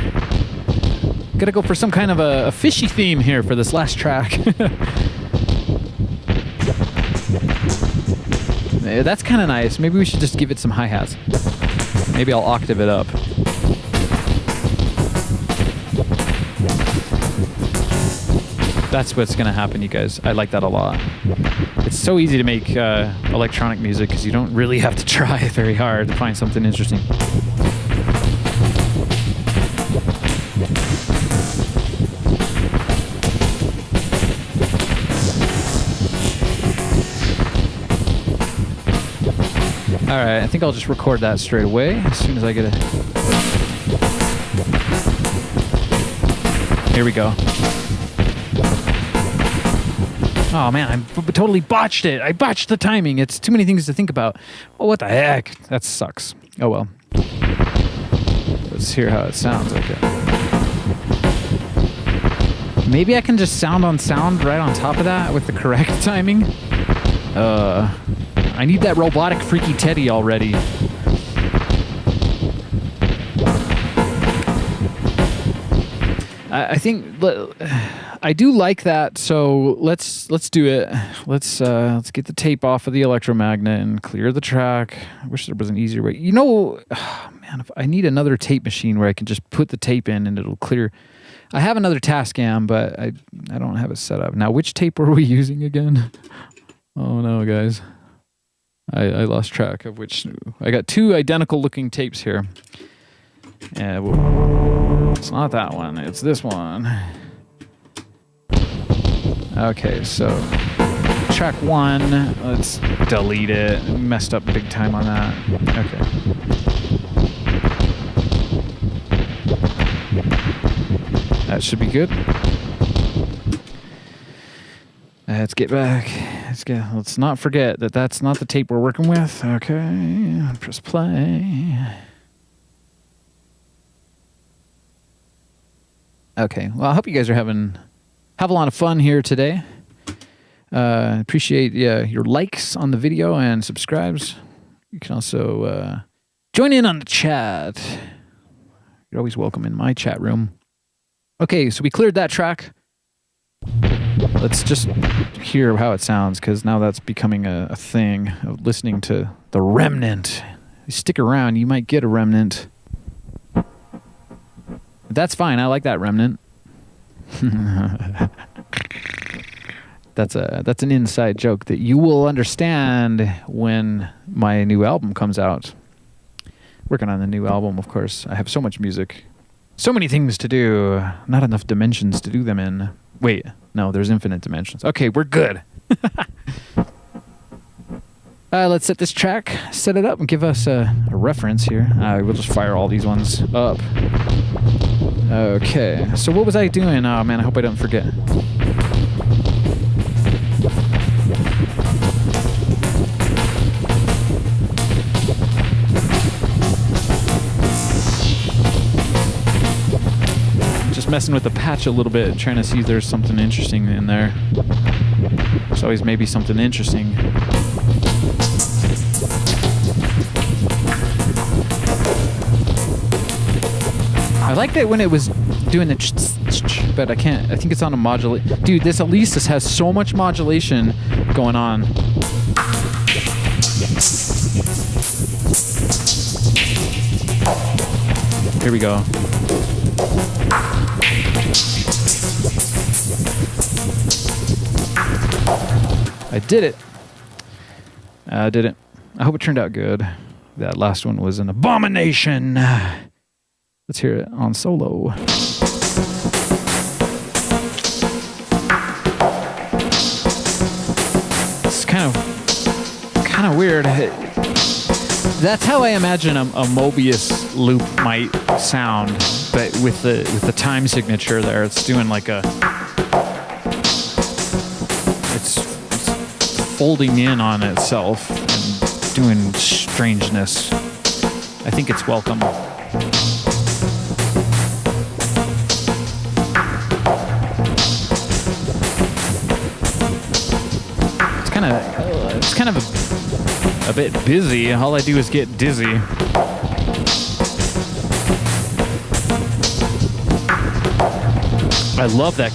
some kind of a fishy theme here for this last track. That's kind of nice. Maybe we should just give it some hi-hats. Maybe I'll octave it up. That's what's gonna happen, you guys. I like that a lot. It's so easy to make electronic music because you don't really have to try very hard to find something interesting. Alright, I think I'll just record that straight away as soon as I get it. Here we go. Oh man, I totally botched it. I botched the timing. It's too many things to think about. Oh, what the heck? That sucks. Oh well. Let's hear how it sounds. Okay. Maybe I can just sound on sound right on top of that with the correct timing. I need that robotic freaky Teddy already. I think I do like that, so let's do it. Let's get the tape off of the electromagnet and clear the track. I wish there was an easier way. You know, man, if I need another tape machine where I can just put the tape in and it'll clear. I have another Tascam, but I don't have it set up. Now, which tape were we using again? Oh no, guys. I lost track of which. I got two identical looking tapes here. It's not that one, it's this one. Okay, so track 1, let's delete it. Messed up big time on that. Okay. That should be good. Let's get back. Let's not forget that that's not the tape we're working with. Okay, press play. Okay, well, I hope you guys are have a lot of fun here today. Appreciate your likes on the video and subscribes. You can also join in on the chat. You're always welcome in my chat room. Okay, so we cleared that track. Let's just hear how it sounds, because now that's becoming a thing of listening to the remnant. You stick around, you might get a remnant. That's fine. I like that remnant. That's an inside joke that you will understand when my new album comes out. Working on the new album, of course. I have so much music. So many things to do. Not enough dimensions to do them in. Wait, no, there's infinite dimensions. Okay, we're good. Let's set this track, set it up, and give us a reference here. We'll just fire all these ones up. Okay, so what was I doing? Oh man, I hope I don't forget. Just messing with the patch a little bit, trying to see if there's something interesting in there. There's always maybe something interesting. I liked it when it was doing the but I can't. I think it's on a modulate. Dude, this has so much modulation going on. Here we go. I did it. I did it. I hope it turned out good. That last one was an abomination. Let's hear it on solo. It's kind of weird. That's how I imagine a Mobius loop might sound, but with the time signature there, it's doing like it's folding in on itself and doing strangeness. I think it's welcome. it's kind of a bit busy. All I do is get dizzy. I love that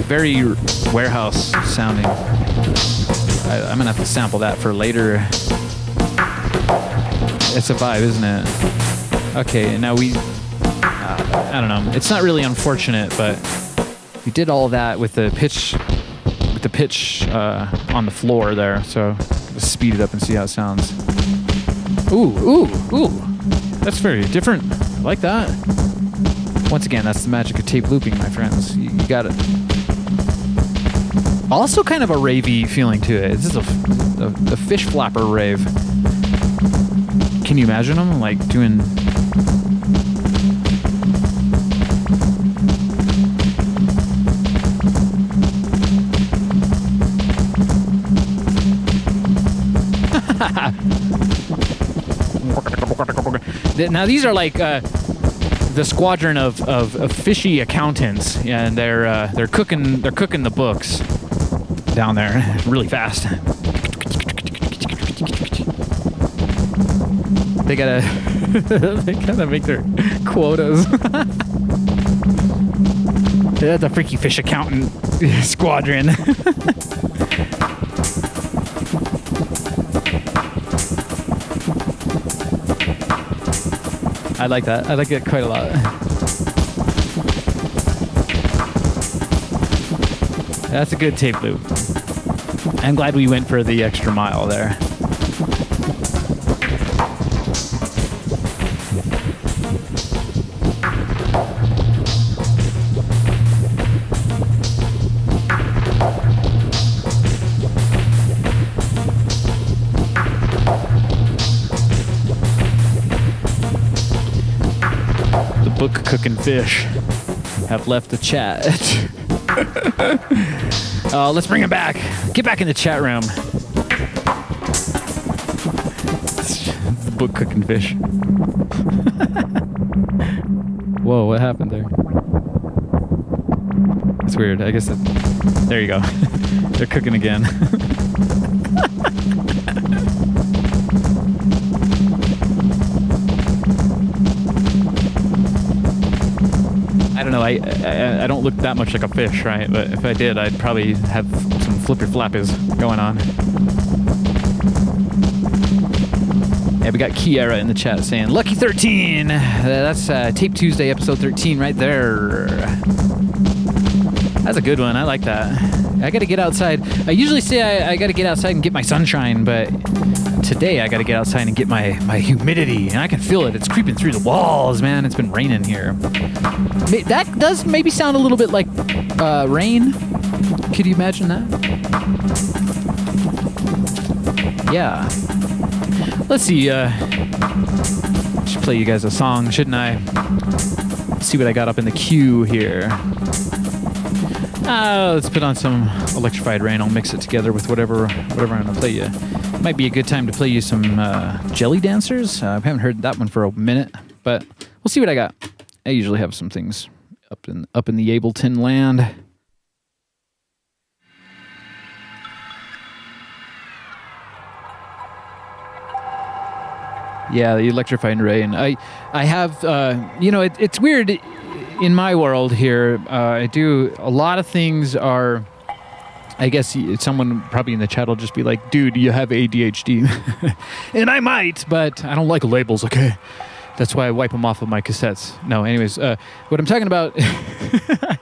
very warehouse sounding. I'm gonna have to sample that for later. It's a vibe, isn't it? Okay, now I don't know. It's not really unfortunate, but we did all that with the pitch on the floor there. So let's speed it up and see how it sounds. Ooh. That's very different. I like that. Once again, that's the magic of tape looping, my friends. You got it. Also kind of a ravey feeling to it. This is a fish flapper rave. Can you imagine them like doing... Now these are like the squadron of fishy accountants, and they're cooking the books down there really fast. They gotta make their quotas. They're the freaky fish accountant squadron. I like that. I like it quite a lot. That's a good tape loop. I'm glad we went for the extra mile there. Book cooking fish have left the chat. Let's bring him back. Get back in the chat room. The book cooking fish. Whoa, what happened there? It's weird. I guess there you go. They're cooking again. I don't know, I don't look that much like a fish, right? But if I did, I'd probably have some flipper flappies going on. Yeah, we got Kiera in the chat saying, Lucky 13! That's Tape Tuesday, episode 13 right there. That's a good one, I like that. I gotta get outside. I usually say I gotta get outside and get my sunshine, but today I gotta get outside and get my humidity, and I can feel it. It's creeping through the walls, man. It's been raining here. That does maybe sound a little bit like rain. Could you imagine that? Yeah. Let's see. Should play you guys a song, shouldn't I? Let's see what I got up in the queue here. Let's put on some Electrified Rain. I'll mix it together with whatever I'm gonna play you. Might be a good time to play you some Jelly Dancers. I haven't heard that one for a minute, but we'll see what I got. I usually have some things up in the Ableton land. Yeah, the Electrified Rain. I have, it's weird. In my world here, I do a lot of things are, I guess someone probably in the chat will just be like, dude, you have ADHD. And I might, but I don't like labels, okay? That's why I wipe them off of my cassettes. No, anyways, what I'm talking about, I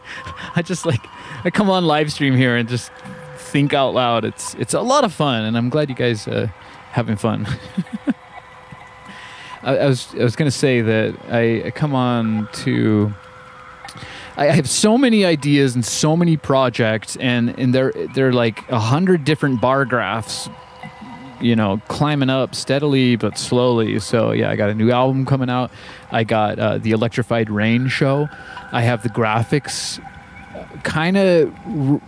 come on live stream here and just think out loud. It's a lot of fun, and I'm glad you guys having fun. I was going to say that I come on to... I have so many ideas and so many projects, and they're like 100 different bar graphs, climbing up steadily but slowly. So yeah, I got a new album coming out. I got the Electrified Rain show. I have the graphics kind of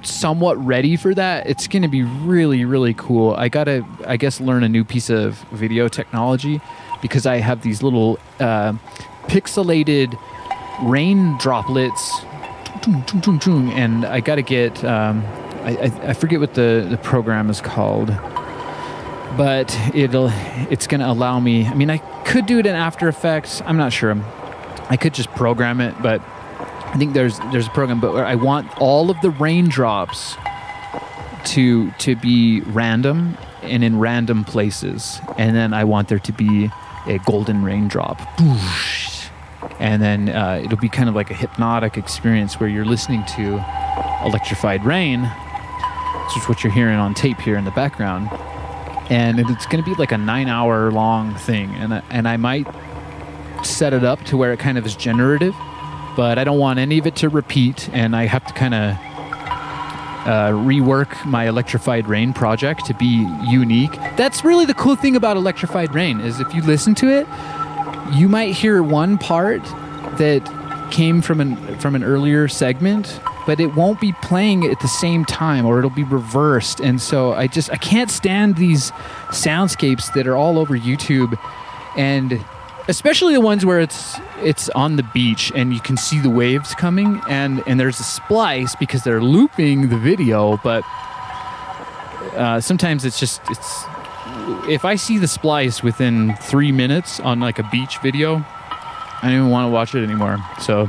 somewhat ready for that. It's going to be really, really cool. I got to, I guess, learn a new piece of video technology because I have these little pixelated rain droplets, and I got to get I forget what the program is called, but it's going to allow me. I mean, I could do it in After Effects. I'm not sure. I could just program it, but I think there's a program. But I want all of the raindrops to be random and in random places, and then I want there to be a golden raindrop. And then it'll be kind of like a hypnotic experience where you're listening to electrified rain, which is what you're hearing on tape here in the background. And it's going to be like a 9-hour long thing. And I might set it up to where it kind of is generative, but I don't want any of it to repeat. And I have to kind of rework my electrified rain project to be unique. That's really the cool thing about electrified rain, is if you listen to it, you might hear one part that came from an earlier segment, but it won't be playing at the same time, or it'll be reversed. And so I can't stand these soundscapes that are all over YouTube, and especially the ones where it's on the beach and you can see the waves coming, and there's a splice because they're looping the video, but sometimes it's if I see the splice within 3 minutes on like a beach video, I don't even want to watch it anymore. So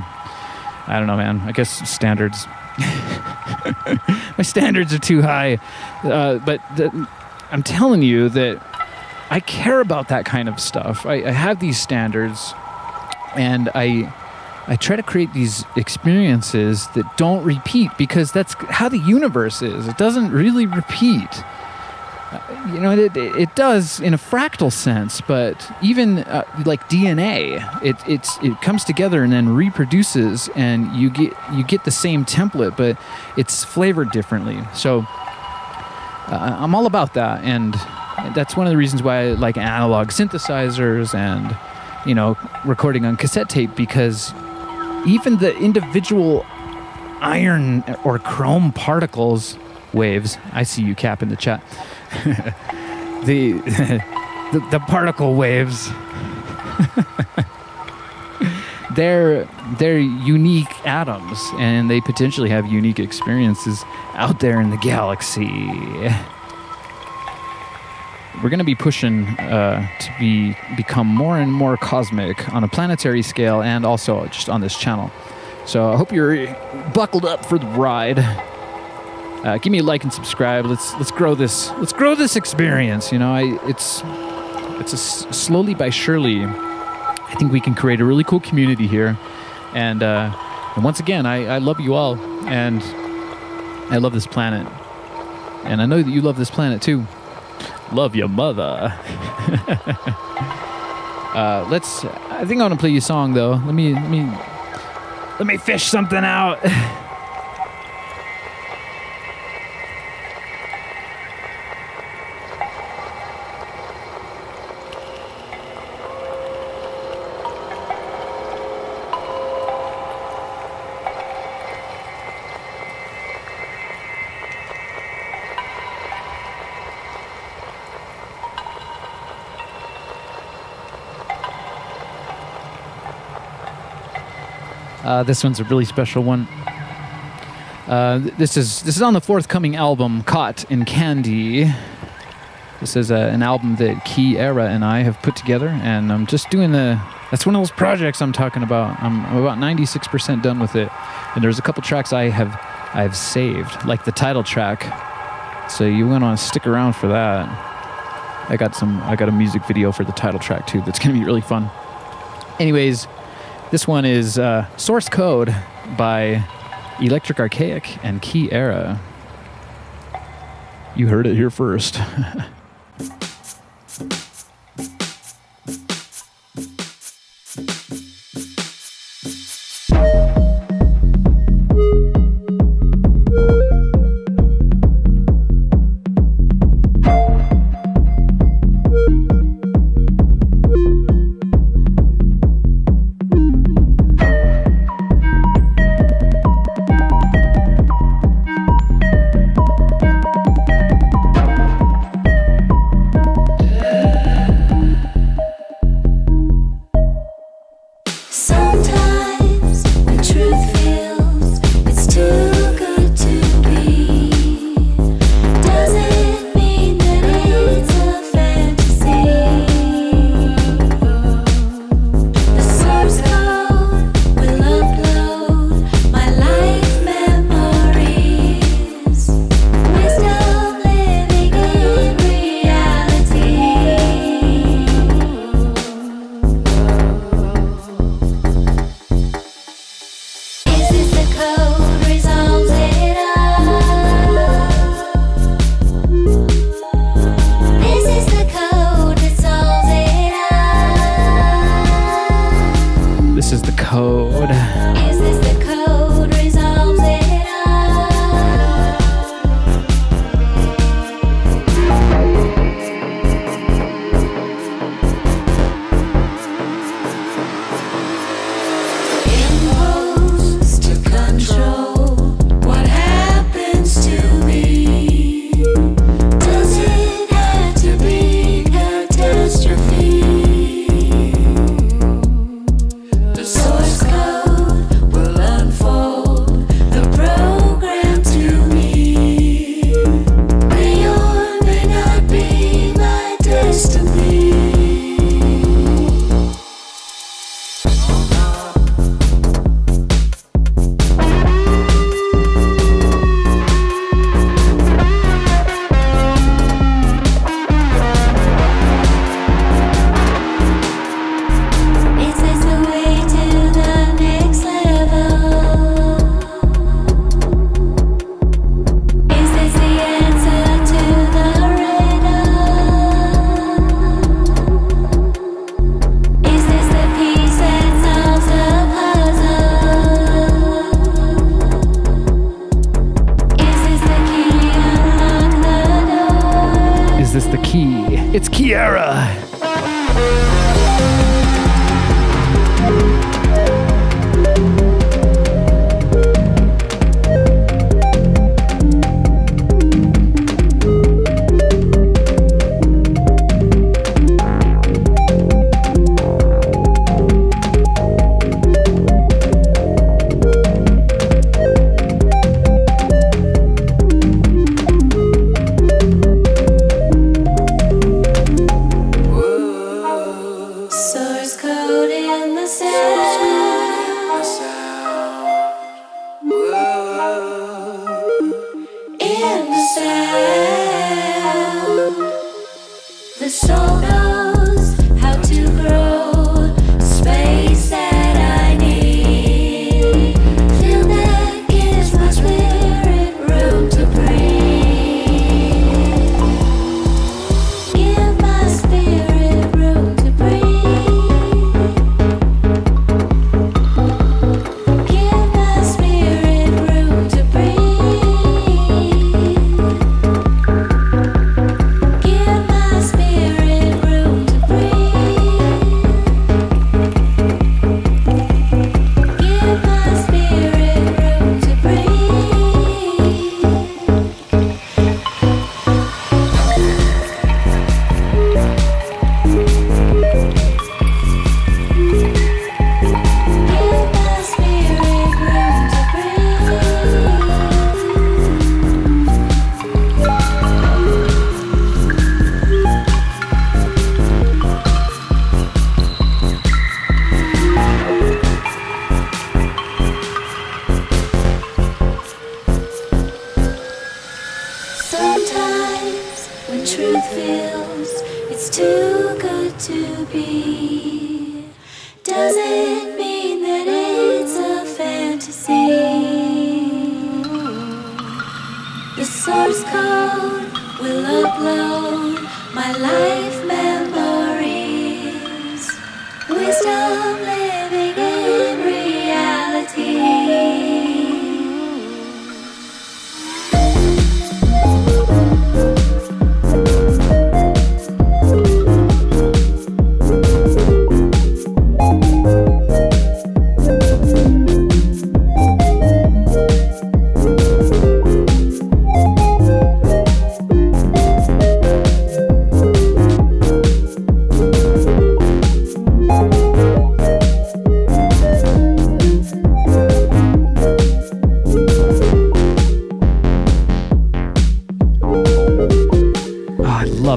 I don't know, man. I guess standards. My standards are too high. But I'm telling you that I care about that kind of stuff. I have these standards, and I try to create these experiences that don't repeat, because that's how the universe is. It doesn't really repeat. It does in a fractal sense, but even like DNA, it comes together and then reproduces, and you get the same template, but it's flavored differently. So I'm all about that, and that's one of the reasons why I like analog synthesizers and recording on cassette tape, because even the individual iron or chrome particles, waves. I see you, Cap, in the chat. the particle waves. they're unique atoms, and they potentially have unique experiences out there in the galaxy. We're going to be pushing to become more and more cosmic on a planetary scale, and also just on this channel. So I hope you're buckled up for the ride. Give me a like and subscribe. Let's grow this. Let's grow this experience. It's slowly by surely. I think we can create a really cool community here. And once again, I love you all, and I love this planet, and I know that you love this planet too. Love your mother. I think I want to play you a song though. Let me fish something out. This one's a really special one. This is on the forthcoming album, Caught in Candy. This is an album that Key Era and I have put together, and I'm just doing that's one of those projects I'm talking about. I'm about 96% done with it, and there's a couple tracks I've saved, like the title track. So you want to stick around for that. I got a music video for the title track too. That's gonna be really fun. Anyways. This one is Source Code by Electric Archaic and Key Era. You heard it here first. Is this the key? It's Kiara!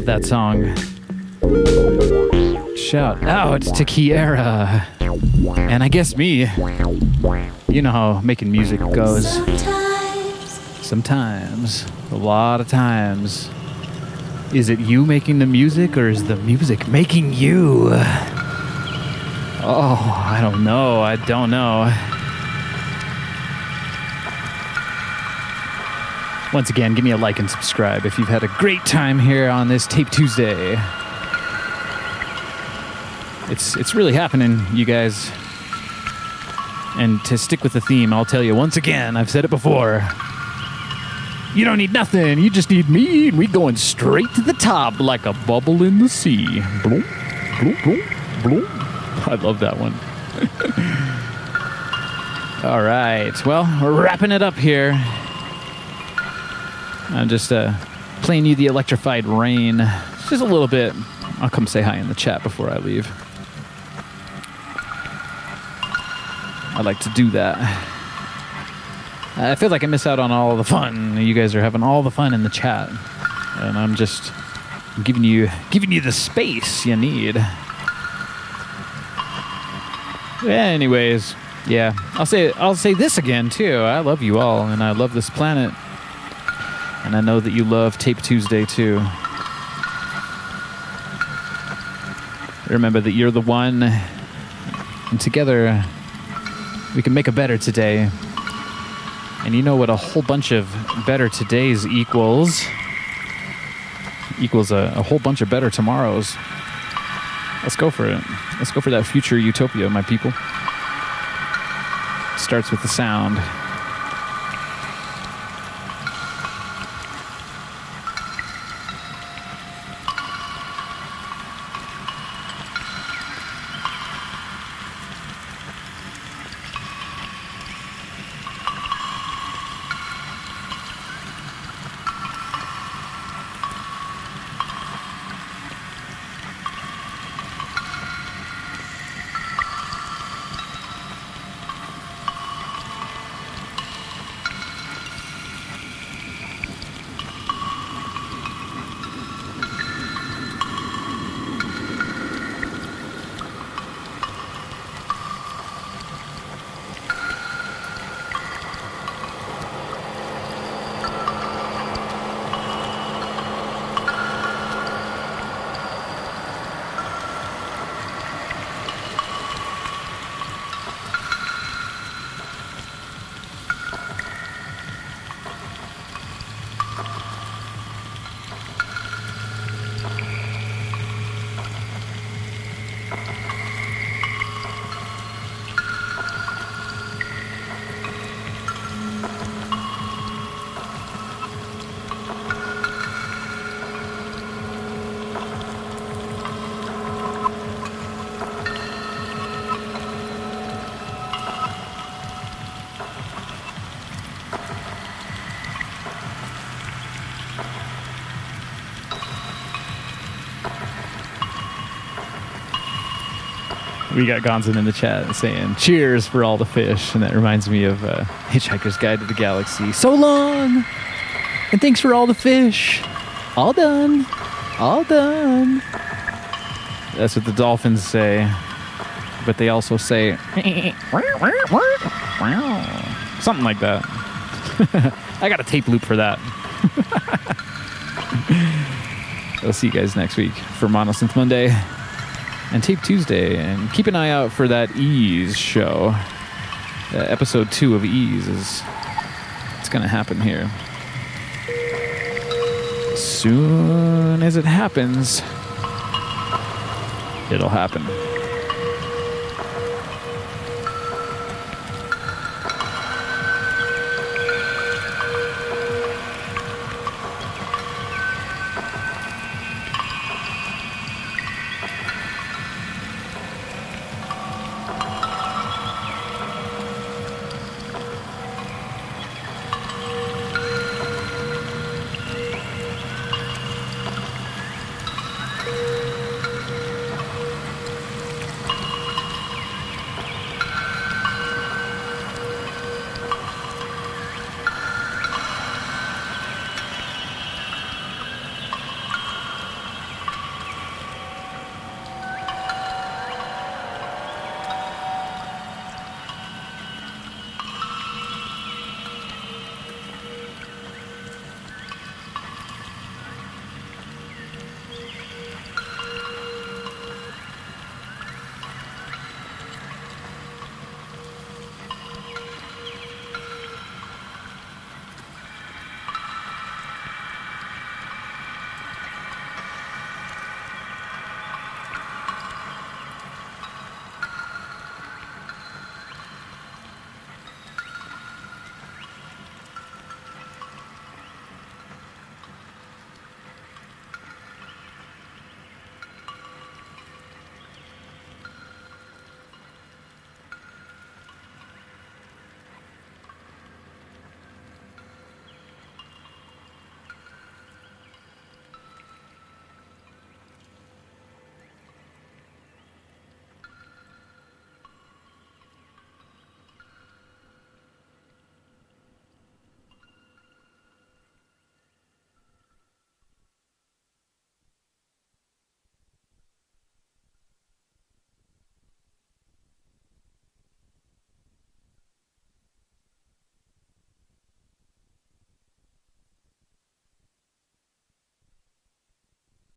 That song. Shout out to Kiara. And I guess me. You know how making music goes. Sometimes. A lot of times. Is it you making the music or is the music making you? Oh, I don't know. I don't know. Once again, give me a like and subscribe if you've had a great time here on this Tape Tuesday. It's really happening, you guys. And to stick with the theme, I'll tell you once again, I've said it before. You don't need nothing, you just need me, and we going straight to the top like a bubble in the sea. Bloom, bloom, bloom, bloom. I love that one. All right, well, we're wrapping it up here. I'm just playing you the electrified rain. Just a little bit. I'll come say hi in the chat before I leave. I like to do that. I feel like I miss out on all the fun. You guys are having all the fun in the chat. And I'm just giving you the space you need. Anyways, yeah. I'll say this again too. I love you all and I love this planet. And I know that you love Tape Tuesday, too. Remember that you're the one, and together we can make a better today. And you know what a whole bunch of better todays equals? Equals a whole bunch of better tomorrows. Let's go for it. Let's go for that future utopia, my people. Starts with the sound. We got Gonzin in the chat saying, cheers for all the fish. And that reminds me of Hitchhiker's Guide to the Galaxy. So long! And thanks for all the fish. All done. All done. That's what the dolphins say. But they also say, something like that. I got a tape loop for that. I'll see you guys next week for Monosynth Monday and Tape Tuesday, and keep an eye out for that Ease show. Episode 2 of Ease it's gonna happen here. As soon as it happens, it'll happen.